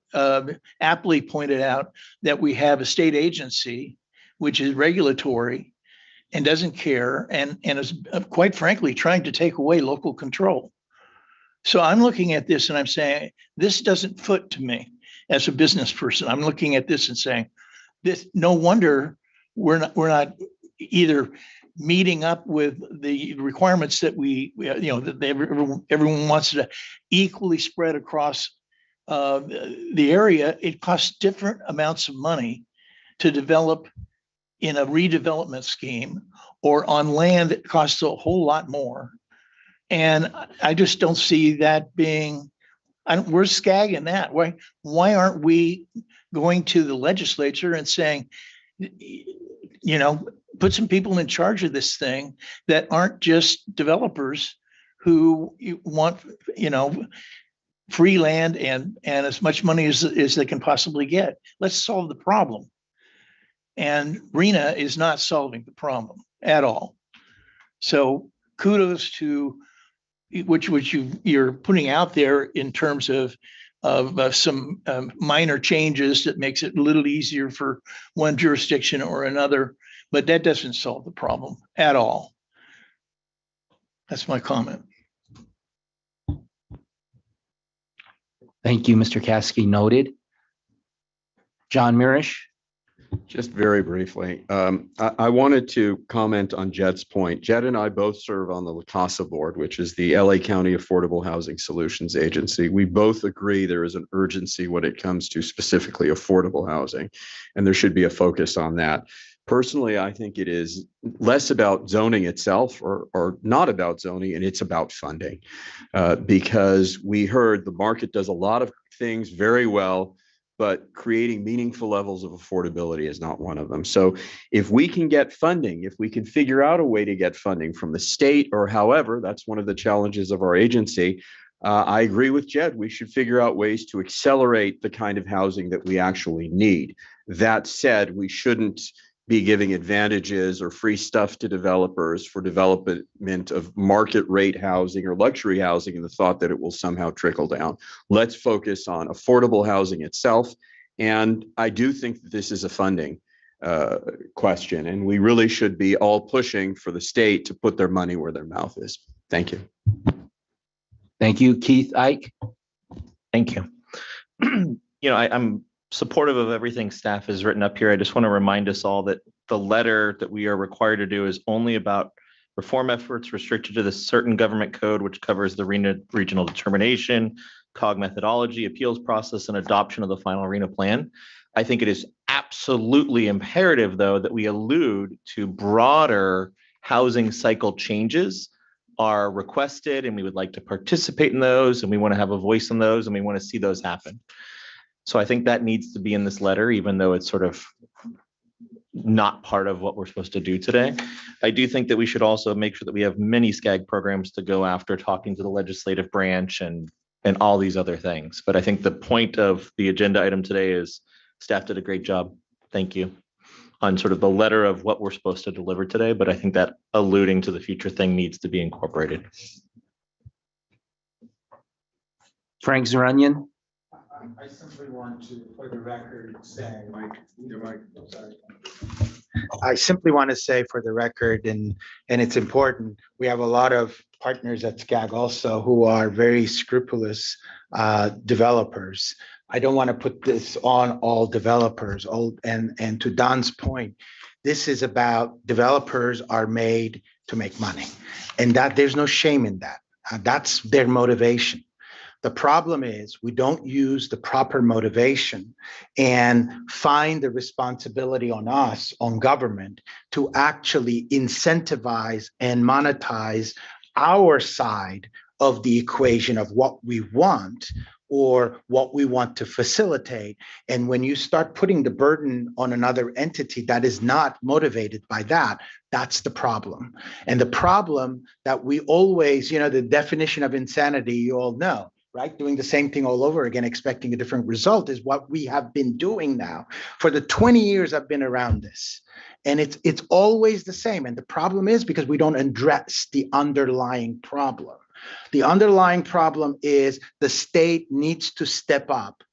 aptly pointed out that we have a state agency which is regulatory and doesn't care and is quite frankly trying to take away local control. So I'm looking at this and I'm saying, this doesn't foot to me as a business person. I'm looking at this and saying, this, no wonder we're not either meeting up with the requirements that that everyone wants to equally spread across the area. It costs different amounts of money to develop in a redevelopment scheme or on land that costs a whole lot more. And I just don't see that being, we're SCAG that. Why aren't we going to the legislature and saying, put some people in charge of this thing that aren't just developers who want, free land and as much money as they can possibly get. Let's solve the problem. And RHNA is not solving the problem at all. So kudos to which you're putting out there in terms of some minor changes that makes it a little easier for one jurisdiction or another, but that doesn't solve the problem at all. That's my comment. Thank you, Mr. Caskey. Noted. John Mirisch. Just very briefly, I wanted to comment on Jed's point. Jed and I both serve on the La Casa board, which is the LA County Affordable Housing Solutions Agency. We both agree there is an urgency when it comes to specifically affordable housing, and there should be a focus on that. Personally, I think it is less about zoning itself or not about zoning, and it's about funding, because we heard the market does a lot of things very well, but creating meaningful levels of affordability is not one of them. So if we can get funding, if we can figure out a way to get funding from the state or however, that's one of the challenges of our agency. I agree with Jed. We should figure out ways to accelerate the kind of housing that we actually need. That said, we shouldn't be giving advantages or free stuff to developers for development of market rate housing or luxury housing in the thought that it will somehow trickle down. Let's focus on affordable housing itself. And I do think that this is a funding question, and we really should be all pushing for the state to put their money where their mouth is. Thank you. Thank you, Keith Ike. Thank you. I'm supportive of everything staff has written up here. I just want to remind us all that the letter that we are required to do is only about reform efforts restricted to the certain government code, which covers the RHNA regional determination, COG methodology, appeals process, and adoption of the final RHNA plan. I think it is absolutely imperative, though, that we allude to broader housing cycle changes are requested, and we would like to participate in those, and we want to have a voice in those, and we want to see those happen. So I think that needs to be in this letter, even though it's sort of not part of what we're supposed to do today. I do think that we should also make sure that we have many SCAG programs to go after, talking to the legislative branch and all these other things. But I think the point of the agenda item today is staff did a great job. Thank you. On sort of the letter of what we're supposed to deliver today. But I think that alluding to the future thing needs to be incorporated. Frank Zaranian. I simply want to, for the record, say, I simply want to say for the record, and it's important, we have a lot of partners at SCAG also who are very scrupulous developers. I don't want to put this on all developers. And to Don's point, This is about developers are made to make money, and that there's no shame in that. That's their motivation. The problem is we don't use the proper motivation and find the responsibility on us, on government, to actually incentivize and monetize our side of the equation of what we want or what we want to facilitate. And when you start putting the burden on another entity that is not motivated by that, that's the problem. And the problem that we always, the definition of insanity, you all know, right? Doing the same thing all over again, expecting a different result is what we have been doing now for the 20 years I've been around this. And it's always the same. And the problem is because we don't address the underlying problem. The underlying problem is the state needs to step up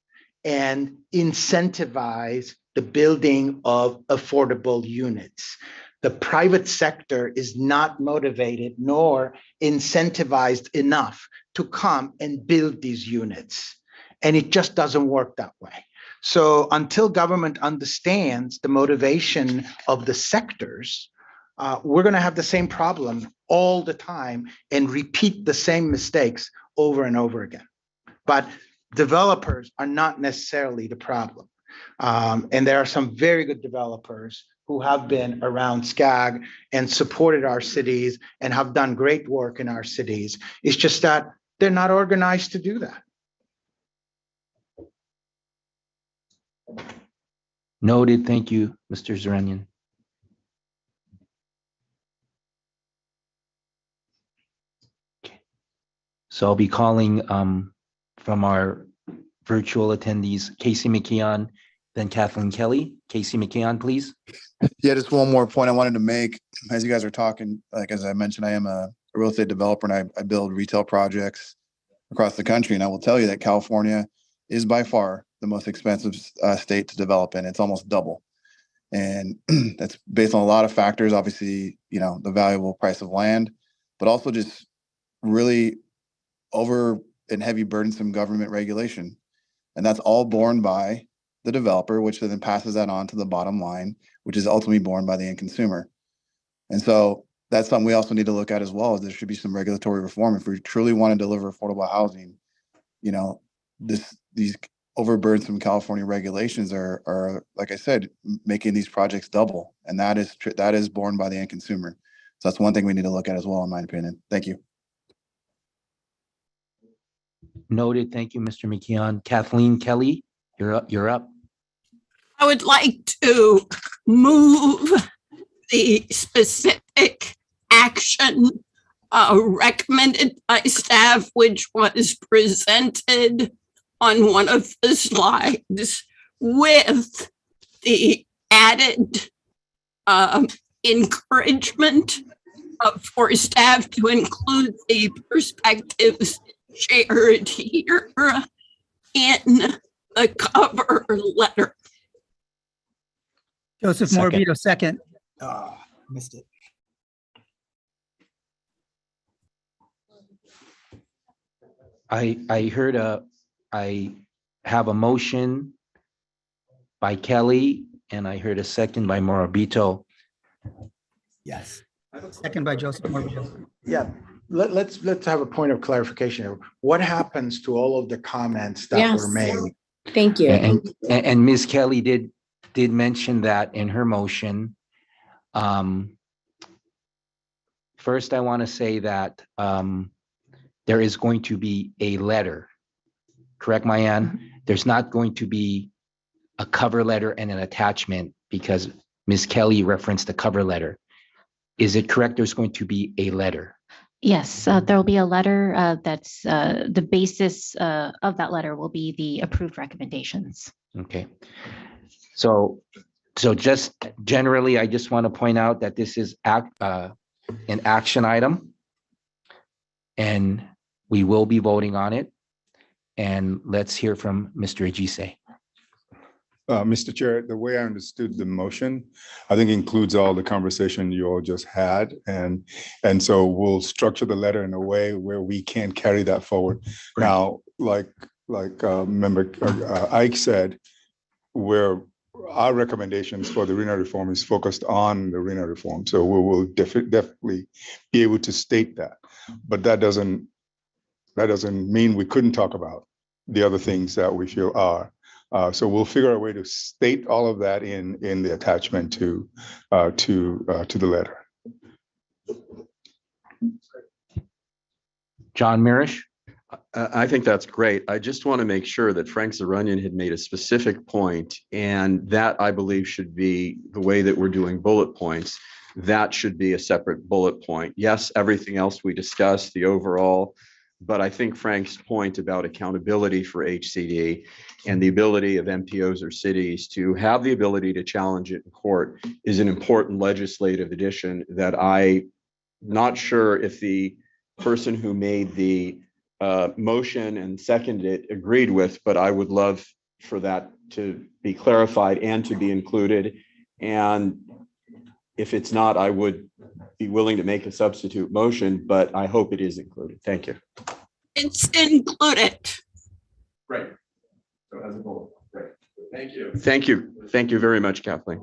and incentivize the building of affordable units. The private sector is not motivated nor incentivized enough to come and build these units. And it just doesn't work that way. So until government understands the motivation of the sectors, we're going to have the same problem all the time and repeat the same mistakes over and over again. But developers are not necessarily the problem. And there are some very good developers who have been around SCAG and supported our cities and have done great work in our cities. It's just that they're not organized to do that. Noted. Thank you, Mr. Zeranian. Okay. So I'll be calling from our virtual attendees, Casey McKeon, then Kathleen Kelly. Casey McKeon, please. Yeah, just one more point I wanted to make. As you guys are talking, like as I mentioned, I am a real estate developer and I build retail projects across the country. And I will tell you that California is by far the most expensive state to develop in. It's almost double. And that's based on a lot of factors, obviously, the valuable price of land, but also just really over and heavy burdensome government regulation. And that's all borne by the developer, which then passes that on to the bottom line, which is ultimately borne by the end consumer. And so that's something we also need to look at as well, is there should be some regulatory reform. If we truly want to deliver affordable housing, these overburdensome California regulations are, like I said, making these projects double. And that is borne by the end consumer. So that's one thing we need to look at as well, in my opinion. Thank you. Noted. Thank you, Mr. McKeon. Kathleen Kelly, you're up. I would like to move the specific action recommended by staff, which was presented on one of the slides, with the added encouragement for staff to include the perspectives shared here in the cover letter. Joseph Morbido, second. Missed it. I have a motion by Kelly and I heard a second by Morabito. Yes. Second by Joseph Morbido. Yeah, let's have a point of clarification here. What happens to all of the comments that were made? Thank you. And Ms. Kelly did mention that in her motion. First, I want to say that there is going to be a letter. Correct, Mayan? There's not going to be a cover letter and an attachment because Ms. Kelly referenced the cover letter. Is it correct? There's going to be a letter. Yes, there will be a letter that's the basis of that letter will be the approved recommendations. Okay. So just generally, I just want to point out that this is an action item and we will be voting on it. And let's hear from Mr. Ajise. Mr. Chair, the way I understood the motion, I think includes all the conversation you all just had. And so we'll structure the letter in a way where we can carry that forward. Great. Now, like Member Ike said, we're our recommendations for the RHNA reform is focused on the RHNA reform. So we will definitely be able to state that. But that doesn't mean we couldn't talk about the other things that we feel are. So we'll figure a way to state all of that in the attachment to the letter. John Mirish? I think that's great. I just want to make sure that Frank Zarunian had made a specific point, and that I believe should be the way that we're doing bullet points. That should be a separate bullet point. Yes, everything else we discussed, the overall, but I think Frank's point about accountability for HCD and the ability of MPOs or cities to have the ability to challenge it in court is an important legislative addition that I'm not sure if the person who made the motion and seconded it agreed with, but I would love for that to be clarified and to be included. And if it's not, I would be willing to make a substitute motion, but I hope it is included. Thank you. It's included. Great. So as a bullet. Great. Thank you. Thank you. Thank you very much, Kathleen.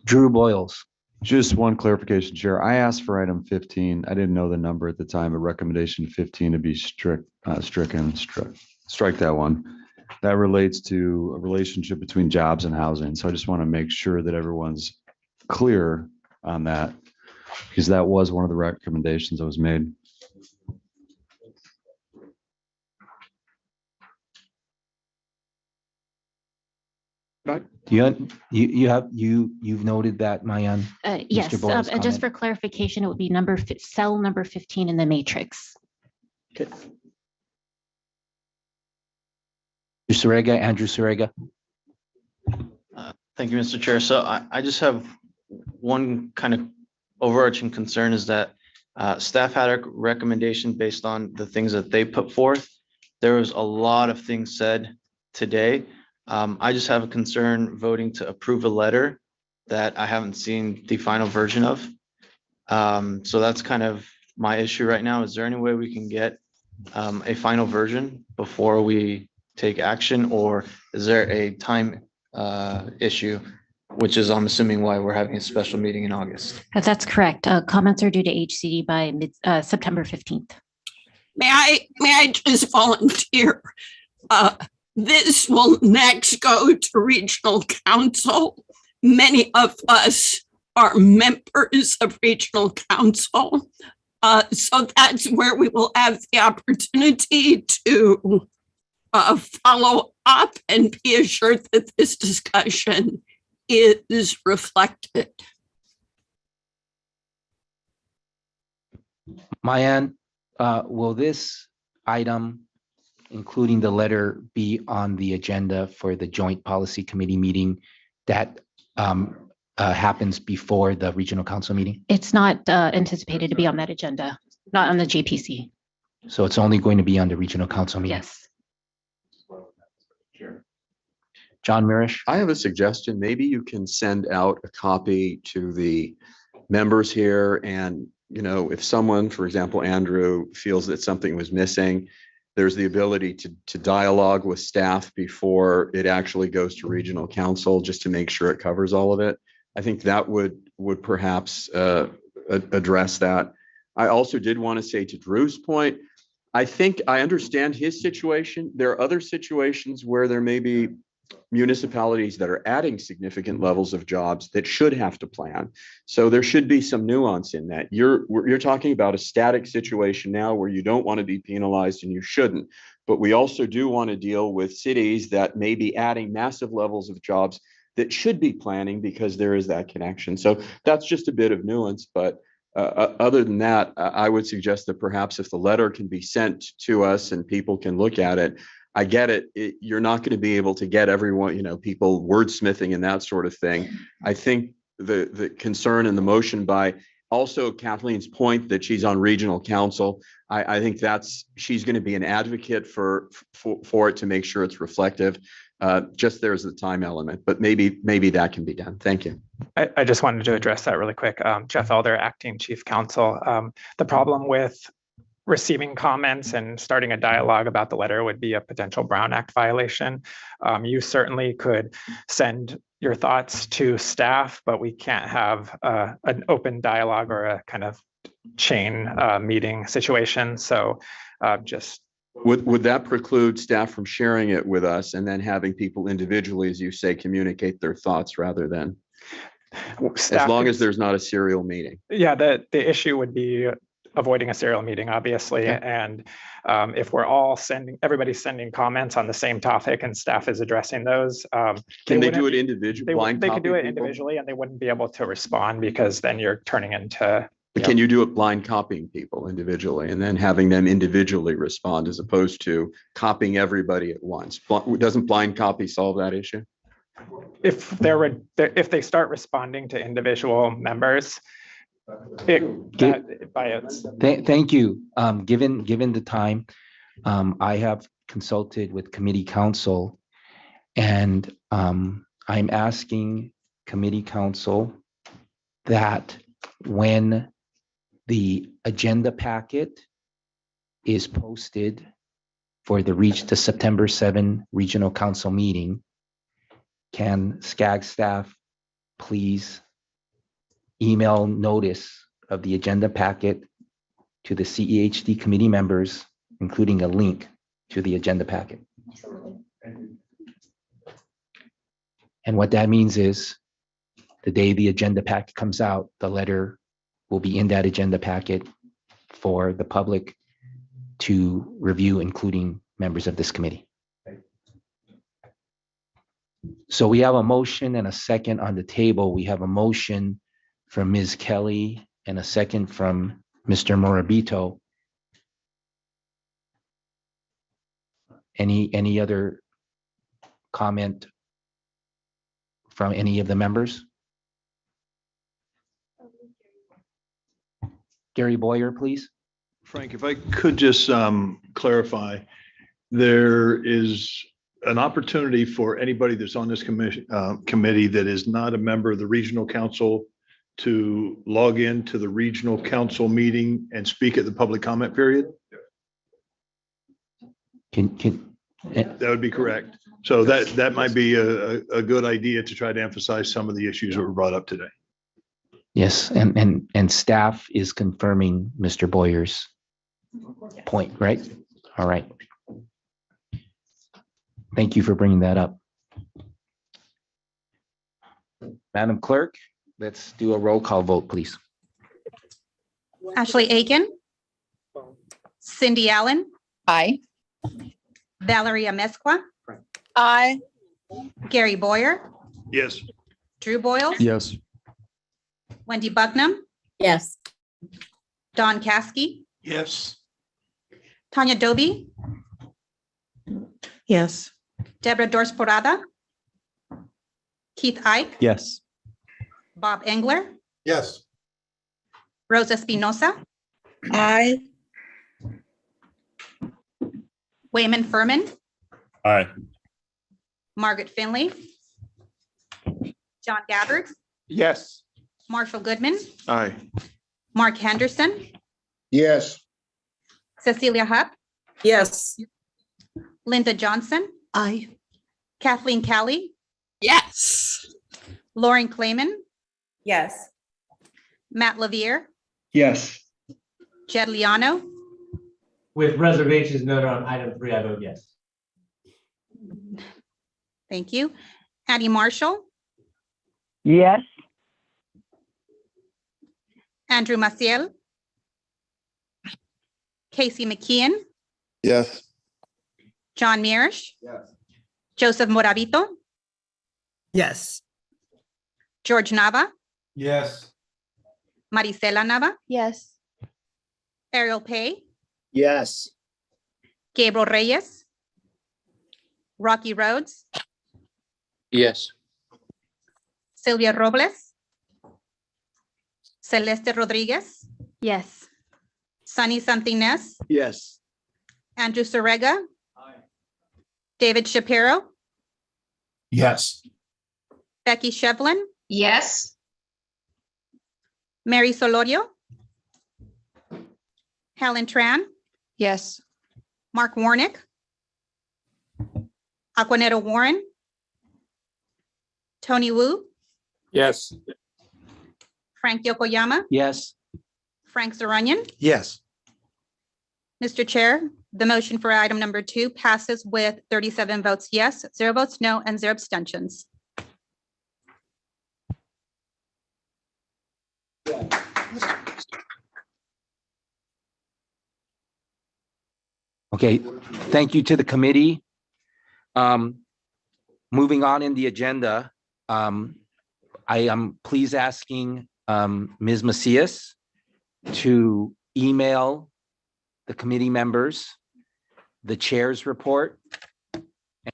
Drew Boyles. Just one clarification, Chair. I asked for item 15. I didn't know the number at the time, a recommendation 15 to be strike that one. That relates to a relationship between jobs and housing. So I just want to make sure that everyone's clear on that, because that was one of the recommendations that was made. You've noted that, Mayan? Yes, Mr. Boyle's and just comment. for clarification, it would be cell number 15 in the matrix. Okay. Surega, Andrew Surega. Thank you, Mr. Chair. So I just have one kind of overarching concern is that staff had a recommendation based on the things that they put forth. There was a lot of things said today. I just have a concern voting to approve a letter that I haven't seen the final version of. So that's kind of my issue right now. Is there any way we can get a final version before we take action, or is there a time issue, which is, I'm assuming, why we're having a special meeting in August? That's correct. Comments are due to HCD by September 15th. May I just volunteer? This will next go to regional council. Many of us are members of regional council. So that's where we will have the opportunity to follow up and be assured that this discussion is reflected. Mayan, will this item, including the letter, be on the agenda for the joint policy committee meeting that happens before the regional council meeting? It's not anticipated to be on that agenda, not on the JPC. So it's only going to be on the regional council meeting? Yes. John Mirish? I have a suggestion. Maybe you can send out a copy to the members here. And, you know, if someone, for example, Andrew, feels that something was missing, there's the ability to dialogue with staff before it actually goes to regional council, just to make sure it covers all of it. I think that would perhaps address that. I also did want to say, to Drew's point, I think I understand his situation. There are other situations where there may be municipalities that are adding significant levels of jobs that should have to plan. So there should be some nuance in that. You're talking about a static situation now where you don't want to be penalized, and you shouldn't. But we also do want to deal with cities that may be adding massive levels of jobs that should be planning, because there is that connection. So that's just a bit of nuance. But other than that, I would suggest that perhaps if the letter can be sent to us and people can look at it, I get it. You're not going to be able to get everyone, you know, people wordsmithing and that sort of thing. I think the concern and the motion by also Kathleen's point that she's on regional council, I think she's going to be an advocate for it to make sure it's reflective. Just there's the time element, but maybe that can be done. Thank you. I just wanted to address that really quick. Jeff Elder, acting chief counsel. The problem with receiving comments and starting a dialogue about the letter would be a potential Brown Act violation. You certainly could send your thoughts to staff, but we can't have an open dialogue or a kind of chain meeting situation. So just Would that preclude staff from sharing it with us and then having people individually, as you say, communicate their thoughts rather than? As long as there's not a serial meeting. Yeah, the issue would be avoiding a serial meeting, obviously. Okay. And if we're all everybody's sending comments on the same topic and staff is addressing those. Can they do it individually? They could do it individually and they wouldn't be able to respond because then you're turning into. Can you do it blind copying people individually and then having them individually respond as opposed to copying everybody at once? Doesn't blind copy solve that issue? If they start responding to individual members, Thank you. Given the time, I have consulted with committee counsel and I'm asking committee counsel that when the agenda packet is posted for the September 7 Regional Council meeting, can SCAG staff please email notice of the agenda packet to the CEHD committee members, including a link to the agenda packet? And what that means is the day the agenda packet comes out, the letter will be in that agenda packet for the public to review, including members of this committee. So we have a motion and a second on the table. We have a motion from Ms. Kelly and a second from Mr. Morabito. Any other comment from any of the members? Gary Boyer, please. Frank, if I could just clarify, there is an opportunity for anybody that's on this committee that is not a member of the regional council to log into the regional council meeting and speak at the public comment period? That would be correct. So that might be a good idea to try to emphasize some of the issues that were brought up today. Yes, and staff is confirming Mr. Boyer's point, right? All right. Thank you for bringing that up. Madam Clerk, let's do a roll call vote, please. Ashley Aiken. Cindy Allen. Aye. Valeria Mesqua. Aye. Gary Boyer. Yes. Drew Boyle. Yes. Wendy Bucknam. Yes. Don Caskey. Yes. Tanya Doby. Yes. Deborah Dorsporada. Keith Ike. Yes. Bob Engler. Yes. Rosa Espinosa. Aye. Wayman Furman. Aye. Margaret Finley. John Gabbard. Yes. Marshall Goodman. Aye. Mark Henderson. Yes. Cecilia Hupp. Yes. Linda Johnson. Aye. Kathleen Kelly. Yes. Lauren Clayman. Yes. Matt Lavere. Yes. Jed Liano. With reservations noted on item 3, I vote yes. Thank you. Addie Marshall. Yes. Andrew Maciel. Casey McKeon. Yes. John Mirish. Yes. Joseph Morabito. Yes. George Nava. Yes. Maricela Nava. Yes. Ariel Pay. Yes. Gabriel Reyes. Rocky Rhodes. Yes. Sylvia Robles. Celeste Rodriguez. Yes. Sunny Santinez. Yes. Andrew Sorega. David Shapiro. Yes. Becky Shevlin. Yes. Mary Solorio. Helen Tran, Yes. Mark Warnick, Aquanetta Warren, Tony Wu, Yes. Frank Yokoyama, Yes. Frank Zarunian. Yes. Mr. Chair, the motion for item number 2 passes with 37 votes yes, 0 votes no, and 0 abstentions. Okay, thank you to the committee. Moving on in the agenda, I am please asking Ms. Macias to email the committee members the chair's report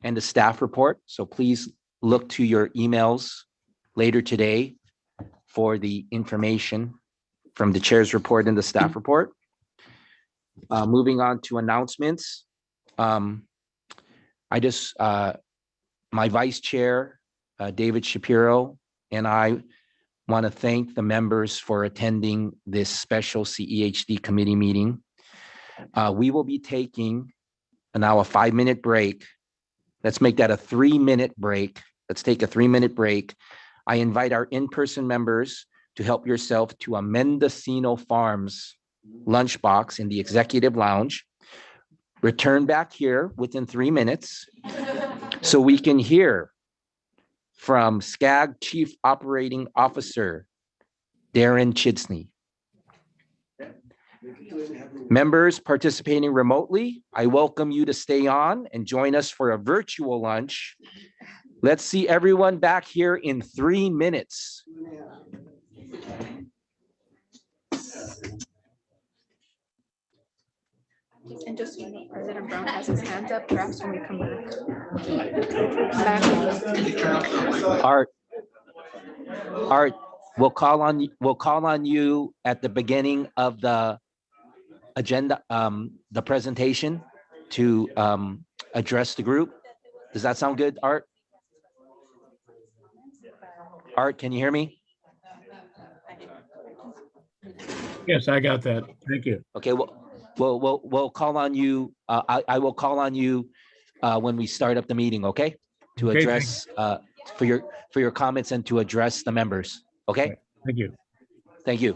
and the staff report. So please look to your emails later today for the information from the chair's report and the staff report. Moving on to announcements. My vice chair, David Shapiro, and I want to thank the members for attending this special CEHD committee meeting. We will be taking now a 5-minute break. Let's make that a 3-minute break. Let's take a 3-minute break. I invite our in-person members to help yourself to a Mendocino Farms lunchbox in the executive lounge. Return back here within 3 minutes so we can hear from SCAG Chief Operating Officer Darren Chidsney. Members participating remotely, I welcome you to stay on and join us for a virtual lunch. Let's see everyone back here in 3 minutes. And just so you know, President Brown has his hands up, perhaps when we come back. Art, we'll call on you at the beginning of the agenda, the presentation to address the group. Does that sound good, Art? Art, can you hear me? Yes, I got that. Thank you. Okay, we'll call on you. I will call on you when we start up the meeting, okay? To Okay, address for your comments and to address the members. Okay? Thank you. Thank you.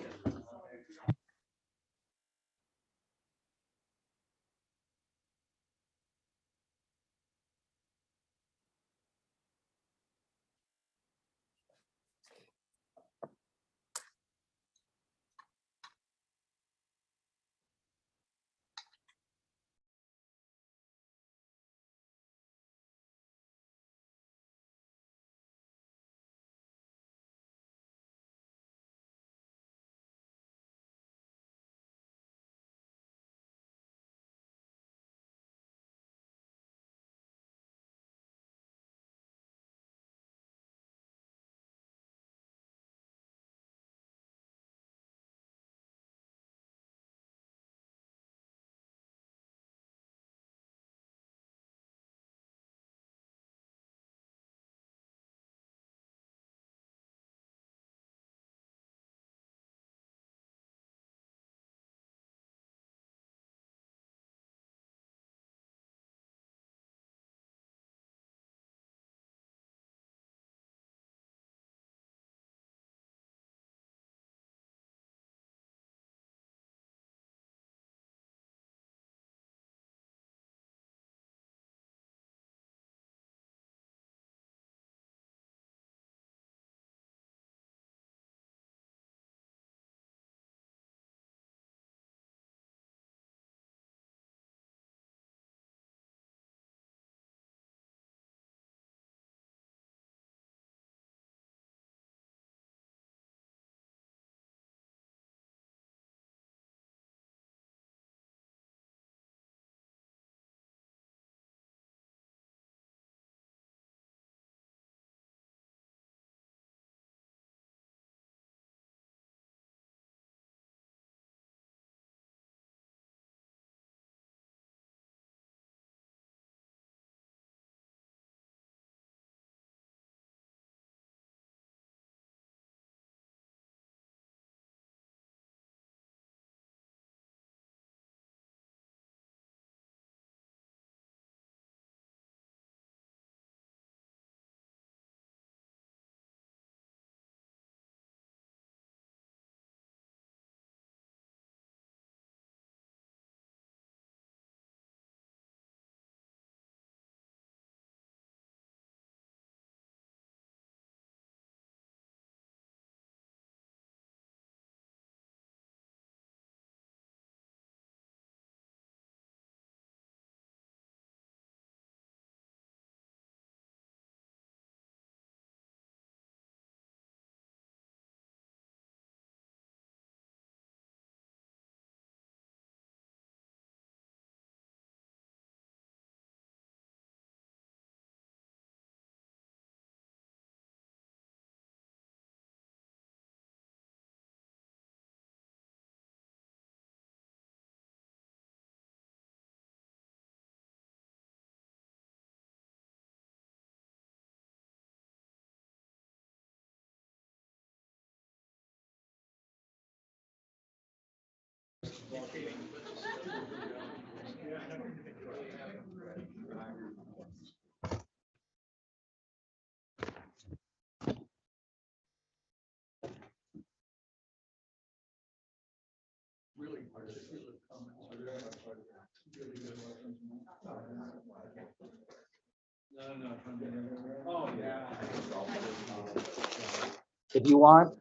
If you want,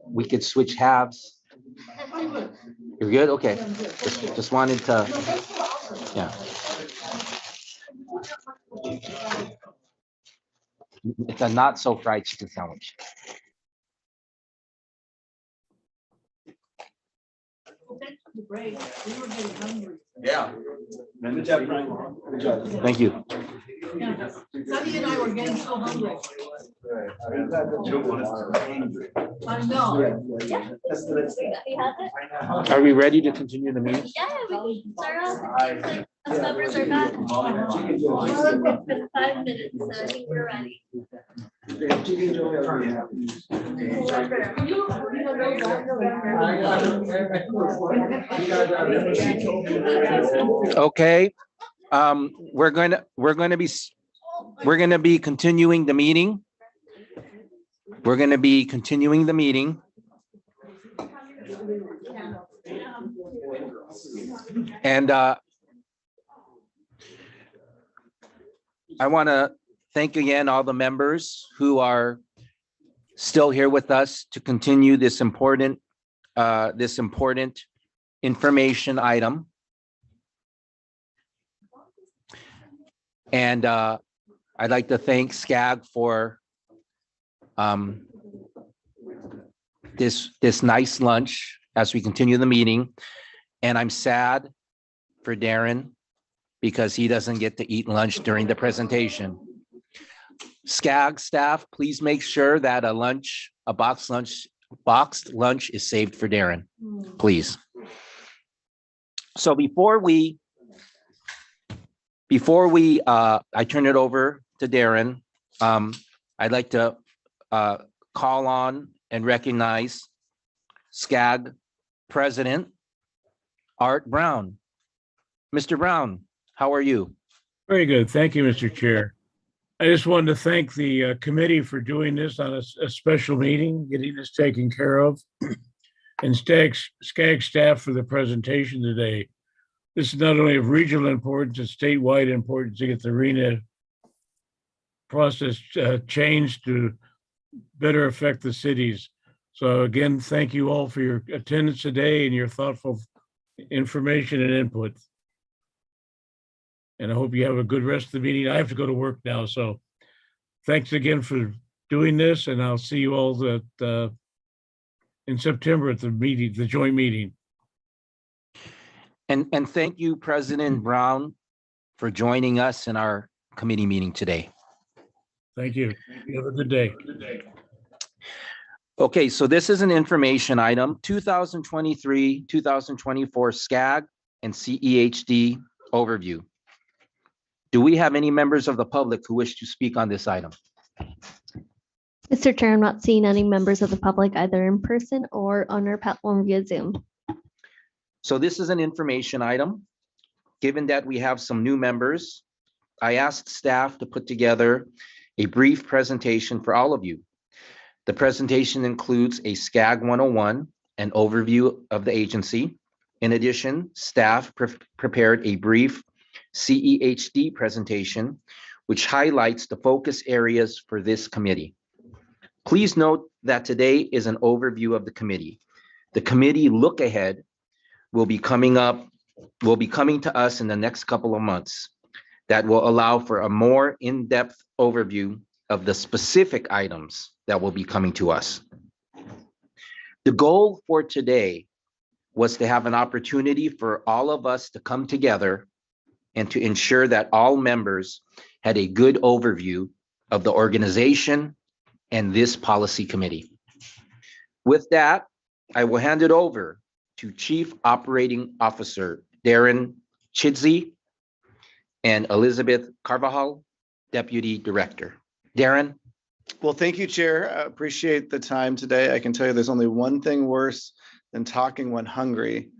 we could switch halves. You're good? Okay. Just wanted to, yeah. It's a not so fried chicken sandwich. Yeah. Good job, Frank. Good job. Thank you. Sonny and I were getting so hungry. I know. Are we ready to continue the meeting? Yeah, we can start off. Us members are back. It's been 5 minutes, so I think we're ready. Okay, we're going to be continuing the meeting. We're going to be continuing the meeting. And I want to thank again all the members who are still here with us to continue this important information item. And I'd like to thank SCAG for this nice lunch as we continue the meeting. And I'm sad for Darren because he doesn't get to eat lunch during the presentation. SCAG staff, please make sure that a boxed lunch is saved for Darren, please. So before I turn it over to Darren, I'd like to call on and recognize SCAG President Art Brown. Mr. Brown, how are you? Very good. Thank you, Mr. Chair. I just wanted to thank the committee for doing this on a special meeting, getting this taken care of, and SCAG staff for the presentation today. This is not only of regional importance, it's statewide importance to get the RHNA process changed to better affect the cities. So again, thank you all for your attendance today and your thoughtful information and input. And I hope you have a good rest of the meeting. I have to go to work now, so thanks again for doing this, and I'll see you all in September at the meeting, the joint meeting. And thank you, President Brown, for joining us in our committee meeting today. Thank you. You have a good day. Okay, so this is an information item, 2023-2024 SCAG and CEHD overview. Do we have any members of the public who wish to speak on this item? Mr. Chair, I'm not seeing any members of the public either in person or on our platform via Zoom. So this is an information item. Given that we have some new members, I asked staff to put together a brief presentation for all of you. The presentation includes a SCAG 101, an overview of the agency. In addition, staff prepared a brief CEHD presentation, which highlights the focus areas for this committee. Please note that today is an overview of the committee. The committee look ahead will be coming to us in the next couple of months that will allow for a more in-depth overview of the specific items that will be coming to us. The goal for today was to have an opportunity for all of us to come together and to ensure that all members had a good overview of the organization and this policy committee. With that, I will hand it over to Chief Operating Officer Darren Chidsey and Elizabeth Carvajal, Deputy Director. Darren? Well, thank you, Chair. I appreciate the time today. I can tell you there's only one thing worse than talking when hungry.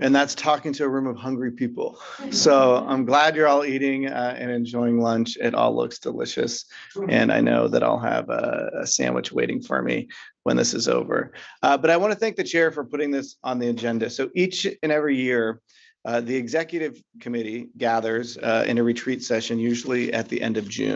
And that's talking to a room of hungry people. So I'm glad you're all eating and enjoying lunch. It all looks delicious. And I know that I'll have a sandwich waiting for me when this is over. But I want to thank the chair for putting this on the agenda. So each and every year, the executive committee gathers in a retreat session, usually at the end of June.